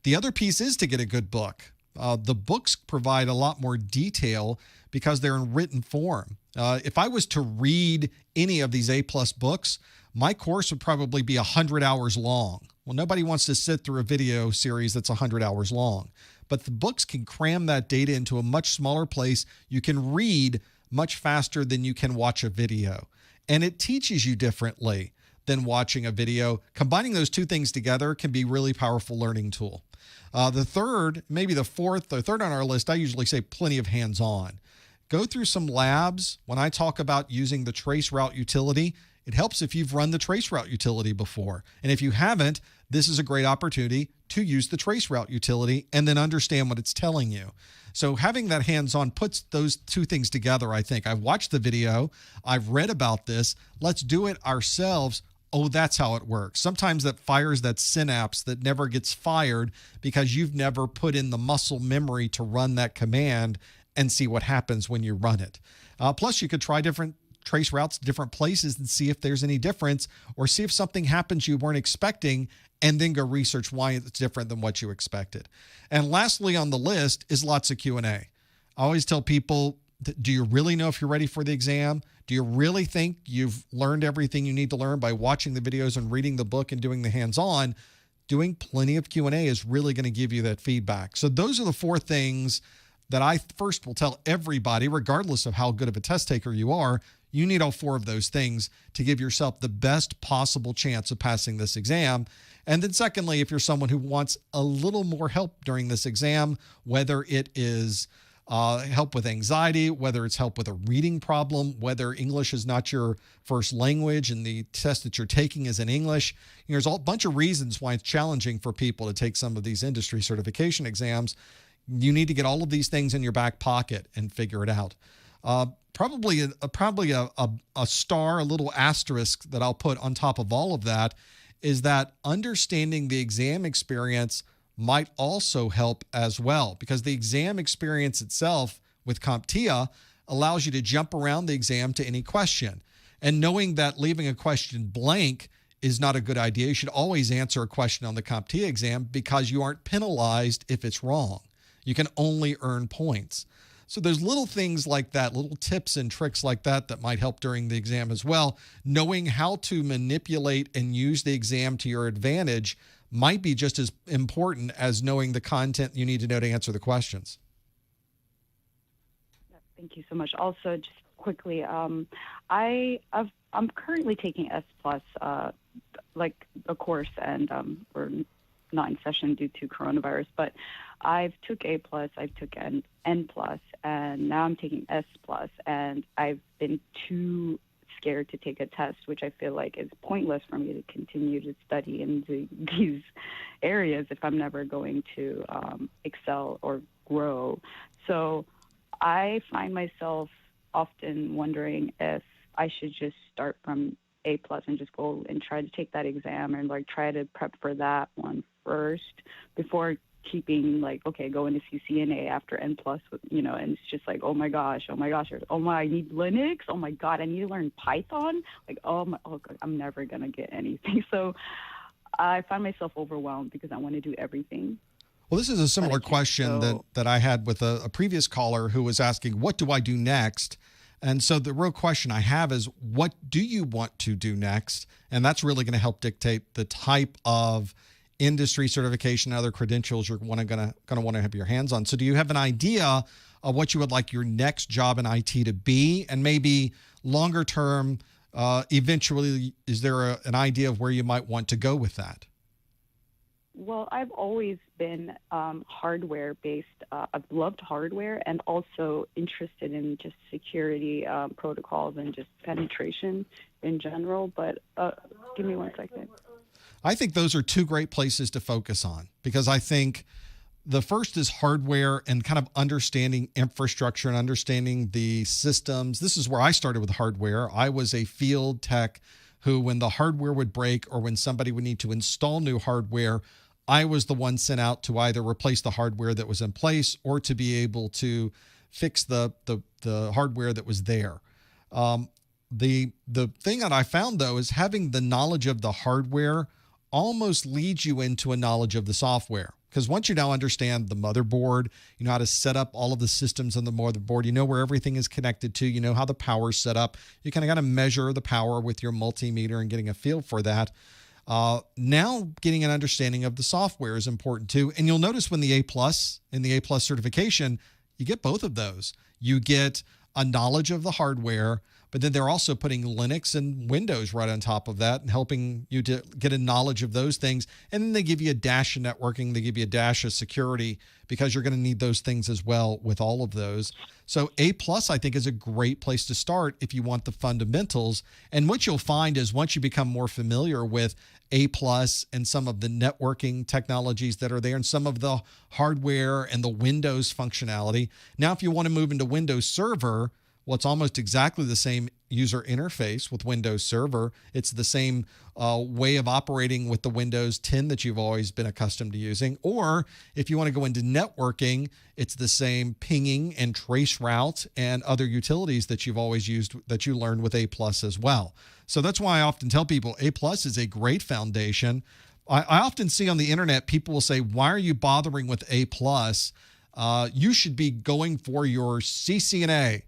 The other piece is to get a good book. The books provide a lot more detail because they're in written form. If I was to read any of these A+ books, my course would probably be 100 hours long. Well, nobody wants to sit through a video series that's 100 hours long. But the books can cram that data into a much smaller place. You can read much faster than you can watch a video. And it teaches you differently than watching a video. Combining those 2 things together can be a really powerful learning tool. The third, maybe the fourth or third on our list, I usually say plenty of hands-on. Go through some labs. When I talk about using the traceroute utility, it helps if you've run the traceroute utility before. And if you haven't, this is a great opportunity to use the traceroute utility and then understand what it's telling you. So having that hands-on puts those 2 things together, I think. I've watched the video. I've read about this. Let's do it ourselves. Oh, that's how it works. Sometimes that fires that synapse that never gets fired because you've never put in the muscle memory to run that command and see what happens when you run it. Plus, you could try different trace routes, different places, and see if there's any difference, or see if something happens you weren't expecting, and then go research why it's different than what you expected. And lastly on the list is lots of Q&A. I always tell people, do you really know if you're ready for the exam? Do you really think you've learned everything you need to learn by watching the videos and reading the book and doing the hands-on? Doing plenty of Q&A is really going to give you that feedback. So those are the 4 things that I first will tell everybody, regardless of how good of a test taker you are. You need all 4 of those things to give yourself the best possible chance of passing this exam. And then secondly, if you're someone who wants a little more help during this exam, whether it is help with anxiety, whether it's help with a reading problem, whether English is not your first language and the test that you're taking is in English, there's a bunch of reasons why it's challenging for people to take some of these industry certification exams. You need to get all of these things in your back pocket and figure it out. Probably a star, a little asterisk that I'll put on top of all of that is that understanding the exam experience might also help as well, because the exam experience itself with CompTIA allows you to jump around the exam to any question. And knowing that leaving a question blank is not a good idea. You should always answer a question on the CompTIA exam because you aren't penalized if it's wrong. You can only earn points. So there's little things like that, little tips and tricks like that that might help during the exam as well. Knowing how to manipulate and use the exam to your advantage might be just as important as knowing the content you need to know to answer the questions. Thank you so much. Also, just quickly, I'm currently taking S+, like a course, and we're not in session due to coronavirus, but I've took A+, I've took N+, and now I'm taking S+, and I've been too scared to take a test, which I feel like is pointless for me to continue to study in these areas if I'm never going to excel or grow. So I find myself often wondering if I should just start from A+ and just go and try to take that exam and like try to prep for that one first before keeping like, okay, going to CCNA after N+, you know, and it's just like, oh my gosh, I need Linux, oh my God, I need to learn Python, like, oh God, I'm never going to get anything. So I find myself overwhelmed because I want to do everything. Well, this is a similar question that I had with a previous caller who was asking, what do I do next? And so the real question I have is, what do you want to do next? And that's really going to help dictate the type of industry certification and other credentials you're going to want to have your hands on. So do you have an idea of what you would like your next job in IT to be? And maybe longer term, eventually, is there an idea of where you might want to go with that? Well, I've always been hardware-based. I've loved hardware and also interested in just security protocols and just penetration in general. But give me 1 second. I think those are two great places to focus on, because I think the first is hardware and kind of understanding infrastructure and understanding the systems. This is where I started with hardware. I was a field tech who, when the hardware would break or when somebody would need to install new hardware, I was the one sent out to either replace the hardware that was in place or to be able to fix the hardware that was there. The thing that I found, though, is having the knowledge of the hardware almost leads you into a knowledge of the software. Because once you now understand the motherboard, you know how to set up all of the systems on the motherboard, you know where everything is connected to, you know how the power's set up. You kind of got to measure the power with your multimeter and getting a feel for that. Now getting an understanding of the software is important too. And you'll notice when the A+ in the A+ certification, you get both of those. You get a knowledge of the hardware, but then they're also putting Linux and Windows right on top of that and helping you to get a knowledge of those things. And then they give you a dash of networking, they give you a dash of security, because you're going to need those things as well with all of those. So A+, I think, is a great place to start if you want the fundamentals. And what you'll find is once you become more familiar with A+ and some of the networking technologies that are there and some of the hardware and the Windows functionality. Now, if you want to move into Windows Server, well, it's almost exactly the same user interface with Windows Server. It's the same way of operating with the Windows 10 that you've always been accustomed to using. Or if you want to go into networking, it's the same pinging and trace route and other utilities that you've always used, that you learned with A+ as well. So that's why I often tell people A+ is a great foundation. I often see on the internet, people will say, why are you bothering with A+? You should be going for your CCNA.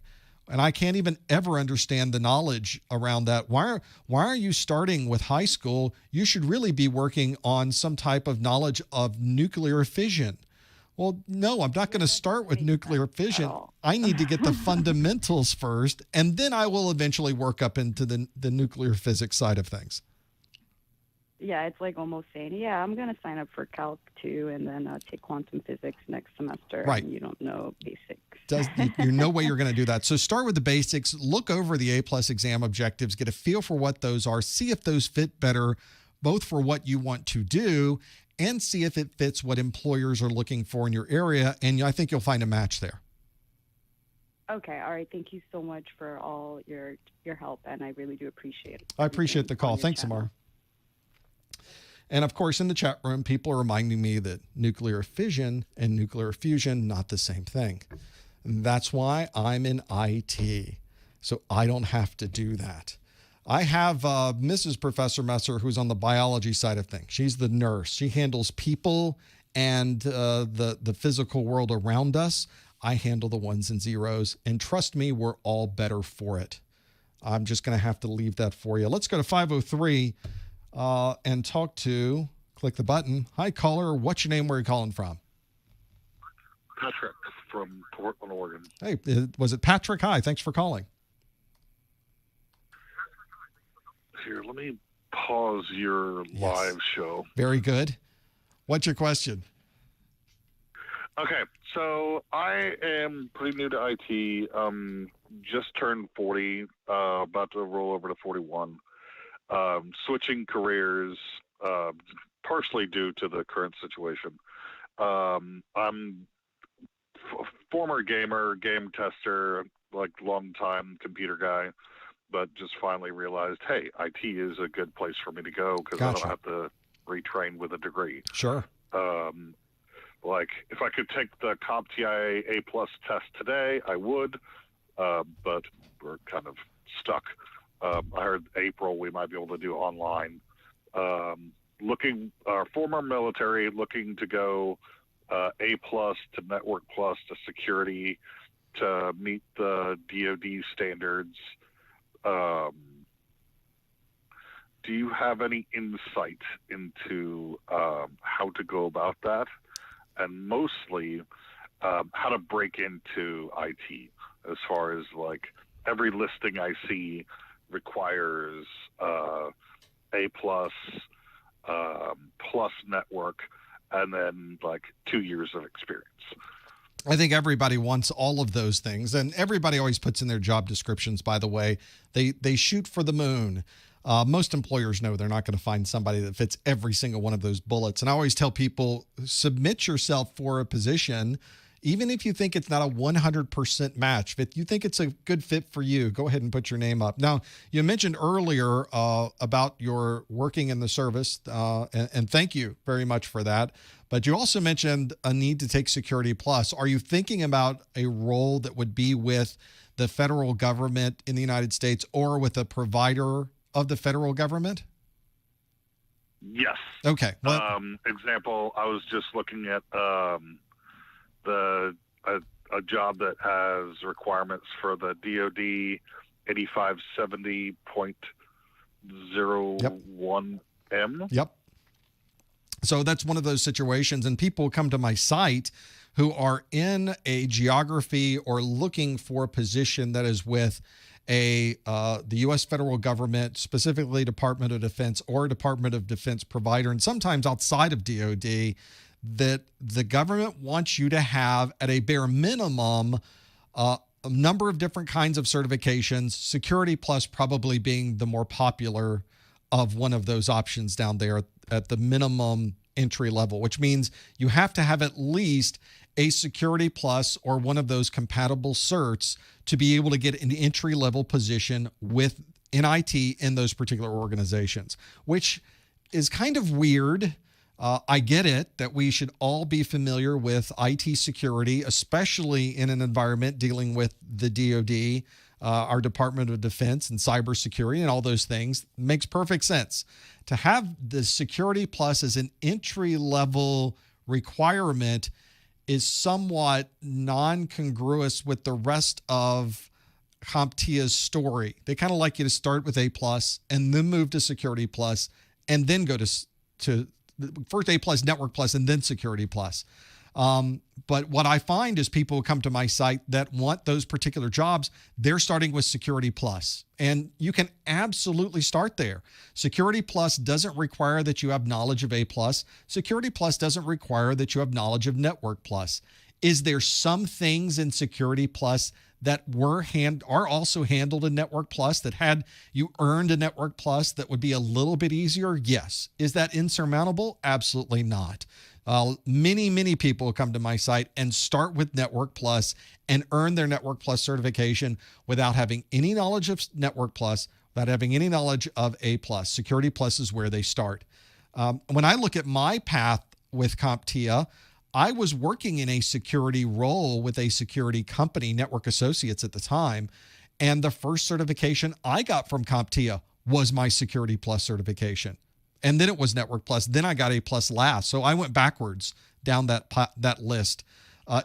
And I can't even ever understand the knowledge around that. Why are you starting with high school? You should really be working on some type of knowledge of nuclear fission. Well, no, I'm not going to start with nuclear fission. I need to get the fundamentals first, and then I will eventually work up into the nuclear physics side of things. Yeah, it's like almost saying, yeah, I'm going to sign up for Calc 2 and then take quantum physics next semester. Right. And you don't know basics. You're no way you're going to do that. So start with the basics, look over the A+ exam objectives, get a feel for what those are, see if those fit better, both for what you want to do and see if it fits what employers are looking for in your area. And I think you'll find a match there. Okay. All right. Thank you so much for all your help. And I really do appreciate it. I appreciate the call. Thanks, Amar. And of course, in the chat room, people are reminding me that nuclear fission and nuclear fusion, not the same thing. And that's why I'm in IT. So I don't have to do that. I have Mrs. Professor Messer, who's on the biology side of things. She's the nurse. She handles people and the physical world around us. I handle the ones and zeros. And trust me, we're all better for it. I'm just going to have to leave that for you. Let's go to 503 and talk to, click the button. Hi, caller. What's your name? Where are you calling from? Patrick from Portland, Oregon. Hey, was it Patrick? Hi, thanks for calling. Here, let me pause your live show. Very good. What's your question? Okay, so I am pretty new to IT. Just turned 40, about to roll over to 41. Switching careers, partially due to the current situation. I'm former gamer, game tester, like long-time computer guy, but just finally realized, hey, IT is a good place for me to go because I don't have to retrain with a degree. Sure. Like, if I could take the CompTIA A+ test today, I would, but we're kind of stuck. I heard April we might be able to do online. Former military, looking to go A+ to Network Plus to Security to meet the DoD standards. Do you have any insight into how to go about that? And mostly how to break into IT, as far as like every listing I see requires A plus plus network, and then like 2 years of experience. I think everybody wants all of those things, and everybody always puts in their job descriptions, by the way, they shoot for the moon. Most employers know they're not going to find somebody that fits every single one of those bullets. And I always tell people, submit yourself for a position, even if you think it's not a 100% match. If you think it's a good fit for you, go ahead and put your name up. Now, you mentioned earlier about your working in the service, and thank you very much for that. But you also mentioned a need to take Security Plus. Are you thinking about a role that would be with the federal government in the United States or with a provider of the federal government? Yes. Okay. Well, example, I was just looking at a job that has requirements for the DoD 8570.01M. Yep. So that's one of those situations, and people come to my site who are in a geography or looking for a position that is with the U.S. federal government, specifically Department of Defense or Department of Defense provider, and sometimes outside of DoD, that the government wants you to have at a bare minimum a number of different kinds of certifications, Security Plus probably being the more popular of one of those options down there at the minimum entry level, which means you have to have at least a Security Plus or one of those compatible certs to be able to get an entry-level position in IT in those particular organizations, which is kind of weird. I get it that we should all be familiar with IT security, especially in an environment dealing with the DoD, our Department of Defense and cybersecurity and all those things. Makes perfect sense. To have the Security Plus as an entry-level requirement is somewhat non-congruous with the rest of CompTIA's story. They kind of like you to start with A plus and then move to Security Plus and then go to first A plus, Network Plus, and then Security Plus. But what I find is people who come to my site that want those particular jobs, they're starting with Security Plus. And you can absolutely start there. Security Plus doesn't require that you have knowledge of A plus. Security Plus doesn't require that you have knowledge of Network Plus. Is there some things in Security Plus that are also handled in Network Plus that had you earned a Network Plus that would be a little bit easier? Yes. Is that insurmountable? Absolutely not. Many people come to my site and start with Network Plus and earn their Network Plus certification without having any knowledge of Network Plus, without having any knowledge of A plus. Security Plus is where they start. When I look at my path with CompTIA, I was working in a security role with a security company, Network Associates at the time, and the first certification I got from CompTIA was my Security Plus certification. And then it was Network Plus. Then I got A plus last. So I went backwards down that list.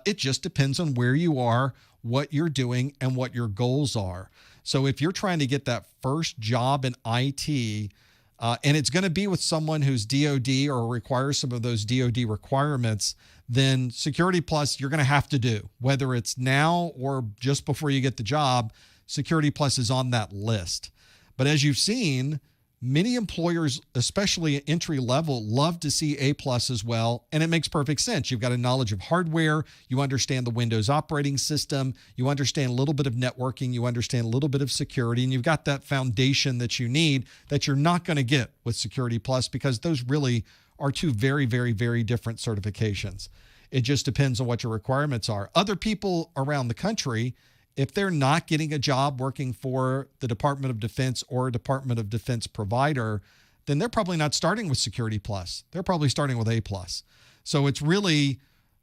It just depends on where you are, what you're doing, and what your goals are. So if you're trying to get that first job in IT, and it's going to be with someone who's DoD or requires some of those DoD requirements, then Security Plus you're going to have to do. Whether it's now or just before you get the job, Security Plus is on that list. But as you've seen, many employers, especially at entry level, love to see A plus as well, and it makes perfect sense. You've got a knowledge of hardware, you understand the Windows operating system, you understand a little bit of networking, you understand a little bit of security, and you've got that foundation that you need that you're not going to get with Security Plus because those really are two very, very, very different certifications. It just depends on what your requirements are. Other people around the country, if they're not getting a job working for the Department of Defense or a Department of Defense provider, then they're probably not starting with Security Plus. They're probably starting with A plus. So it's really,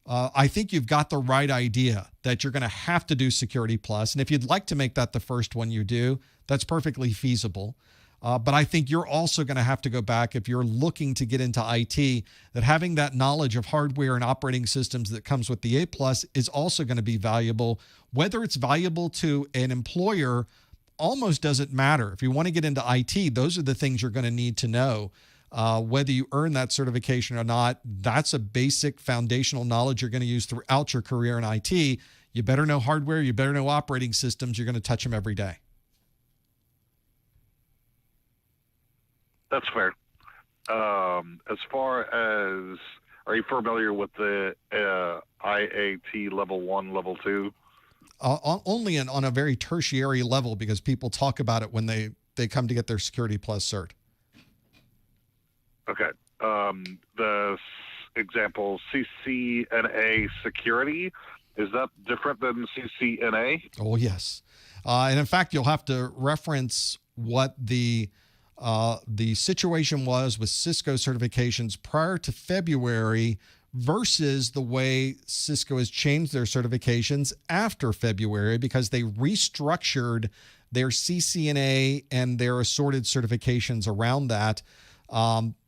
I think you've got the right idea that you're going to have to do Security Plus. And if you'd like to make that the first one you do, that's perfectly feasible. But I think you're also going to have to go back if you're looking to get into IT, that having that knowledge of hardware and operating systems that comes with the A plus is also going to be valuable. Whether it's valuable to an employer almost doesn't matter. If you want to get into IT, those are the things you're going to need to know. Whether you earn that certification or not, that's a basic foundational knowledge you're going to use throughout your career in IT. You better know hardware. You better know operating systems. You're going to touch them every day. That's fair. As far as, are you familiar with the IAT level 1, level 2? Only on a very tertiary level, because people talk about it when they come to get their Security Plus cert. Okay. The example, CCNA Security, is that different than CCNA? Oh, yes. And in fact, you'll have to reference what the situation was with Cisco certifications prior to February versus the way Cisco has changed their certifications after February, because they restructured their CCNA and their assorted certifications around that,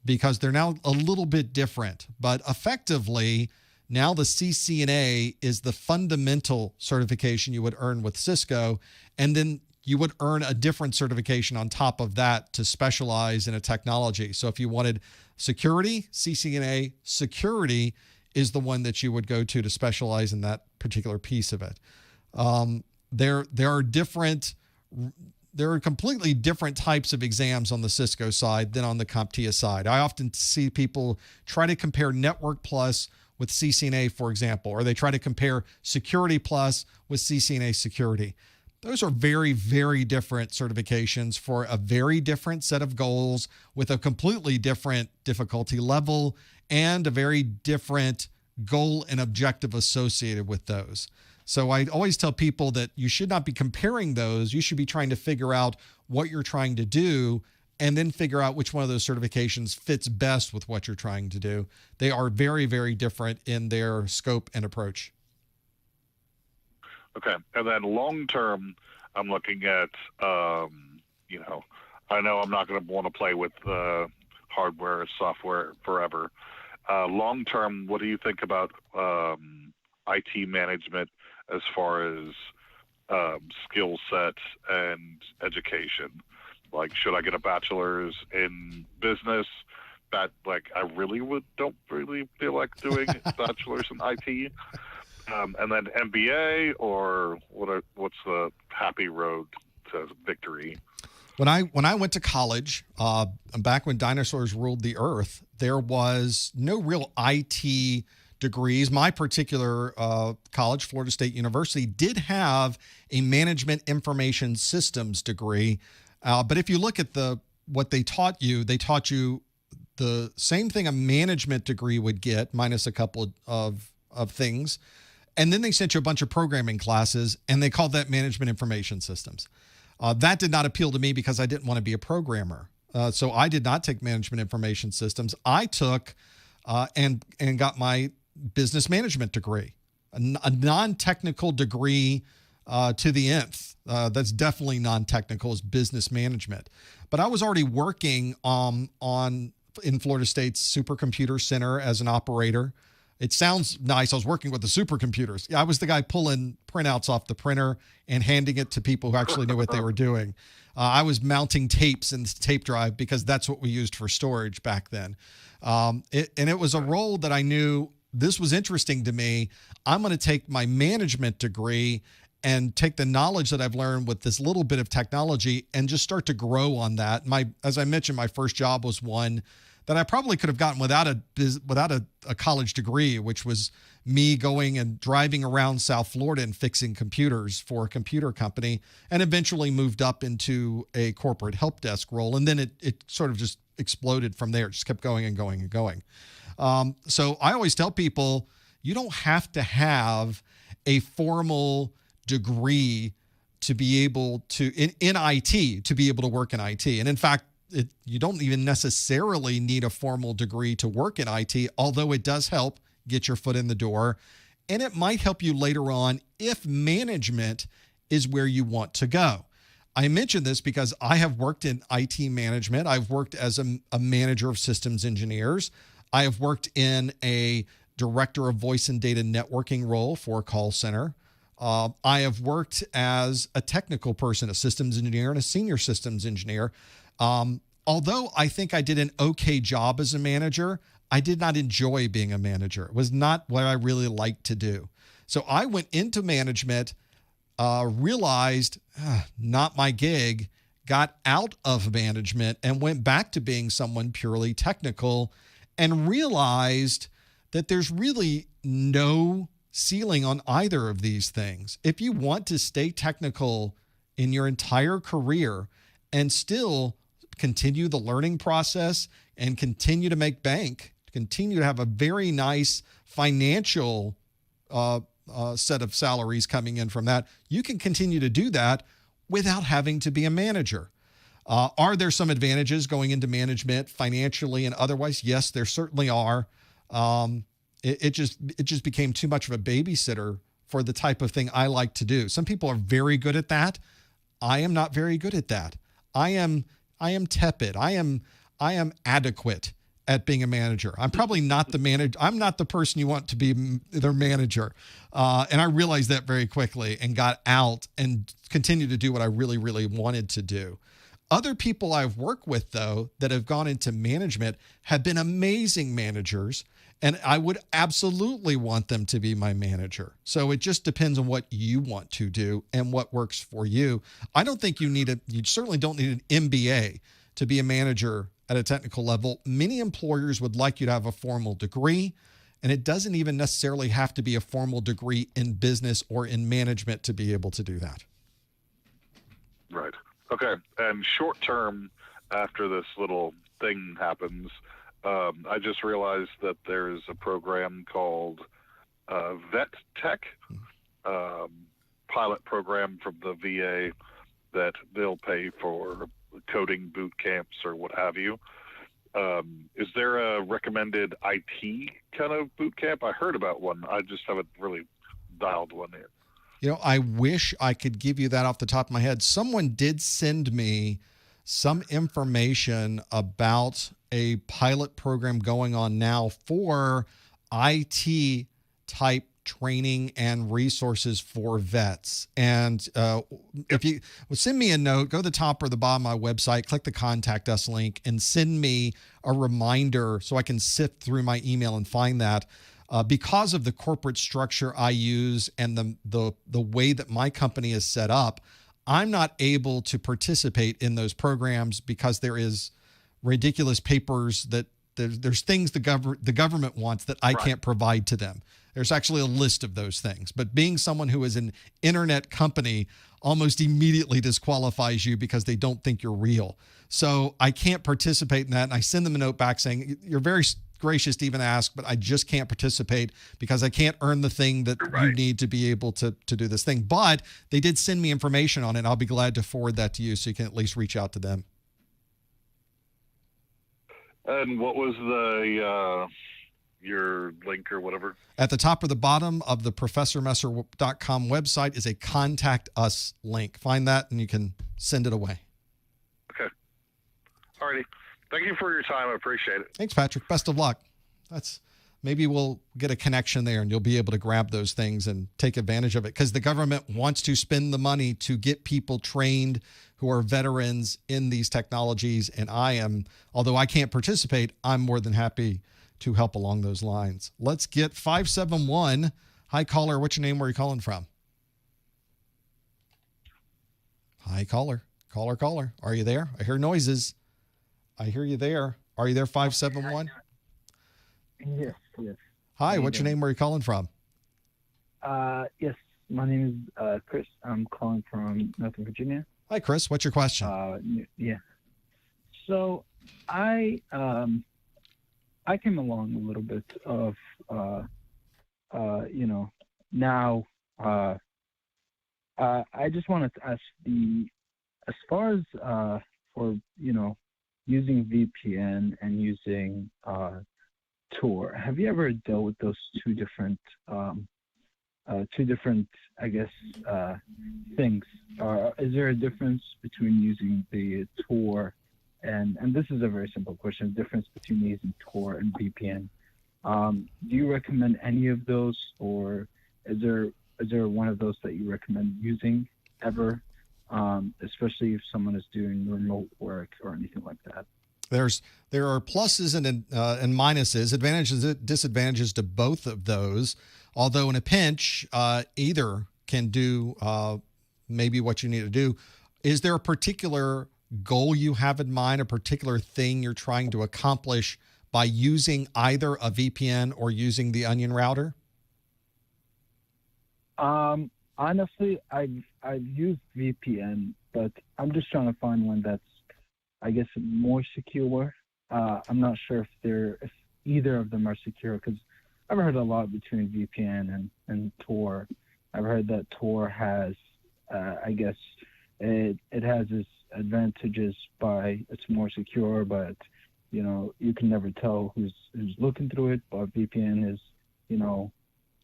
because they're now a little bit different. But effectively, now the CCNA is the fundamental certification you would earn with Cisco, and then you would earn a different certification on top of that to specialize in a technology. So if you wanted security, CCNA Security is the one that you would go to specialize in that particular piece of it. There are completely different types of exams on the Cisco side than on the CompTIA side. I often see people try to compare Network Plus with CCNA, for example, or they try to compare Security Plus with CCNA Security. Those are very, very different certifications for a very different set of goals with a completely different difficulty level and a very different goal and objective associated with those. So I always tell people that you should not be comparing those. You should be trying to figure out what you're trying to do and then figure out which one of those certifications fits best with what you're trying to do. They are very, very different in their scope and approach. Okay. And then long term, I'm looking at, I know I'm not going to want to play with hardware or software forever. Long term, what do you think about IT management as far as skill set and education? Like, should I get a bachelor's in business? That, like, I don't really feel like doing bachelor's in IT. And then MBA, or what's the happy road to victory? When I went to college, back when dinosaurs ruled the earth, there was no real IT degrees. My particular college, Florida State University, did have a management information systems degree. But if you look at what they taught you the same thing a management degree would get, minus a couple of things. And then they sent you a bunch of programming classes, and they called that management information systems. That did not appeal to me because I didn't want to be a programmer. So I did not take management information systems. I took and got my business management degree, a non-technical degree to the nth. That's definitely non-technical, is business management. But I was already working in Florida State's supercomputer center as an operator. It sounds nice. I was working with the supercomputers. Yeah, I was the guy pulling printouts off the printer and handing it to people who actually knew what they were doing. I was mounting tapes in the tape drive because that's what we used for storage back then. It was a role that I knew this was interesting to me. I'm going to take my management degree and take the knowledge that I've learned with this little bit of technology and just start to grow on that. As I mentioned, my first job was one that I probably could have gotten without a college degree, which was me going and driving around South Florida and fixing computers for a computer company, and eventually moved up into a corporate help desk role. And then it sort of just exploded from there. It just kept going and going and going. So I always tell people, you don't have to have a formal degree to be able to, in IT, to be able to work in IT. And in fact, you don't even necessarily need a formal degree to work in IT, although it does help get your foot in the door. And it might help you later on if management is where you want to go. I mention this because I have worked in IT management. I've worked as a manager of systems engineers. I have worked in a director of voice and data networking role for a call center. I have worked as a technical person, a systems engineer and a senior systems engineer. Although I think I did an okay job as a manager, I did not enjoy being a manager. It was not what I really liked to do. So I went into management, realized not my gig, got out of management and went back to being someone purely technical and realized that there's really no ceiling on either of these things. If you want to stay technical in your entire career and still continue the learning process and continue to make bank, continue to have a very nice financial set of salaries coming in from that, you can continue to do that without having to be a manager. Are there some advantages going into management financially and otherwise? Yes, there certainly are. It just became too much of a babysitter for the type of thing I like to do. Some people are very good at that. I am not very good at that. I am tepid. I am adequate at being a manager. I'm probably not the manager. I'm not the person you want to be their manager. And I realized that very quickly and got out and continued to do what I really, really wanted to do. Other people I've worked with, though, that have gone into management have been amazing managers, and I would absolutely want them to be my manager. So it just depends on what you want to do and what works for you. I don't think you certainly don't need an MBA to be a manager at a technical level. Many employers would like you to have a formal degree, and it doesn't even necessarily have to be a formal degree in business or in management to be able to do that. Right. Okay. And short term, after this little thing happens, I just realized that there's a program called Vet Tech, pilot program from the VA that they'll pay for coding boot camps or what have you. Is there a recommended IT kind of boot camp? I heard about one. I just haven't really dialed one in. You know, I wish I could give you that off the top of my head. Someone did send me some information about a pilot program going on now for IT type training and resources for vets. And if you would send me a note, go to the top or the bottom of my website, click the contact us link and send me a reminder so I can sift through my email and find that. Because of the corporate structure I use and the way that my company is set up, I'm not able to participate in those programs because there is ridiculous papers that there's things the government wants that I can't provide to them. There's actually a list of those things. But being someone who is an internet company almost immediately disqualifies you because they don't think you're real. So I can't participate in that. And I send them a note back saying, you're very gracious to even ask, but I just can't participate because I can't earn the thing that you need to be able to do this thing. But they did send me information on it. And I'll be glad to forward that to you so you can at least reach out to them. And what was your link or whatever? At the top or the bottom of the ProfessorMesser.com website is a contact us link. Find that and you can send it away. Okay. Alrighty. Thank you for your time. I appreciate it. Thanks, Patrick. Best of luck. Maybe we'll get a connection there and you'll be able to grab those things and take advantage of it because the government wants to spend the money to get people trained who are veterans in these technologies. And although I can't participate, I'm more than happy to help along those lines. Let's get 571. Hi, caller. What's your name? Where are you calling from? Hi, caller. Caller. Are you there? I hear noises. I hear you there. Are you there, 571? Yes. Hi, what's your name? Where are you calling from? Yes, my name is Chris. I'm calling from Northern Virginia. Hi, Chris. What's your question? Yeah. So I came along a little bit of, now I just wanted to ask as far as for, using VPN and using Tor, have you ever dealt with those two different, I guess, things? Is there a difference between using the Tor and this is a very simple question, the difference between using Tor and VPN? Do you recommend any of those, or is there one of those that you recommend using ever? Especially if someone is doing remote work or anything like that. There are pluses and minuses, advantages and disadvantages to both of those. Although in a pinch, either can do maybe what you need to do. Is there a particular goal you have in mind, a particular thing you're trying to accomplish by using either a VPN or using the Onion router? Honestly, I've used VPN, but I'm just trying to find one that's, I guess, more secure. I'm not sure if either of them are secure, because I've heard a lot between VPN and Tor. I've heard that Tor has, I guess, it has its advantages by it's more secure, but you can never tell who's looking through it. But VPN is,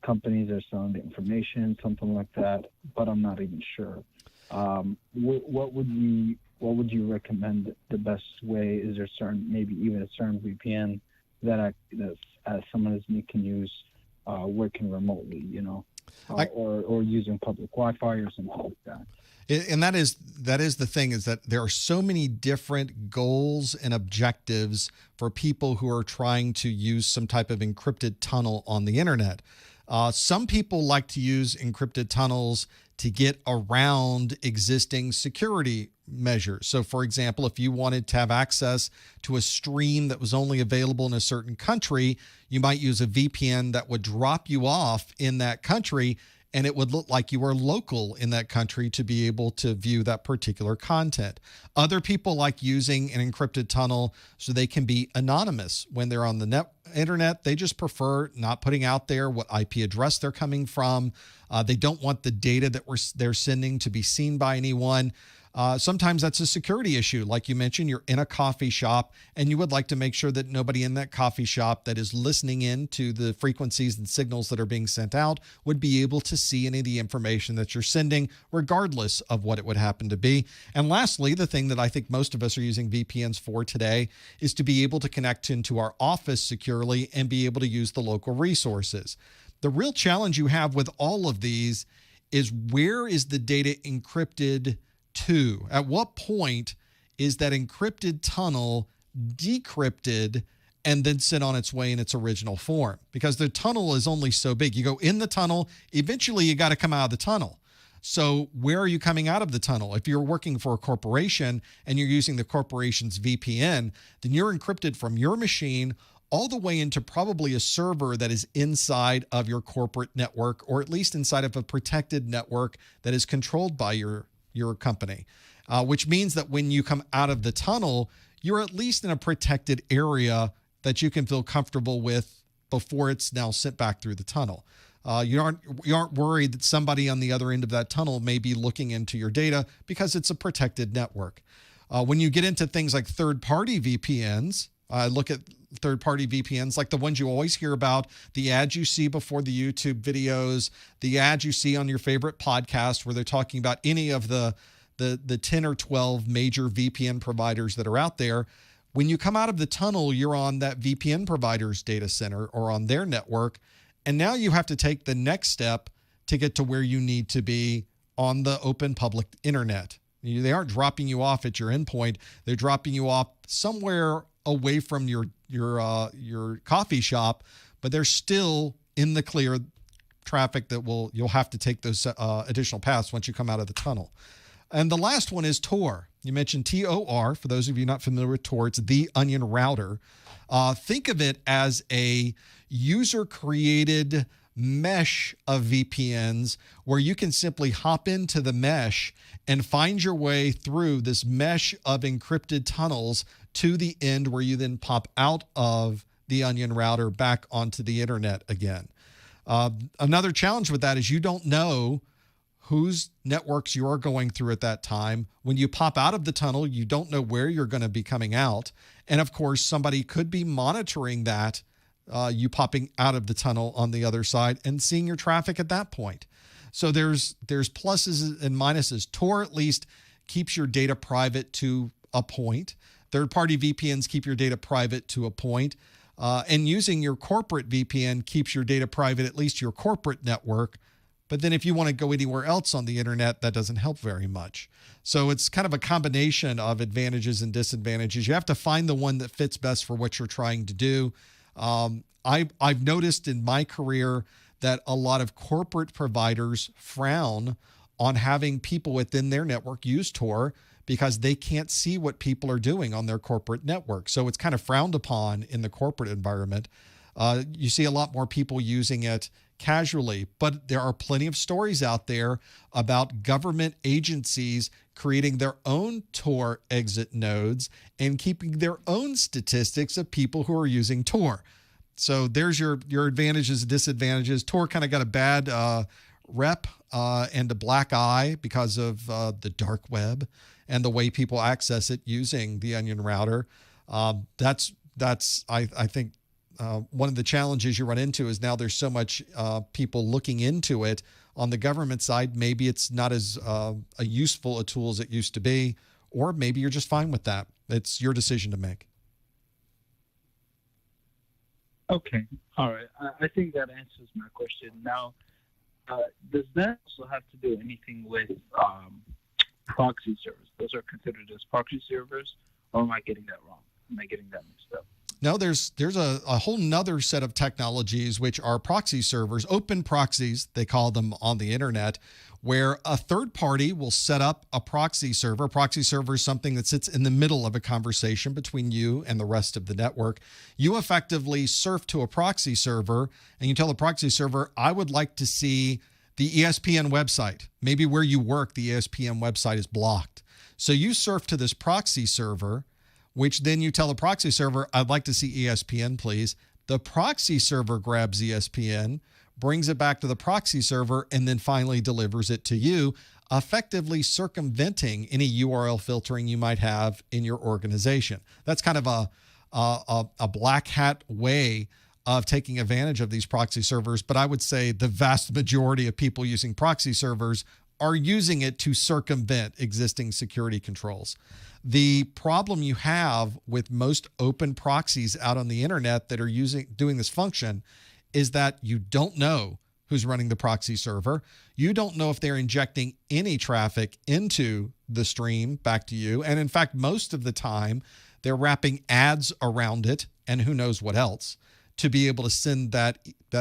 companies are selling the information, something like that. But I'm not even sure. What would you recommend the best way? Is there maybe even a certain VPN that someone as me can use working remotely, or using public Wi-Fi or something like that? And that is the thing, is that there are so many different goals and objectives for people who are trying to use some type of encrypted tunnel on the internet. Some people like to use encrypted tunnels to get around existing security measures. So, for example, if you wanted to have access to a stream that was only available in a certain country, you might use a VPN that would drop you off in that country, and it would look like you were local in that country to be able to view that particular content. Other people like using an encrypted tunnel so they can be anonymous when they're on the internet. They just prefer not putting out there what IP address they're coming from. They don't want the data that they're sending to be seen by anyone. Sometimes that's a security issue. Like you mentioned, you're in a coffee shop and you would like to make sure that nobody in that coffee shop that is listening in to the frequencies and signals that are being sent out would be able to see any of the information that you're sending, regardless of what it would happen to be. And lastly, the thing that I think most of us are using VPNs for today is to be able to connect into our office securely and be able to use the local resources. The real challenge you have with all of these is, where is the data encrypted to? At what point is that encrypted tunnel decrypted and then sent on its way in its original form? Because the tunnel is only so big. You go in the tunnel, eventually you got to come out of the tunnel. So where are you coming out of the tunnel? If you're working for a corporation and you're using the corporation's VPN, then you're encrypted from your machine all the way into probably a server that is inside of your corporate network, or at least inside of a protected network that is controlled by your company, which means that when you come out of the tunnel, you're at least in a protected area that you can feel comfortable with before it's now sent back through the tunnel. You aren't worried that somebody on the other end of that tunnel may be looking into your data, because it's a protected network. When you get into things like third-party VPNs, look at third-party VPNs like the ones you always hear about, the ads you see before the YouTube videos, the ads you see on your favorite podcast where they're talking about any of the 10 or 12 major VPN providers that are out there. When you come out of the tunnel, you're on that VPN provider's data center or on their network, and now you have to take the next step to get to where you need to be on the open public internet. They aren't dropping you off at your endpoint. They're dropping you off somewhere away from your coffee shop, but they're still in the clear traffic that you'll have to take those additional paths once you come out of the tunnel. And the last one is Tor. You mentioned TOR. For those of you not familiar with Tor, it's the Onion router. Think of it as a user-created mesh of VPNs where you can simply hop into the mesh and find your way through this mesh of encrypted tunnels to the end, where you then pop out of the Onion router back onto the internet again. Another challenge with that is you don't know whose networks you are going through at that time. When you pop out of the tunnel, you don't know where you're going to be coming out. And of course, somebody could be monitoring that, you popping out of the tunnel on the other side and seeing your traffic at that point. So there's pluses and minuses. Tor at least keeps your data private to a point. Third-party VPNs keep your data private to a point. And using your corporate VPN keeps your data private, at least your corporate network. But then if you want to go anywhere else on the internet, that doesn't help very much. So it's kind of a combination of advantages and disadvantages. You have to find the one that fits best for what you're trying to do. I've noticed in my career that a lot of corporate providers frown on having people within their network use Tor, because they can't see what people are doing on their corporate network. So it's kind of frowned upon in the corporate environment. You see a lot more people using it casually, but there are plenty of stories out there about government agencies creating their own Tor exit nodes and keeping their own statistics of people who are using Tor. So there's your advantages and disadvantages. Tor kind of got a bad rep and a black eye because of the dark web and the way people access it using the Onion router. That's I think one of the challenges you run into is now there's so much people looking into it on the government side. Maybe it's not as a useful a tool as it used to be, or maybe you're just fine with that. It's your decision to make. Okay. All right. I think that answers my question. Now, does that also have to do anything with proxy servers? Those are considered as proxy servers, or am I getting that wrong? Am I getting that mixed up? No, there's a whole nother set of technologies, which are proxy servers, open proxies, they call them on the internet, where a third party will set up a proxy server. A proxy server is something that sits in the middle of a conversation between you and the rest of the network. You effectively surf to a proxy server and you tell the proxy server, I would like to see the ESPN website. Maybe where you work, the ESPN website is blocked. So you surf to this proxy server, which then you tell the proxy server, I'd like to see ESPN, please. The proxy server grabs ESPN, brings it back to the proxy server, and then finally delivers it to you, effectively circumventing any URL filtering you might have in your organization. That's kind of a black hat way of taking advantage of these proxy servers. But I would say the vast majority of people using proxy servers are using it to circumvent existing security controls. The problem you have with most open proxies out on the internet that are doing this function is that you don't know who's running the proxy server. You don't know if they're injecting any traffic into the stream back to you. And in fact, most of the time, they're wrapping ads around it and who knows what else to be able to send that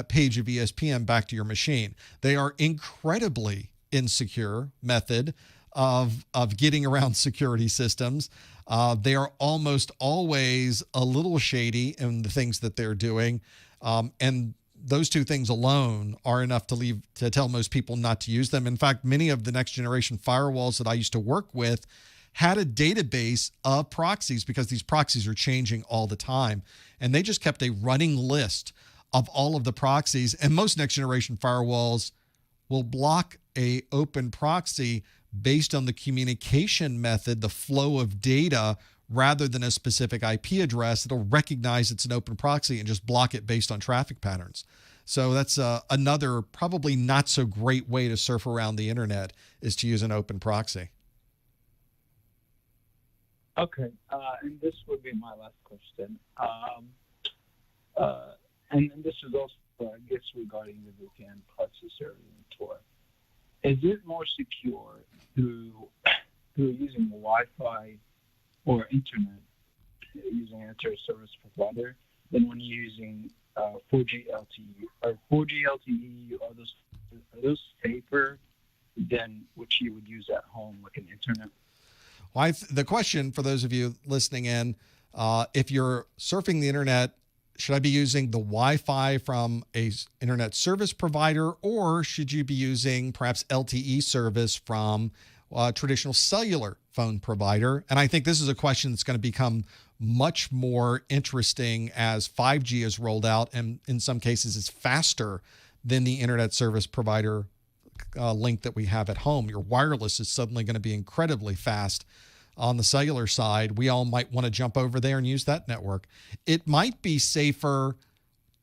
page of ESPN back to your machine. They are incredibly insecure method of getting around security systems. They are almost always a little shady in the things that they're doing. And those two things alone are enough to tell most people not to use them. In fact, many of the next generation firewalls that I used to work with had a database of proxies because these proxies are changing all the time. And they just kept a running list of all of the proxies. And most next generation firewalls will block a open proxy based on the communication method, the flow of data, rather than a specific IP address. It'll recognize it's an open proxy and just block it based on traffic patterns. So that's another probably not so great way to surf around the internet, is to use an open proxy. Okay, and this would be my last question. And this is also, I guess, regarding the VPN proxy server in Tor. Is it more secure through using Wi-Fi or internet, using an internet service provider, than when you're using 4G LTE? Or 4G LTE, are those safer than what you would use at home, like an internet? Well, the question for those of you listening in, if you're surfing the internet, should I be using the Wi-Fi from a internet service provider, or should you be using perhaps LTE service from a traditional cellular phone provider? And I think this is a question that's going to become much more interesting as 5G is rolled out, and in some cases it's faster than the internet service provider link that we have at home. Your wireless is suddenly going to be incredibly fast. On the cellular side, we all might want to jump over there and use that network. It might be safer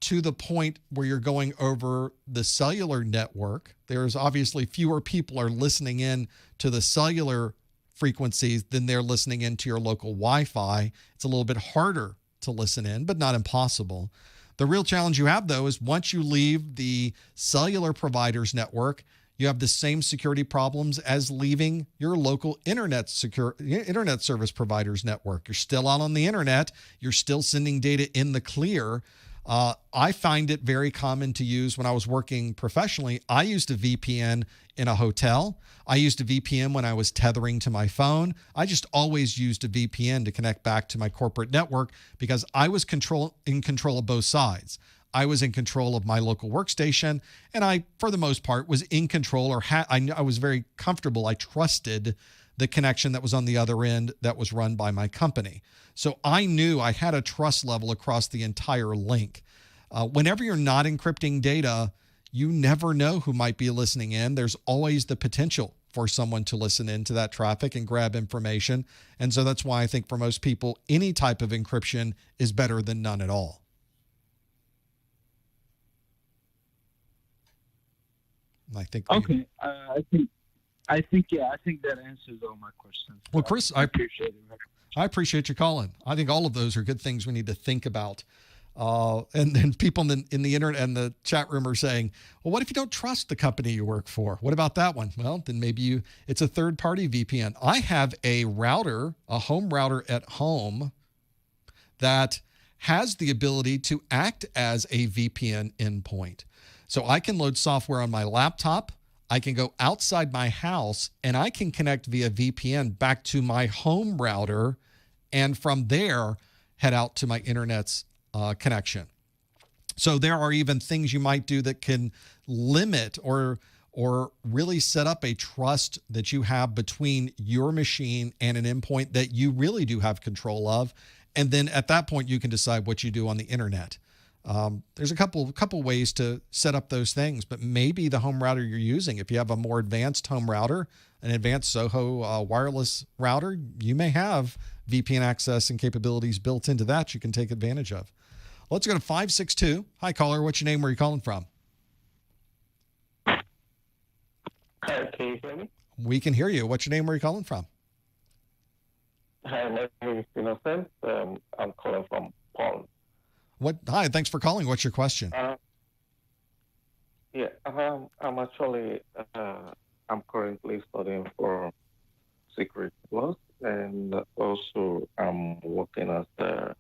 to the point where you're going over the cellular network. There's obviously fewer people are listening in to the cellular frequencies than they're listening into your local Wi-Fi. It's a little bit harder to listen in, but not impossible. The real challenge you have, though, is once you leave the cellular provider's network, you have the same security problems as leaving your local internet service provider's network. You're still out on the internet. You're still sending data in the clear. I find it very common to use when I was working professionally. I used a VPN in a hotel. I used a VPN when I was tethering to my phone. I just always used a VPN to connect back to my corporate network because I was in control of both sides. I was in control of my local workstation, and I, for the most part, was in control, or I was very comfortable. I trusted the connection that was on the other end that was run by my company. So I knew I had a trust level across the entire link. Whenever you're not encrypting data, you never know who might be listening in. There's always the potential for someone to listen into that traffic and grab information. And so that's why I think for most people, any type of encryption is better than none at all. I think. Okay. I think that answers all my questions. Well, Chris, I appreciate it. I appreciate you calling. I think all of those are good things we need to think about. And then people in the internet and the chat room are saying, well, what if you don't trust the company you work for? What about that one? Well, then maybe it's a third-party VPN. I have a router, a home router at home that has the ability to act as a VPN endpoint. So I can load software on my laptop. I can go outside my house and I can connect via VPN back to my home router, and from there head out to my internet's connection. So there are even things you might do that can limit or really set up a trust that you have between your machine and an endpoint that you really do have control of. And then at that point, you can decide what you do on the internet. There's a couple ways to set up those things, but maybe the home router you're using, if you have a more advanced home router, an advanced Soho wireless router, you may have VPN access and capabilities built into that you can take advantage of. Let's go to 562. Hi, caller. What's your name? Where are you calling from? Hi, can you hear me? We can hear you. What's your name? Where are you calling from? Hi, my name is Innocent. I'm calling from Poland. Hi, thanks for calling. What's your question? I'm actually, I'm currently studying for Security Plus, and also I'm working as a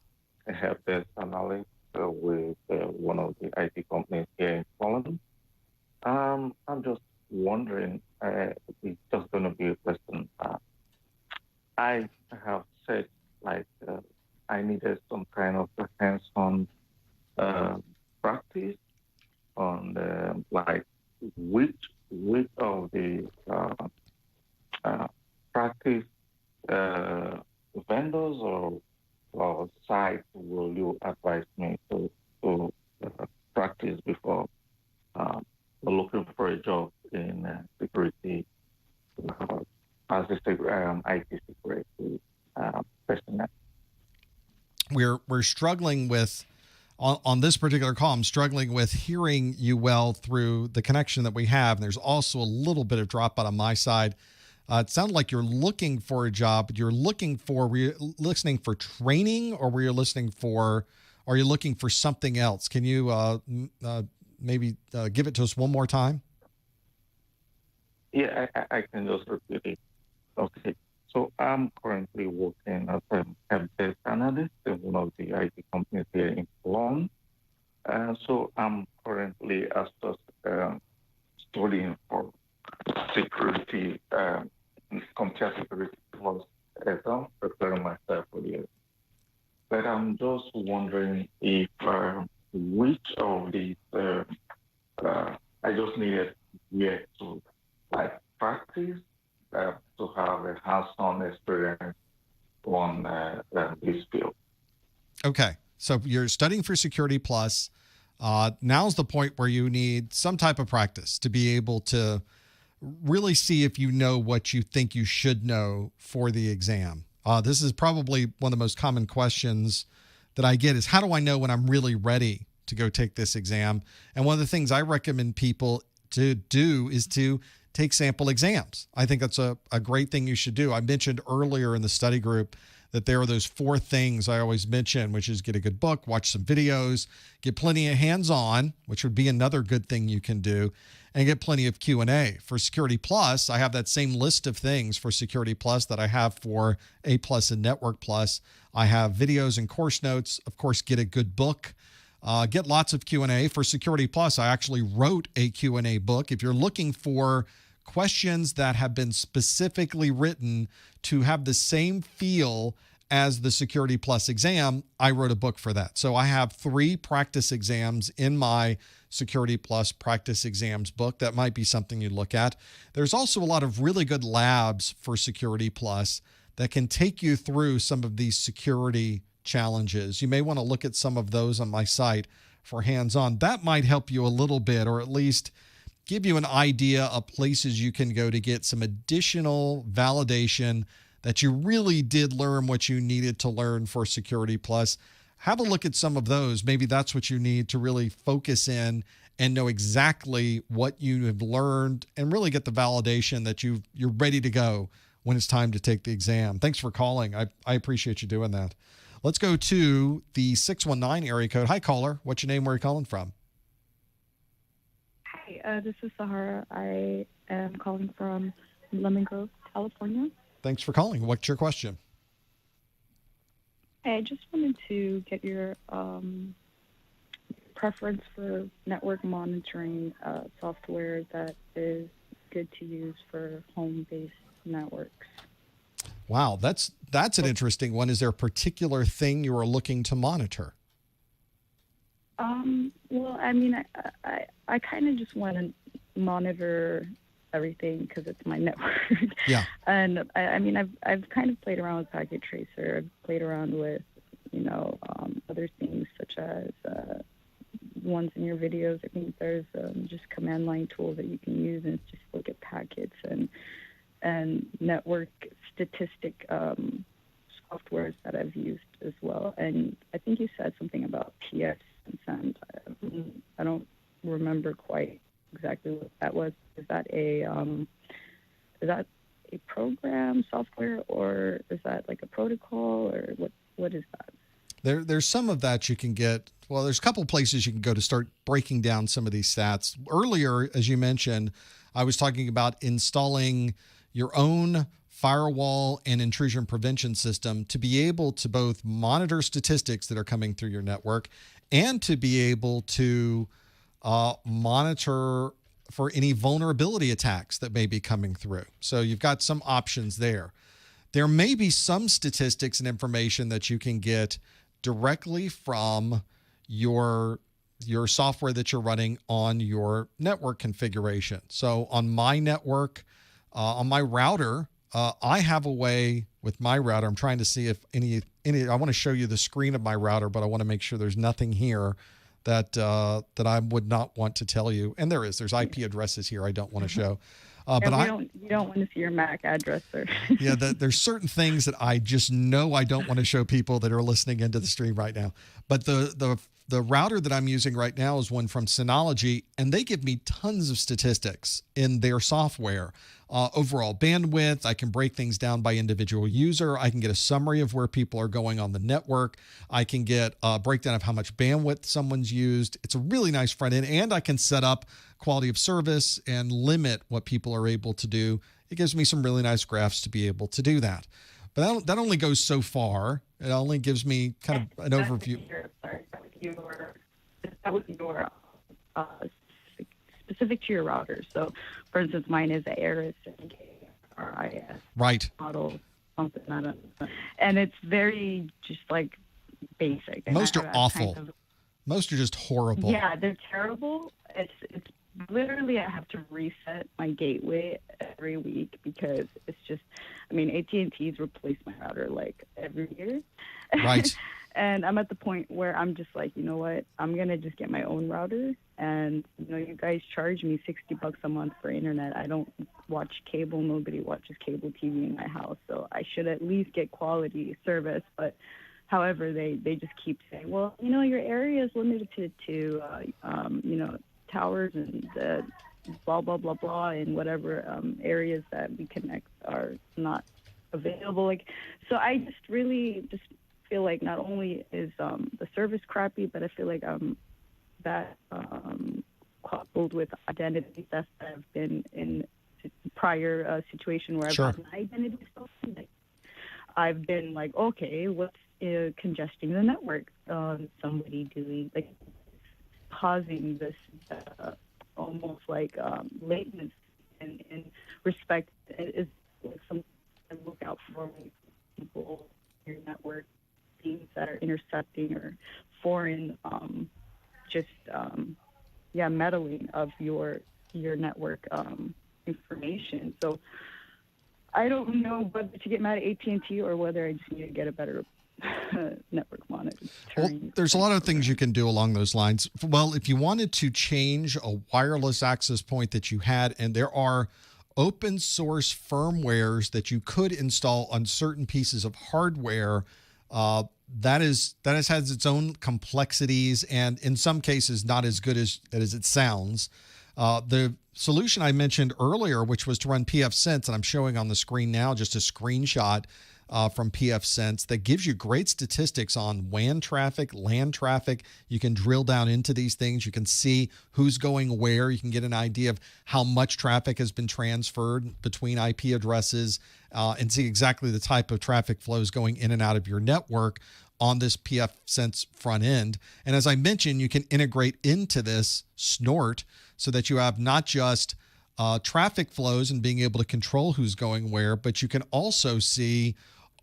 help desk analyst with one of the IT companies here in Poland. I'm just wondering, it's just going to be a question. I have said, I needed some kind of hands-on practice on which of the practice vendors or sites will you advise me to practice before looking for a job in security as a IT security personnel? We're struggling with, on this particular call, I'm struggling with hearing you well through the connection that we have. And there's also a little bit of dropout on my side. It sounded like you're looking for a job, but were you listening for training, or are you looking for something else? Can you maybe give it to us one more time? Yeah, I can just repeat it. Okay. So I'm currently working as a help desk analyst in one of the IT companies here in Poland. So I'm currently studying for security, CompTIA Security Plus exam, preparing myself for it. But I'm just wondering if which of these I just needed yet to practice to have a hands-on experience on this field. Okay, so you're studying for Security Plus. Now's the point where you need some type of practice to be able to really see if you know what you think you should know for the exam. This is probably one of the most common questions that I get is, how do I know when I'm really ready to go take this exam? And one of the things I recommend people to do is to take sample exams. I think that's a great thing you should do. I mentioned earlier in the study group that there are those 4 things I always mention, which is get a good book, watch some videos, get plenty of hands-on, which would be another good thing you can do, and get plenty of Q&A. For Security Plus, I have that same list of things for Security Plus that I have for A Plus and Network Plus. I have videos and course notes. Of course, get a good book. Get lots of Q&A. For Security Plus, I actually wrote a Q&A book. If you're looking for questions that have been specifically written to have the same feel as the Security Plus exam, I wrote a book for that. So I have 3 practice exams in my Security Plus practice exams book. That might be something you look at. There's also a lot of really good labs for Security Plus that can take you through some of these security challenges. You may want to look at some of those on my site for hands-on. That might help you a little bit, or at least give you an idea of places you can go to get some additional validation that you really did learn what you needed to learn for Security Plus. Have a look at some of those. Maybe that's what you need to really focus in and know exactly what you have learned and really get the validation that you're ready to go when it's time to take the exam. Thanks for calling. I appreciate you doing that. Let's go to the 619 area code. Hi, caller. What's your name? Where are you calling from? Hi, this is Sahara. I am calling from Lemon Grove, California. Thanks for calling. What's your question? Hey, I just wanted to get your preference for network monitoring software that is good to use for home-based networks. Wow, that's an interesting one. Is there a particular thing you are looking to monitor? Well, I mean, I kind of just want to monitor everything because it's my network. Yeah. And I mean, I've kind of played around with Packet Tracer. I've played around with, other things such as ones in your videos. I think there's just command line tool that you can use and just look at packets and network statistic softwares that I've used as well. And I think you said something about TS consent. I don't remember quite exactly what that was. Is that a program software, or is that like a protocol, or what is that? There's some of that you can get. Well, there's a couple places you can go to start breaking down some of these stats. Earlier, as you mentioned, I was talking about installing your own firewall and intrusion prevention system to be able to both monitor statistics that are coming through your network and to be able to monitor for any vulnerability attacks that may be coming through. So you've got some options there. There may be some statistics and information that you can get directly from your software that you're running on your network configuration. So on my network, on my router, I have a way with my router. I'm trying to see if any. I want to show you the screen of my router, but I want to make sure there's nothing here that I would not want to tell you. And there's IP addresses here I don't want to show. But you don't want to see your MAC address, sir. Yeah, there's certain things that I just know I don't want to show people that are listening into the stream right now. But the router that I'm using right now is one from Synology, and they give me tons of statistics in their software. Overall bandwidth, I can break things down by individual user. I can get a summary of where people are going on the network. I can get a breakdown of how much bandwidth someone's used. It's a really nice front end, and I can set up quality of service and limit what people are able to do. It gives me some really nice graphs to be able to do that. But that only goes so far. It only gives me kind of an overview. That was your specific to your router. So, for instance, mine is the ARIS RIS right model, something I don't know. And it's very just like basic. Most are awful. Most are just horrible. Yeah, they're terrible. It's literally I have to reset my gateway every week because it's just. I mean, AT&T's replaced my router like every year. Right. And I'm at the point where I'm just like, you know what? I'm going to just get my own router. And, you guys charge me $60 a month for internet. I don't watch cable. Nobody watches cable TV in my house. So I should at least get quality service. But however, they just keep saying, well, your area is limited to towers and blah, blah, blah, blah, and whatever areas that we connect are not available. So I just really feel like not only is the service crappy, but I feel like that coupled with identity theft that I've been in prior situation where I've Sure. had an identity stolen. I've been like, okay, what's congesting the network? Somebody doing causing this almost like latency in respect is like something to look out for when people in your network, things that are intercepting or foreign meddling of your network information. So I don't know whether to get mad at AT&T or whether I just need to get a better network monitoring. Well, there's a lot of things you can do along those lines. Well, if you wanted to change a wireless access point that you had, and there are open source firmwares that you could install on certain pieces of hardware, that has its own complexities, and in some cases not as good as it sounds. The solution I mentioned earlier, which was to run pfSense, and I'm showing on the screen now just a screenshot from pfSense that gives you great statistics on WAN traffic, LAN traffic. You can drill down into these things. You can see who's going where. You can get an idea of how much traffic has been transferred between IP addresses and see exactly the type of traffic flows going in and out of your network on this pfSense front end. And as I mentioned, you can integrate into this Snort so that you have not just traffic flows and being able to control who's going where, but you can also see,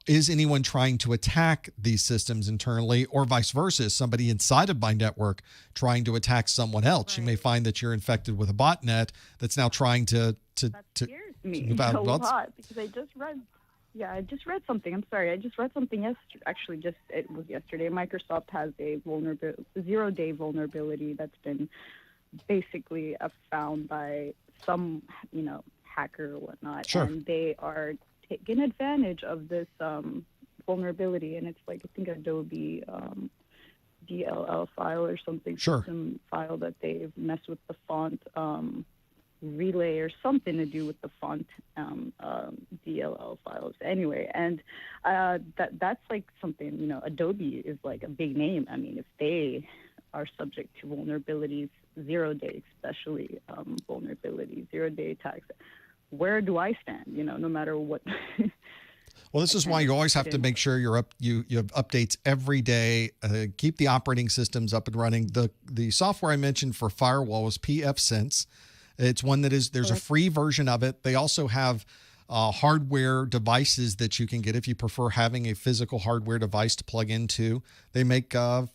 is anyone trying to attack these systems internally, or vice versa? Is somebody inside of my network trying to attack someone else? Right. You may find that you're infected with a botnet that's now trying to that scares me a lot, because I just read something. I'm sorry. I just read something yesterday. Actually, it was yesterday. Microsoft has a zero-day vulnerability that's been basically found by some, hacker or whatnot. Sure. And they are taking advantage of this vulnerability. And it's like, I think Adobe DLL file or something. Sure. Some file that they've messed with the font relay or something to do with the font DLL files. Anyway, and that's like something, Adobe is like a big name. I mean, if they are subject to vulnerabilities, zero-day especially vulnerabilities, zero-day attacks, where do I stand, no matter what? Well, this is why you always have to make sure you have updates every day. Keep the operating systems up and running. The software I mentioned for firewall was pfSense. It's one that there's a free version of it. They also have hardware devices that you can get if you prefer having a physical hardware device to plug into. They make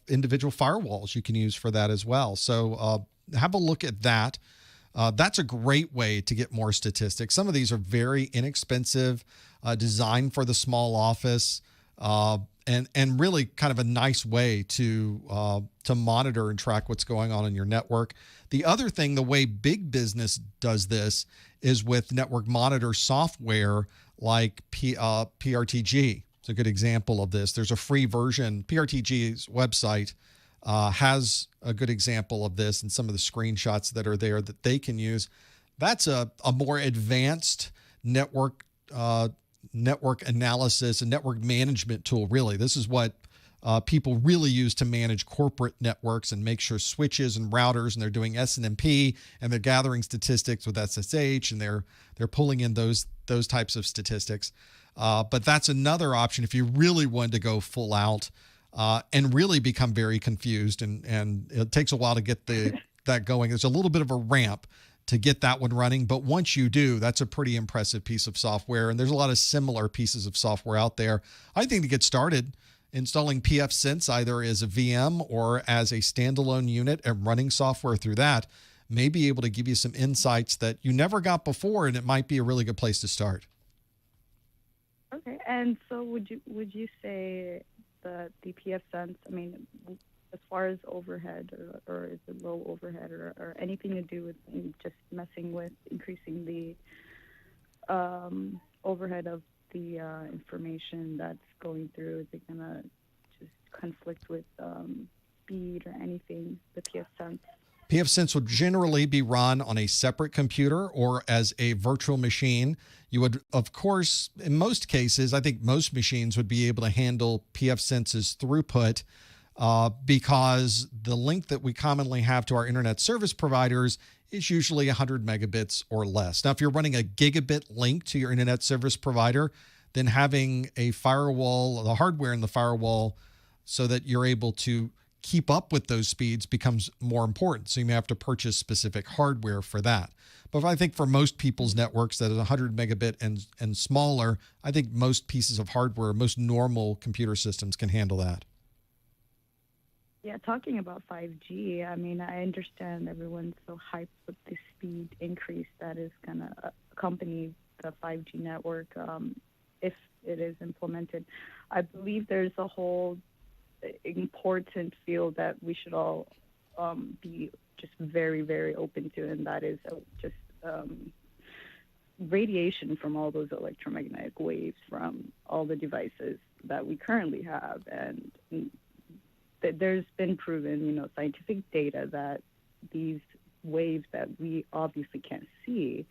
individual firewalls you can use for that as well. So have a look at that. That's a great way to get more statistics. Some of these are very inexpensive, designed for the small office, and really kind of a nice way to monitor and track what's going on in your network. The other thing, the way big business does this is with network monitor software like PRTG. It's a good example of this. There's a free version. PRTG's website has a good example of this, and some of the screenshots that are there that they can use. That's a more advanced network analysis and network management tool, really. This is what people really use to manage corporate networks and make sure switches and routers, and they're doing SNMP, and they're gathering statistics with SSH, and they're pulling in those types of statistics. But that's another option if you really wanted to go full out and really become very confused, and it takes a while to get that going. There's a little bit of a ramp to get that one running, but once you do, that's a pretty impressive piece of software, and there's a lot of similar pieces of software out there. I think to get started, installing pfSense either as a VM or as a standalone unit and running software through that may be able to give you some insights that you never got before, and it might be a really good place to start. Okay, and so would you say that the pfSense, I mean, as far as overhead, or is it low overhead, or anything to do with just messing with increasing the overhead of the information that's going through? Is it going to just conflict with speed or anything, the pfSense? pfSense would generally be run on a separate computer or as a virtual machine. You would, of course, in most cases, I think most machines would be able to handle pfSense's throughput because the link that we commonly have to our internet service providers is usually 100 megabits or less. Now, if you're running a gigabit link to your internet service provider, then having a firewall, the hardware in the firewall, so that you're able to keep up with those speeds becomes more important. So you may have to purchase specific hardware for that. But I think for most people's networks that is 100 megabit and smaller, I think most pieces of hardware, most normal computer systems can handle that. Yeah, talking about 5G, I mean, I understand everyone's so hyped with the speed increase that is going to accompany the 5G network if it is implemented. I believe there's a whole important field that we should all be just very, very open to, and that is just radiation from all those electromagnetic waves from all the devices that we currently have. And there's been proven, scientific data that these waves that we obviously can't see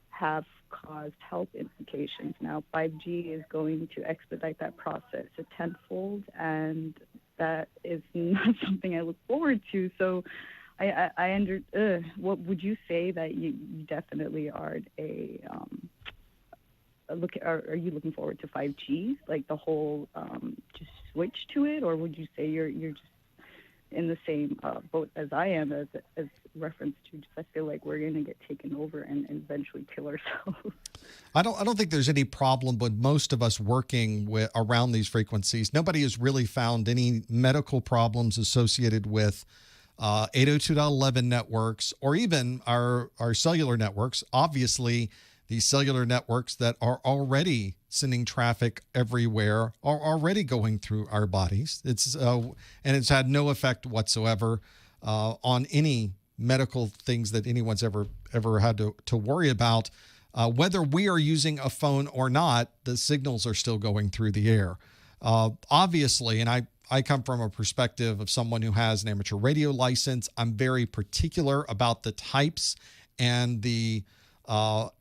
have caused health implications. Now, 5G is going to expedite that process a tenfold, and that is not something I look forward to. So what would you say that you definitely are are you looking forward to 5G, like the whole just switch to it, or would you say you're just in the same boat as I am as reference to just I feel like we're going to get taken over and eventually kill ourselves? I don't think there's any problem with most of us working around these frequencies. Nobody has really found any medical problems associated with 802.11 networks or even our cellular networks. Obviously, these cellular networks that are already sending traffic everywhere are already going through our bodies. And it's had no effect whatsoever on any medical things that anyone's ever had to worry about. Whether we are using a phone or not, the signals are still going through the air. Obviously, and I come from a perspective of someone who has an amateur radio license. I'm very particular about the types and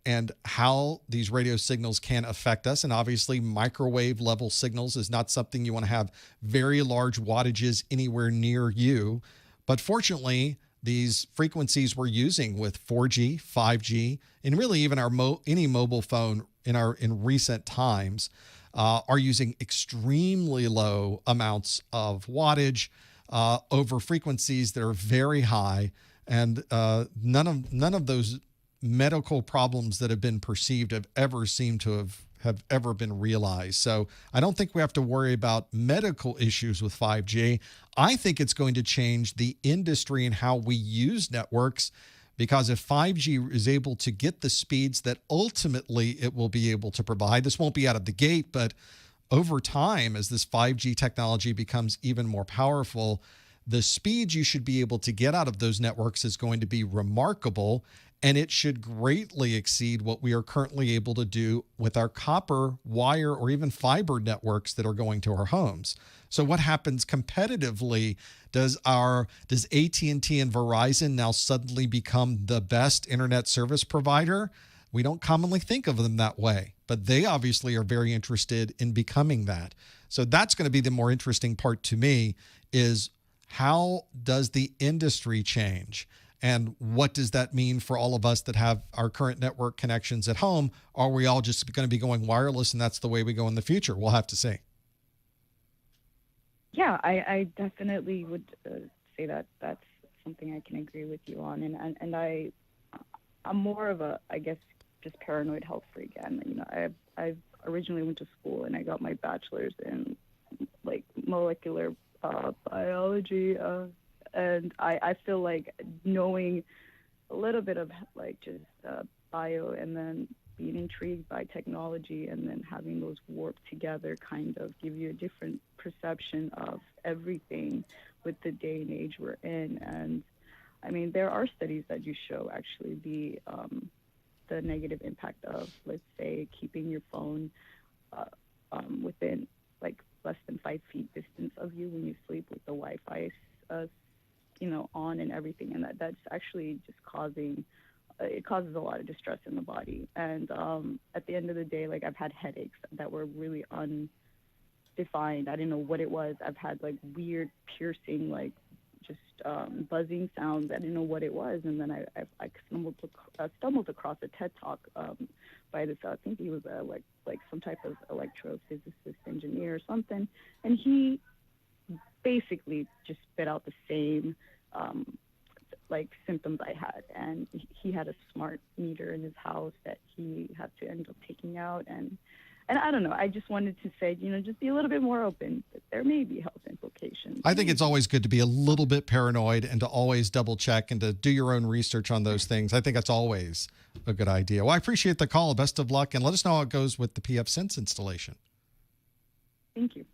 and how these radio signals can affect us. And obviously, microwave level signals is not something you want to have very large wattages anywhere near you. But fortunately, these frequencies we're using with 4G, 5G, and really even any mobile phone in recent times are using extremely low amounts of wattage over frequencies that are very high, and none of those medical problems that have been perceived have ever seemed to have ever been realized. So I don't think we have to worry about medical issues with 5G. I think it's going to change the industry and how we use networks, because if 5G is able to get the speeds that ultimately it will be able to provide, this won't be out of the gate, but over time, as this 5G technology becomes even more powerful, the speeds you should be able to get out of those networks is going to be remarkable, and it should greatly exceed what we are currently able to do with our copper, wire, or even fiber networks that are going to our homes. So what happens competitively? Does AT&T and Verizon now suddenly become the best internet service provider? We don't commonly think of them that way, but they obviously are very interested in becoming that. So that's going to be the more interesting part to me, is how does the industry change? And what does that mean for all of us that have our current network connections at home? Are we all just going to be going wireless and that's the way we go in the future? We'll have to see. Yeah, I definitely would say that that's something I can agree with you on. And I'm more of a, I guess, just paranoid health freak. And, I originally went to school and I got my bachelor's in like molecular biology. And I feel like knowing a little bit of like just bio and then being intrigued by technology and then having those warp together kind of give you a different perception of everything with the day and age we're in. And I mean, there are studies that do show actually the negative impact of, let's say, keeping your phone within like less than 5 feet distance of you when you sleep with the Wi-Fi on and everything, and that's actually just causes a lot of distress in the body. And at the end of the day, like, I've had headaches that were really undefined. I didn't know what it was. I've had like weird piercing, like just buzzing sounds. I didn't know what it was. And then I stumbled across a TED talk by this, I think he was like some type of electrophysicist engineer or something, and he basically just spit out the same like symptoms I had, and he had a smart meter in his house that he had to end up taking out, and I don't know. I just wanted to say, just be a little bit more open. That there may be health implications. I think it's always good to be a little bit paranoid and to always double check and to do your own research on those things. I think that's always a good idea. Well, I appreciate the call. Best of luck, and let us know how it goes with the PF Sense installation. Thank you.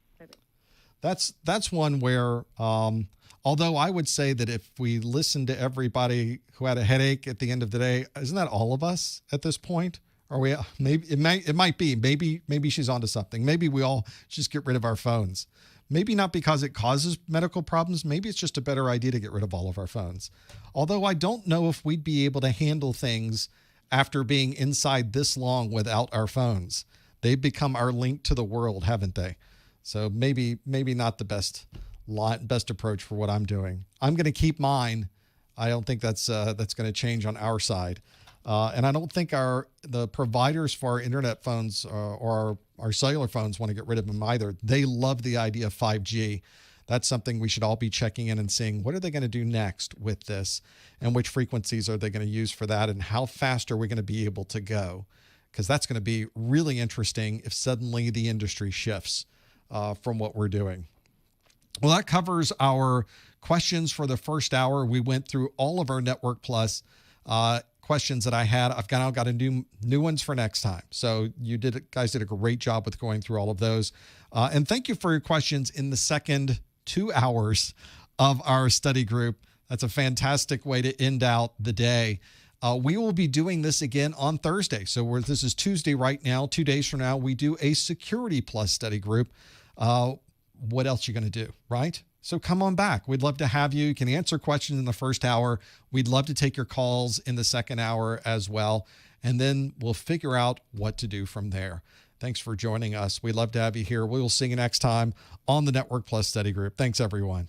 That's one where, although I would say that if we listened to everybody who had a headache at the end of the day, isn't that all of us at this point? Are we? Maybe it might be. Maybe she's onto something. Maybe we all just get rid of our phones. Maybe not because it causes medical problems. Maybe it's just a better idea to get rid of all of our phones. Although I don't know if we'd be able to handle things after being inside this long without our phones. They've become our link to the world, haven't they? So maybe not the best approach for what I'm doing. I'm going to keep mine. I don't think that's going to change on our side. And I don't think the providers for our internet phones or our cellular phones want to get rid of them either. They love the idea of 5G. That's something we should all be checking in and seeing, what are they going to do next with this, and which frequencies are they going to use for that, and how fast are we going to be able to go? Because that's going to be really interesting if suddenly the industry shifts from what we're doing. Well, that covers our questions for the first hour. We went through all of our Network Plus questions that I had. I've now got a new ones for next time. So guys did a great job with going through all of those. And thank you for your questions in the second 2 hours of our study group. That's a fantastic way to end out the day. We will be doing this again on Thursday. So this is Tuesday right now. 2 days from now, we do a Security Plus study group. What else are you going to do, right? So come on back. We'd love to have you. You can answer questions in the first hour. We'd love to take your calls in the second hour as well. And then we'll figure out what to do from there. Thanks for joining us. We'd love to have you here. We will see you next time on the Network Plus Study Group. Thanks, everyone.